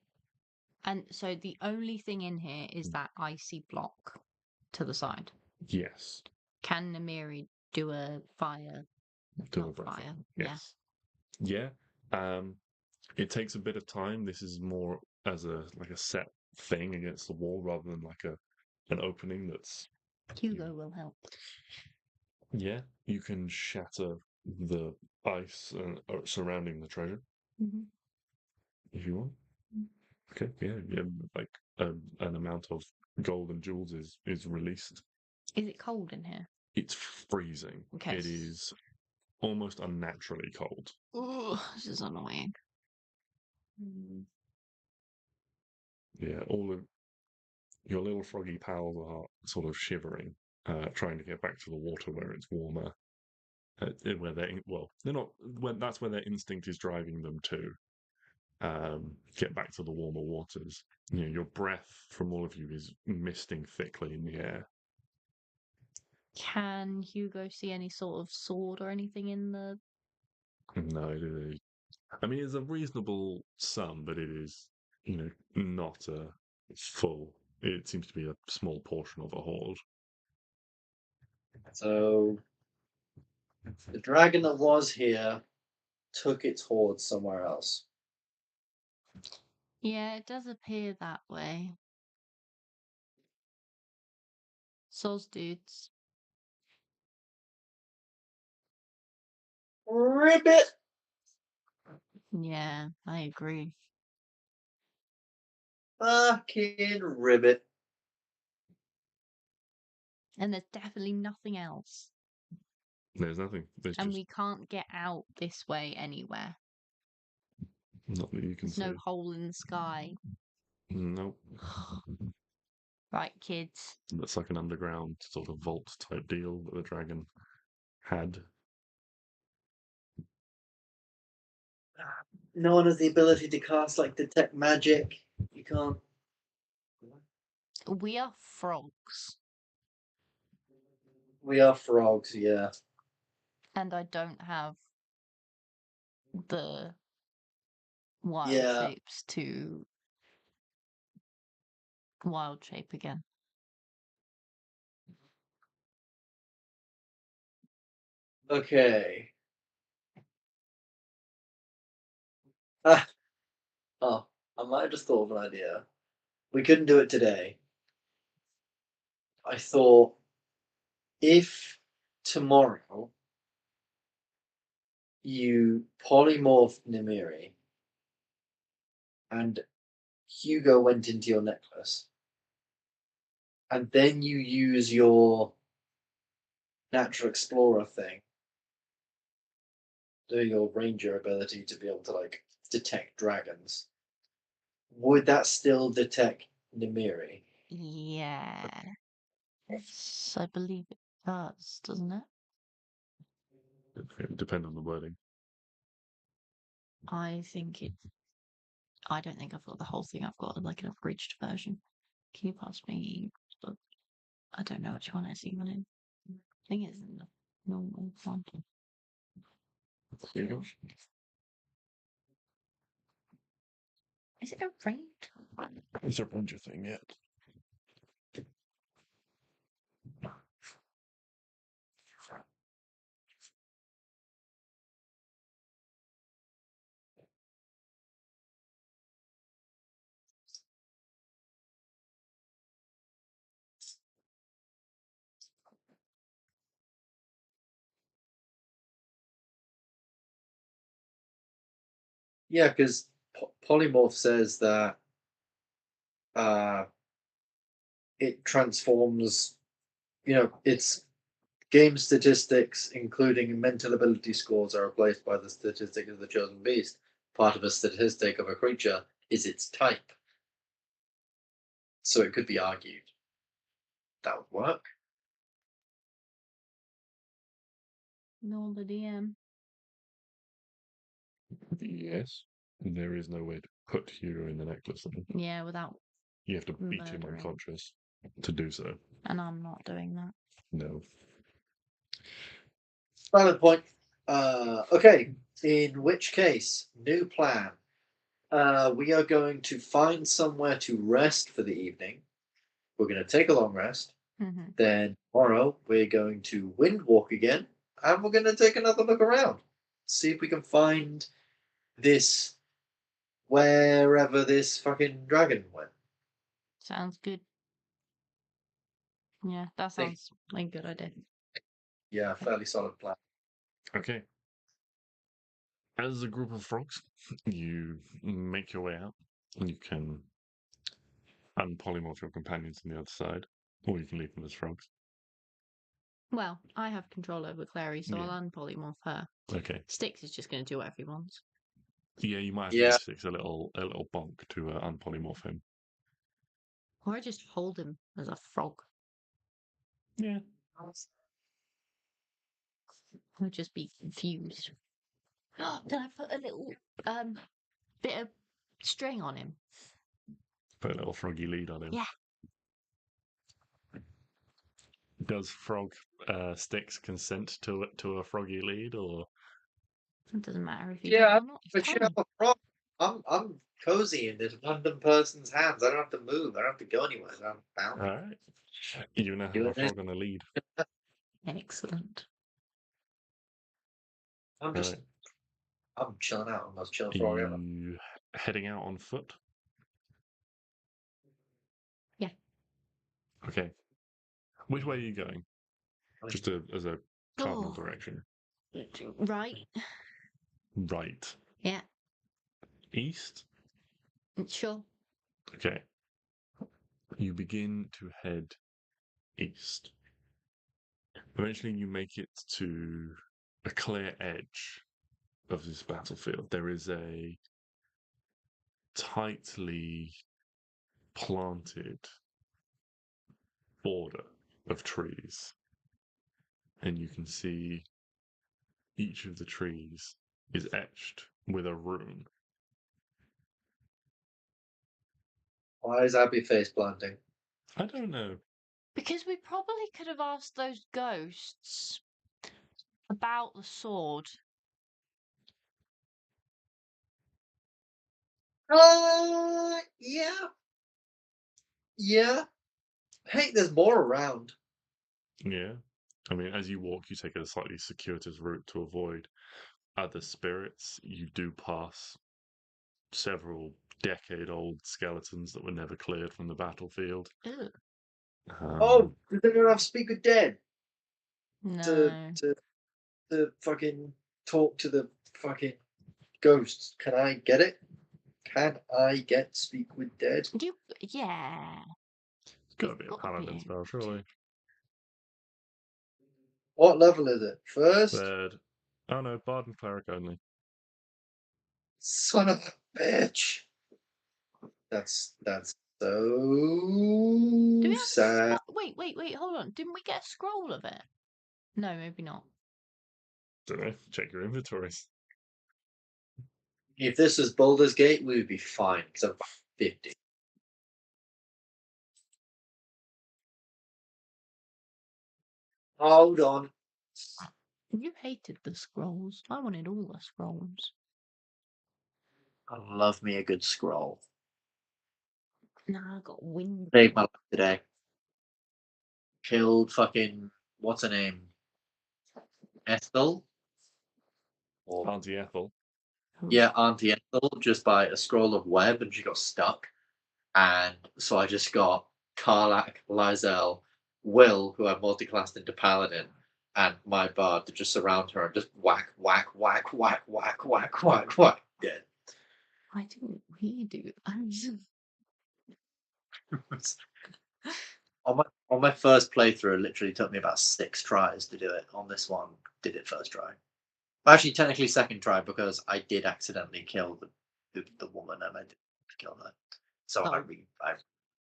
And so the only thing in here is that icy block to the side. Yes. Can Namiri do a fire? To Not the breath. fire. Yes. Yeah. It takes a bit of time. This is more as a set thing against the wall rather than like an opening that's. Hugo will help. Yeah, you can shatter the ice surrounding the treasure Mm-hmm. if you want. Okay, yeah, like an amount of gold and jewels is released. Is it cold in here? It's freezing. Okay. It is almost unnaturally cold. Ugh, this is annoying. Mm. Yeah, all of your little froggy pals are sort of shivering, trying to get back to the water where it's warmer. Where they're not. That's where their instinct is driving them to. Get back to the warmer waters. You know, your breath from all of you is misting thickly in the air. Can Hugo see any sort of sword or anything in the... No, it is. I mean, it's a reasonable sum, but it is, not a full. It seems to be a small portion of a hoard. So the dragon that was here took its hoard somewhere else. Yeah, it does appear that way. Soz dudes. Ribbit! Yeah, I agree. Fucking ribbit. And there's definitely nothing else. There's nothing. There's And just we can't get out this way anywhere. not that you can There's see. no hole in the sky. Nope. Right, kids. That's like an underground sort of vault type deal that the dragon had. No one has the ability to cast like detect magic. You can't. We are frogs. We are frogs, yeah. And I don't have the wild Yeah. shapes to wild shape again. Okay. Ah. Oh, I might have just thought of an idea. We couldn't do it today. I thought if tomorrow you polymorph Nimiri and Hugo went into your necklace, and then you use your natural explorer thing, do your ranger ability to be able to like detect dragons, would that still detect Nimiri? Yeah. I believe it does, doesn't it? It depend on the wording. I don't think I've got the whole thing. I've got like an abridged version. Can you pass me? I don't know which one it's even in. I think it's in the normal one. There you go. Is it a raid? It's a ranger thing yet. Yeah, because polymorph says that it transforms. Its game statistics, including mental ability scores, are replaced by the statistic of the chosen beast. Part of a statistic of a creature is its type. So it could be argued that would work. Nor the DM. Yes. There is no way to put Hugo in the necklace. Yeah, without. You have to beat him Murdering. unconscious to do so. And I'm not doing that. No. Valid point. Okay, in which case, new plan. We are going to find somewhere to rest for the evening. We're going to take a long rest. Mm-hmm. Then tomorrow we're going to wind walk again, and we're going to take another look around. See if we can find this wherever this fucking dragon went. Sounds good. Yeah, that sounds like a good idea. Yeah, fairly solid plan. Okay. As a group of frogs, you make your way out. You can unpolymorph your companions on the other side, or you can leave them as frogs. Well, I have control over Kleri, so Yeah. I'll unpolymorph her. Okay. Stix is just going to do whatever he wants. Yeah, you might have Yeah. to give Stix a little bonk to unpolymorph him. Or I just hold him as a frog. Yeah. He'll just be confused. Did I put a little bit of string on him? Put a little froggy lead on him. Yeah. Does frog Stix consent to a froggy lead, or? It doesn't matter if he Yeah, does or not. but He's you tiny. know, frog. I'm cozy in this random person's hands. I don't have to move. I don't have to go anywhere. I'm bound. All right. You now have Doing a frog on a lead. Excellent. I'm just. Right. I'm chilling out. I'm most chilling Are frog ever. you heading out on foot? Yeah. Okay. Which way are you going? Just as a cardinal direction. Right. Right. Yeah. East? Sure. Okay. You begin to head east. Eventually, you make it to a clear edge of this battlefield. There is a tightly planted border of trees, and you can see each of the trees is etched with a rune. Why is Abby face planting? I don't know. Because we probably could have asked those ghosts about the sword. Yeah. Yeah. Hey, there's more around. Yeah. I mean, as you walk, you take a slightly circuitous route to avoid other spirits. You do pass several decade-old skeletons that were never cleared from the battlefield. Ugh. Oh, did they not have Speak with Dead No. to fucking talk to the fucking ghosts? Can I get it? Can I get Speak with Dead? Yeah. It's got to be a Gotta be paladin able spell, to. surely. What level is it? First? Third. Oh no, bard and cleric only. Son of a bitch. That's so Do we have sad. wait, hold on. Didn't we get a scroll of it? No, maybe not. Don't know. Check your inventories. If this was Baldur's Gate, we would be fine because I'm 50. Hold on. You hated the scrolls. I wanted all the scrolls. I love me a good scroll. Nah, I got wind. Saved my life today. Killed fucking what's her name? Ethel? Or Auntie Ethel. yeah, Auntie Ethel, just by a scroll of web, and she got stuck. And so I just got Karlak, Lizelle, Will, who I multiclassed into Paladin, and my bard to just surround her and just whack, whack, whack, whack, whack, whack, whack, whack, dead. Why didn't we do that? On my first playthrough, it literally took me about 6 tries to do it. On this one, did it first try. Actually, technically second try because I did accidentally kill the woman and I didn't kill her. So I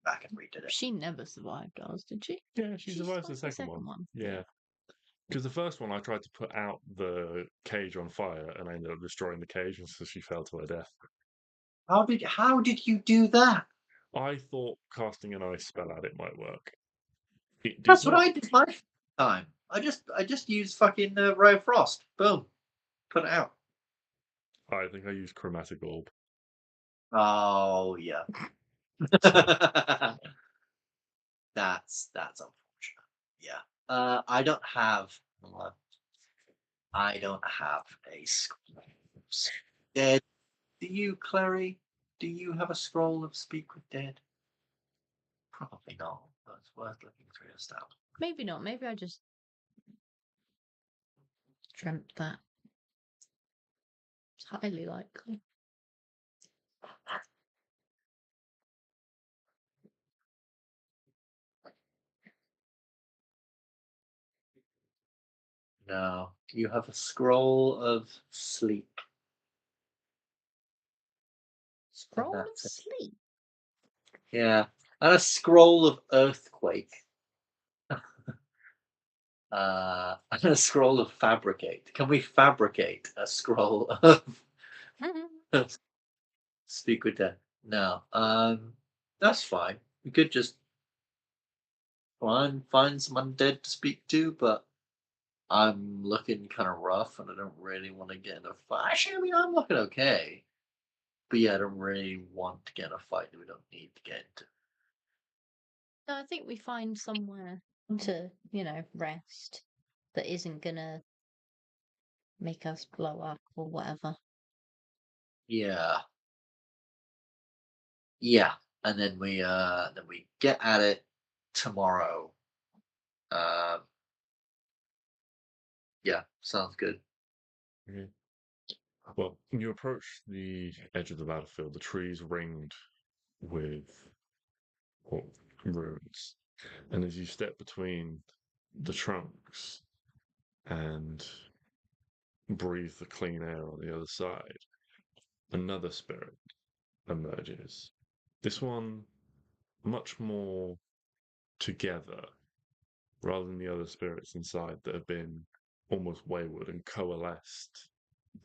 back and redid it. She never survived ours, did she? Yeah, she survives the second one. Yeah. Because the first one I tried to put out the cage on fire and I ended up destroying the cage, and so she fell to her death. How did you do that? I thought casting an ice spell at it might work. That's what I did my time. I just used fucking Ray of Frost. Boom. Put it out. I think I used chromatic orb. Oh yeah. That's unfortunate. Yeah. I don't have a scroll. Dead. Do you, Kleri? Do you have a scroll of Speak with Dead? Probably not, but it's worth looking through your stuff. Maybe not. Maybe I just dreamt that. It's highly likely. No, you have a scroll of sleep. Scroll of that's it. sleep. Yeah, and a scroll of earthquake. And a scroll of fabricate. Can we fabricate a scroll of Speak with Dead? No. That's fine. We could just find some undead to speak to, but I'm looking kind of rough, and I don't really want to get in a fight. Actually, I mean, I'm looking okay, but yeah, I don't really want to get in a fight that we don't need to get into. No, I think we find somewhere to, rest that isn't gonna make us blow up or whatever. Yeah. Yeah. And then we get at it tomorrow. Yeah, sounds good. Okay. Well, you approach the edge of the battlefield, the trees ringed with ruins. And as you step between the trunks and breathe the clean air on the other side, another spirit emerges. This one much more together rather than the other spirits inside that have been almost wayward and coalesced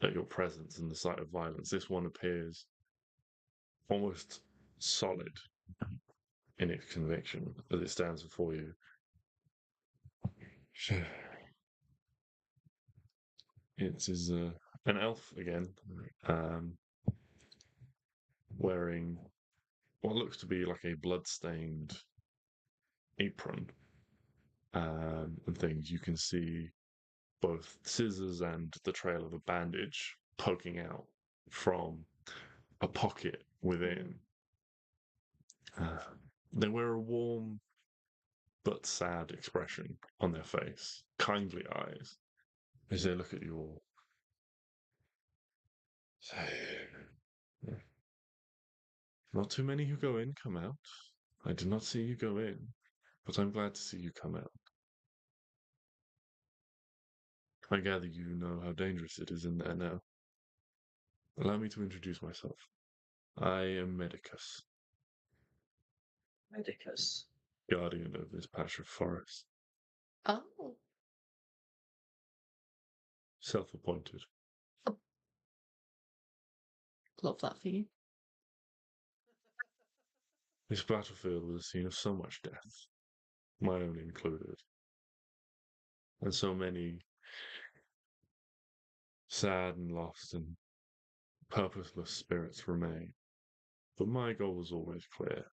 at your presence in the sight of violence. This one appears almost solid in its conviction as it stands before you. It is an elf again, wearing what looks to be like a blood-stained apron and things. You can see both scissors and the trail of a bandage poking out from a pocket within. They wear a warm but sad expression on their face, kindly eyes, as they look at you all. Not too many who go in come out. I did not see you go in, but I'm glad to see you come out. I gather you know how dangerous it is in there now. Allow me to introduce myself. I am Medicus, Medicus. guardian of this patch of forest. Oh. Self-appointed. Love that for you. This battlefield was a scene of so much death, my own included, and so many sad and lost and purposeless spirits remain. But my goal was always clear: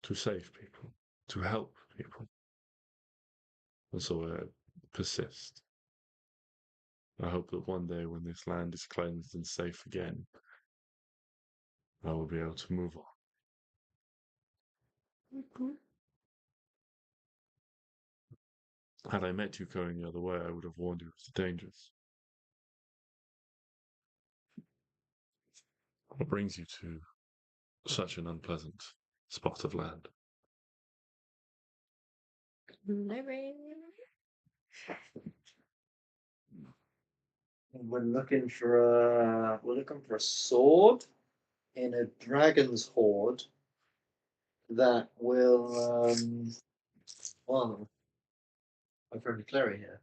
to save people, to help people. And so I persist. I hope that one day when this land is cleansed and safe again, I will be able to move on. Mm-hmm. Had I met you going the other way, I would have warned you of the dangers. What brings you to such an unpleasant spot of land? Kleri. We're looking for a sword in a dragon's hoard that will well, my friend Kleri here.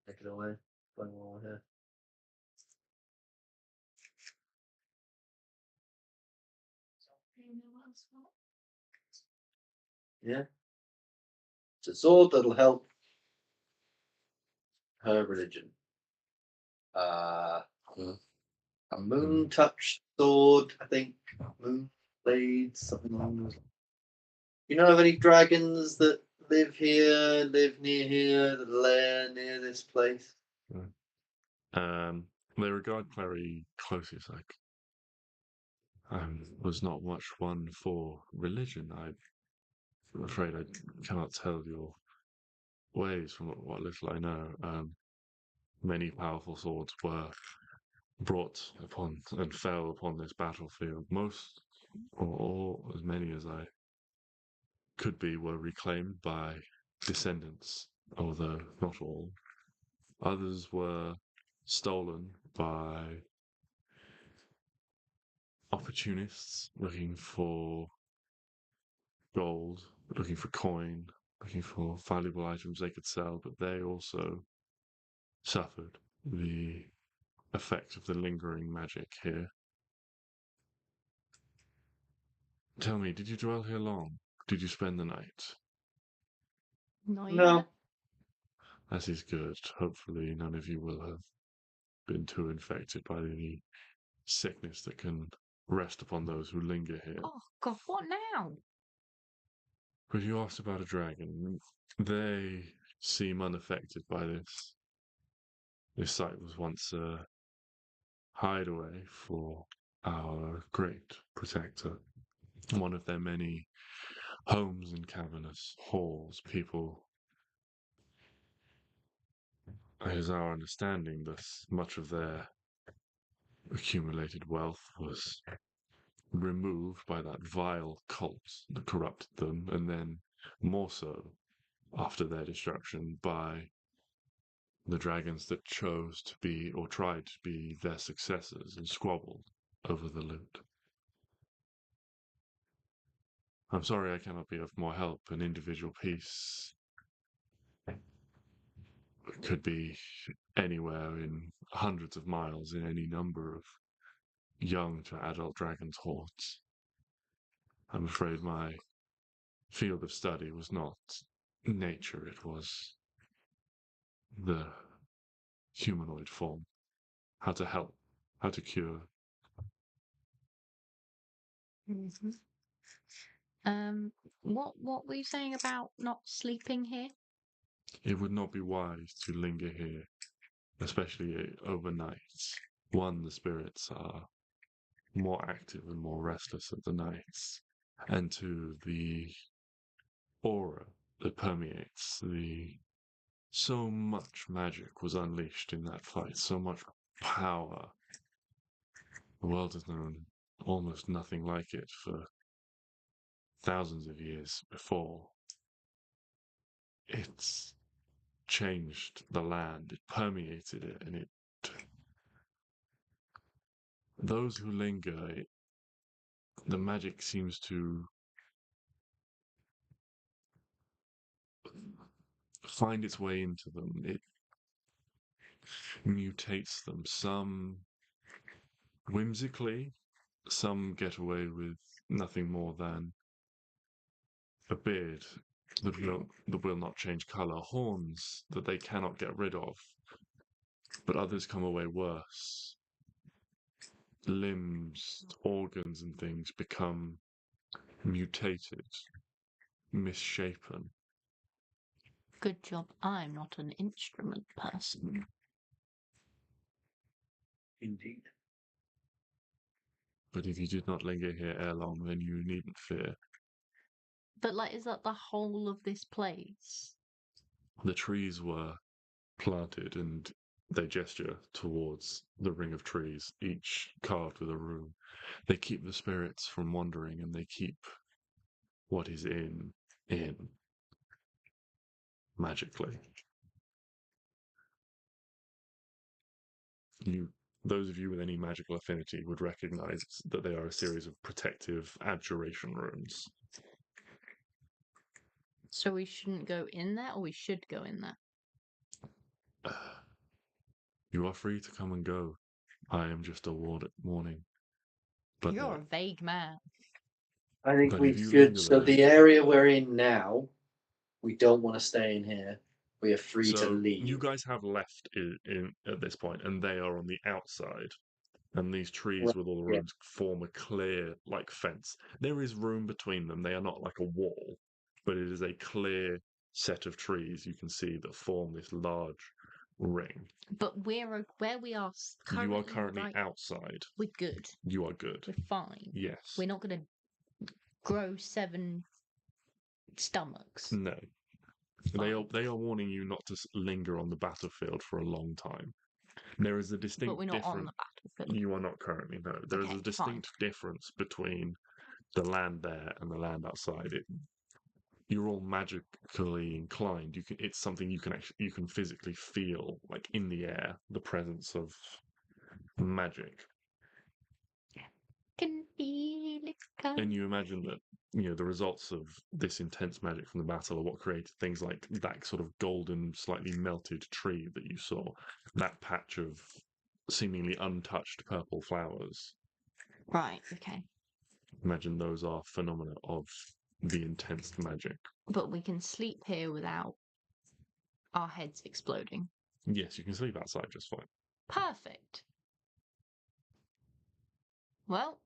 Take it away. One more here. Yeah. It's a sword that'll help her religion. A moon touch sword, I think. Moon blades, something along those. You know of any dragons that live here, live near here, that lair near this place? They regard Kleri closely as like was not much one for religion. I'm afraid I cannot tell your ways from what little I know. Many powerful swords were brought upon and fell upon this battlefield. Most, or all, as many as I could be, were reclaimed by descendants, although not all. Others were stolen by opportunists looking for gold, looking for coin, looking for valuable items they could sell, but they also suffered the effect of the lingering magic here. Tell me, did you dwell here long? Did you spend the night? Not No. yet. That is good. Hopefully none of you will have been too infected by the sickness that can rest upon those who linger here. Oh God, what now? But you asked about a dragon. They seem unaffected by this. This site was once a hideaway for our great protector. One of their many homes and cavernous halls. People, it is our understanding that much of their accumulated wealth was removed by that vile cult that corrupted them, and then more so after their destruction by the dragons that chose to be or tried to be their successors and squabbled over the loot. I'm sorry I cannot be of more help. An individual piece could be anywhere in hundreds of miles in any number of young to adult dragons' hordes. I'm afraid my field of study was not nature, it was the humanoid form. How to help, how to cure. Mm-hmm. What were you saying about not sleeping here? It would not be wise to linger here, especially overnight. One, the spirits are more active and more restless at the nights. And two, the aura that permeates so much magic was unleashed in that fight, so much power. The world has known almost nothing like it for thousands of years before. It's changed the land, it permeated it, and those who linger, the magic seems to find its way into them. It mutates them. Some whimsically, some get away with nothing more than a beard that will not change color, horns that they cannot get rid of, but others come away worse. Limbs, organs, and things become mutated, misshapen. Good job. I'm not an instrument person. Indeed. But if you did not linger here ere long, then you needn't fear. But like, is that the whole of this place? The trees were planted and They gesture towards the ring of trees, each carved with a rune. They keep the spirits from wandering, and they keep what is in magically. Those of you with any magical affinity would recognize that they are a series of protective abjuration runes. So we shouldn't go in there, or we should go in there? You are free to come and go. I am just a warning. But You're a vague man. I think But we if you should. linger So there- the area we're in now, we don't want to stay in here. We are free to so leave. you guys have left in at this point, and they are on the outside. And these trees Right, with all the yeah. rooms form a clear, like, fence. There is room between them. They are not like a wall, but it is a clear set of trees you can see that form this large ring. But where we are currently, You are currently right, outside. we're good. You are good. We're fine. Yes. We're not going to grow 7 stomachs. No. Fine. They are warning you not to linger on the battlefield for a long time. There is a distinct But we're not difference. on the battlefield. You are not currently, no. There is Okay, a distinct difference between the land there and the land outside. You're all magically inclined. It's something you can physically feel, like in the air, the presence of magic. Can feel it coming. And you imagine that the results of this intense magic from the battle are what created things like that sort of golden, slightly melted tree that you saw, that patch of seemingly untouched purple flowers. Right, okay. Imagine those are phenomena of the intense magic. But we can sleep here without our heads exploding. Yes, you can sleep outside just fine. Perfect. Well,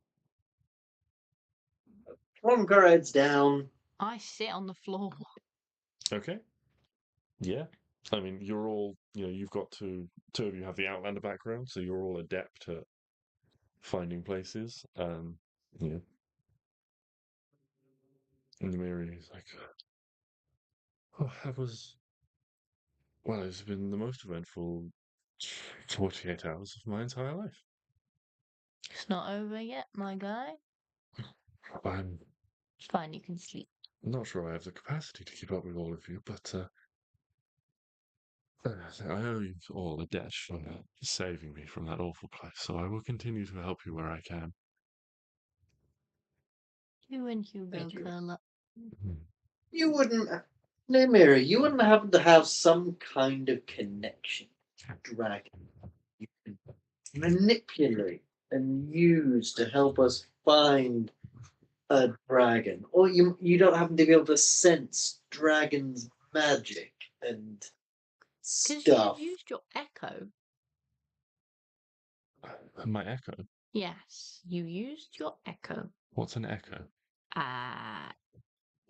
Plonk our heads down. I sit on the floor. Okay. Yeah. I mean, you're all, you've got two of you have the Outlander background, so you're all adept at finding places. Yeah. And the mirror is like, oh, it's been the most eventful 48 hours of my entire life. It's not over yet, my guy. I'm It's fine, you can sleep. not sure I have the capacity to keep up with all of you, but I owe you all a debt for saving me from that awful place, so I will continue to help you where I can. You and Hugo Thank you. curl up. You wouldn't. No, Mary, you wouldn't happen to have some kind of connection to dragon you can manipulate and use to help us find a dragon, or you don't happen to be able to sense dragon's magic and Because stuff. you used your echo. My echo? Yes, you used your echo. What's an echo?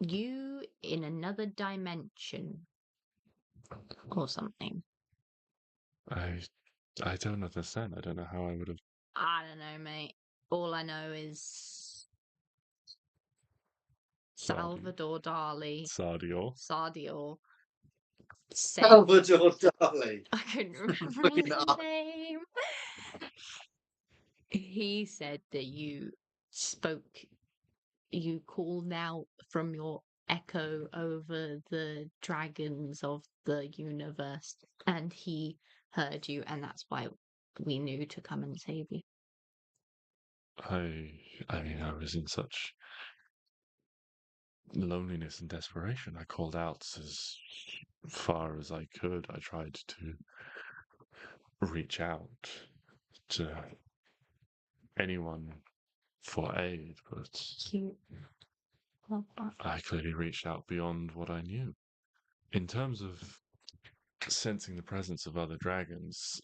You in another dimension or something. I don't understand. I don't know how I would have. I don't know, mate. All I know is Salvador Dali. Sardior. Said, Salvador Dali. I couldn't remember Fucking his hell. name. He said that you called out from your echo over the dragons of the universe, and he heard you, and that's why we knew to come and save you. I mean, I was in such loneliness and desperation. I called out as far as I could. I tried to reach out to anyone for aid, but Cute. Love that. I clearly reached out beyond what I knew. In terms of sensing the presence of other dragons,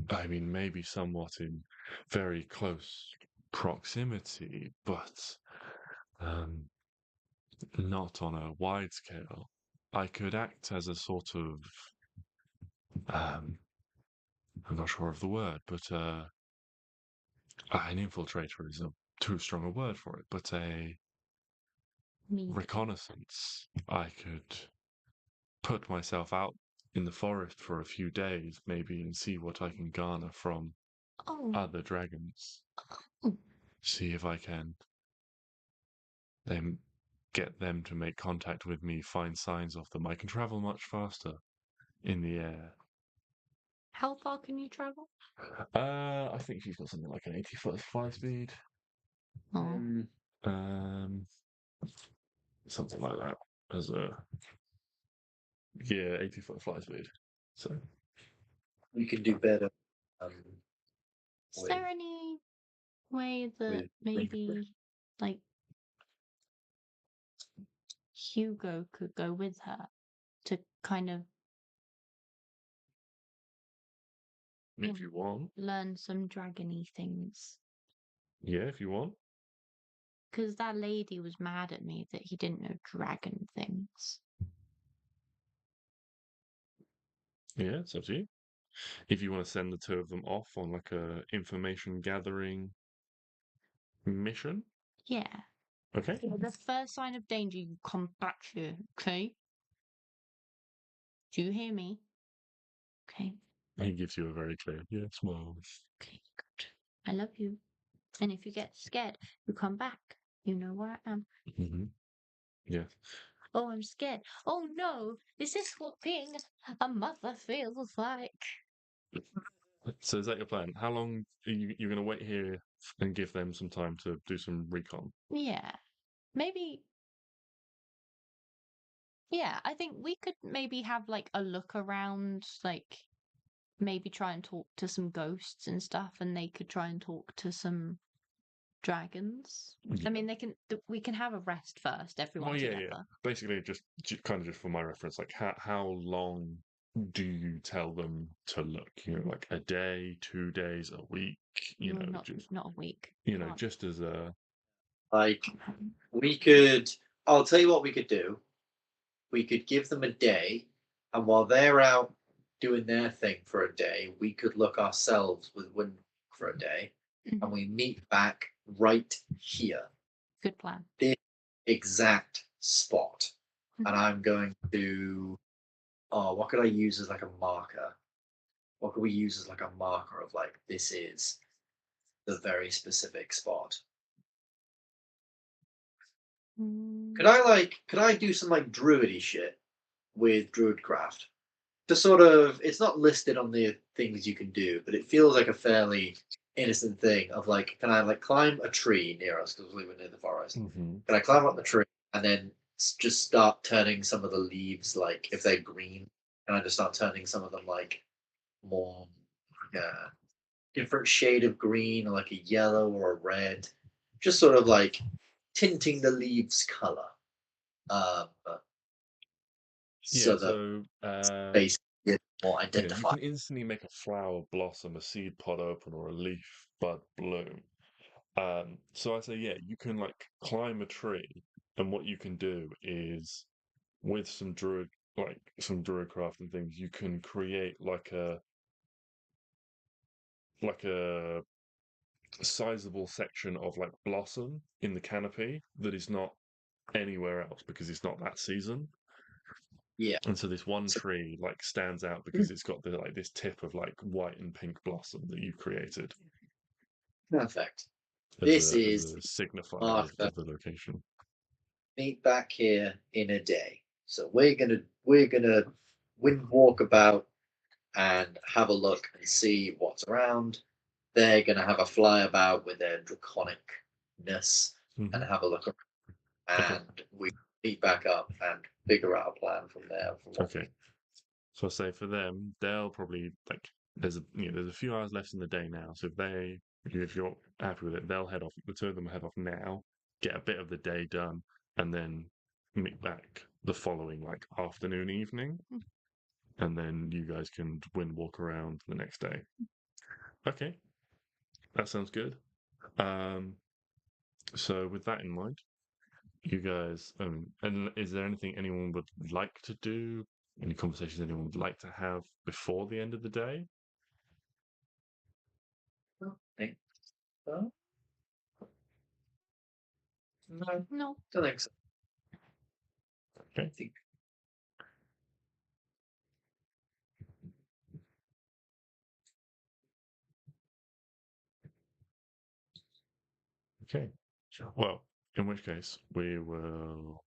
I mean, maybe somewhat in very close proximity, but not on a wide scale. I could act as a sort of, I'm not sure of the word, but an infiltrator is too strong a word for it, but a Me. reconnaissance. I could put myself out in the forest for a few days, maybe, and see what I can garner from Oh, other dragons. Oh. See if I can then get them to make contact with me, find signs of them. I can travel much faster in the air. how far can you travel? I think she's got something like an 80-foot fly speed. Oh, Um, something like that. As a 80-foot fly speed. So We could do better. is there any way that with- maybe like Hugo could go with her to kind of if you want, learn some dragony things? yeah, if you want. Because that lady was mad at me that he didn't know dragon things. Yeah, it's up to you. If you want to send the two of them off on like a information gathering mission, Yeah. okay. The first sign of danger, you come back here, okay? Do you hear me? Okay. He gives you a very clear yes, well. Okay, good. I love you. And if you get scared, you come back. You know where I am. Mm-hmm. Yeah. Oh, I'm scared. Oh no, is this what being a mother feels like? So is that your plan? How long are you're going to wait here and give them some time to do some recon? Yeah. Maybe. Yeah, I think we could maybe have like a look around, like maybe try and talk to some ghosts and stuff, and they could try and talk to some dragons. Yeah. I mean, we can have a rest first, everyone yeah. together. Basically, just kind of just for my reference, like how long do you tell them to look? You know, like a day, 2 days, a week. You No, know, not a week. Can't. just as a Like, we could. I'll tell you what we could do. We could give them a day, and while they're out doing their thing for a day, we could look ourselves with Wind for a day, and Mhm. we meet back right here, Good plan. this exact spot. And Mhm. I'm going to. Oh, what could I use as like a marker? What could we use as like a marker of like this is the very specific spot? Mm, Could I do some like druidy shit with druidcraft? To sort of, it's not listed on the things you can do, but it feels like a fairly innocent thing of like, can I like climb a tree near us because we live near the forest? Can I climb up the tree and then just start turning some of the leaves like if they're green? Can I just start turning some of them like more different shade of green or like a yellow or a red? Just sort of like tinting the leaves color. Um, yeah. so that So basically it's more you know, you identified. can instantly make a flower blossom, a seed pod open, or a leaf bud bloom. So I say, yeah, you can like climb a tree, and what you can do is with some druidcraft and things, you can create like a sizable section of like blossom in the canopy that is not anywhere else because it's not that season. Yeah. And so this one So, tree like stands out because it's got the like this tip of like white and pink blossom that you've created perfect. as This a is signifier marker. of the location. Meet back here in a day. So we're gonna wind walk about and have a look and see what's around. They're gonna have a fly about with their draconicness and Mm-hmm. have a look around. Okay. And we meet back up and figure out a plan from there. Okay. So I say for them, they'll probably like there's a few hours left in the day now. So if you're happy with it, they'll head off. The two of them will head off now, get a bit of the day done, and then meet back the following like afternoon, evening, and then you guys can wind walk around the next day. Okay, that sounds good. Um, so with that in mind, you guys, and is there anything anyone would like to do? Any conversations anyone would like to have before the end of the day? Think so? No, no. don't think so. Okay. I think Okay. Well, in which case, we will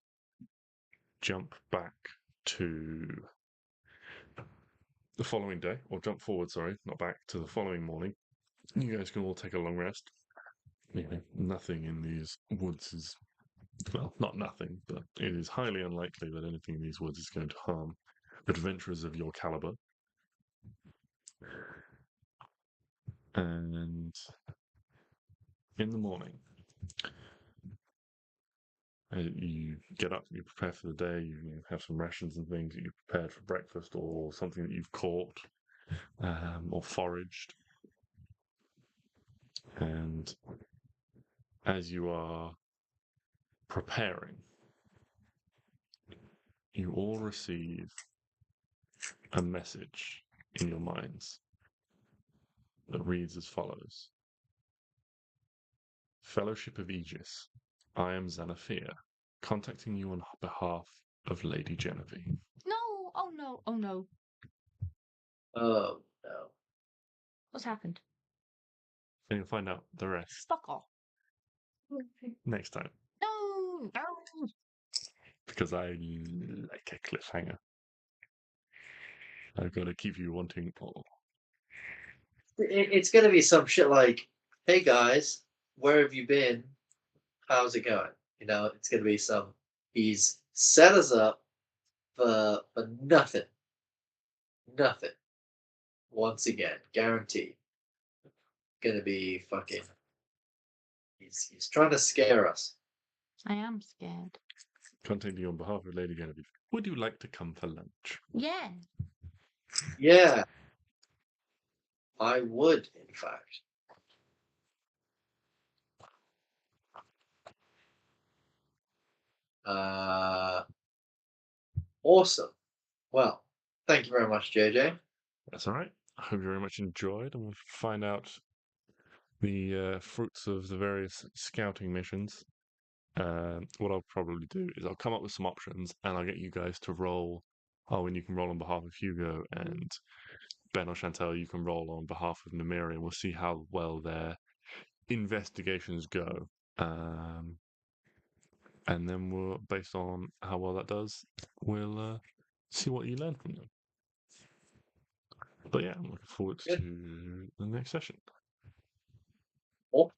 jump back to the following day, or jump forward, sorry, not back, to the following morning. You guys can all take a long rest. Nothing in these woods is, well, not nothing, but it is highly unlikely that anything in these woods is going to harm adventurers of your caliber. And in the morning, you get up, you prepare for the day, you have some rations and things that you've prepared for breakfast or something that you've caught or foraged. And as you are preparing, you all receive a message in your minds that reads as follows. Fellowship of Aegis, I am Xanathea, contacting you on behalf of Lady Genevieve. No! Oh no! Oh no! Oh no. What's happened? And you'll find out the rest Fuck off! next time, No! No! because I like a cliffhanger. I've got to keep you wanting more. It's gonna be some shit like, "Hey guys, where have you been? How's it going?" You know, it's gonna be some. He's set us up for nothing. Nothing. Once again, guaranteed. Gonna be fucking. He's trying to scare us. I am scared. Contacting you on behalf of Lady Genevieve. Would you like to come for lunch? Yeah. Yeah, I would, in fact. Awesome. Well, thank you very much, JJ. That's all right. I hope you very much enjoyed, and we'll find out the fruits of the various scouting missions. What I'll probably do is I'll come up with some options, and I'll get you guys to roll. Oh, and you can roll on behalf of Hugo, and Ben or Chantel, you can roll on behalf of Namiri, and we'll see how well their investigations go. And then we'll, based on how well that does, we'll see what you learn from them. But yeah, I'm looking forward Good. to the next session. Oh.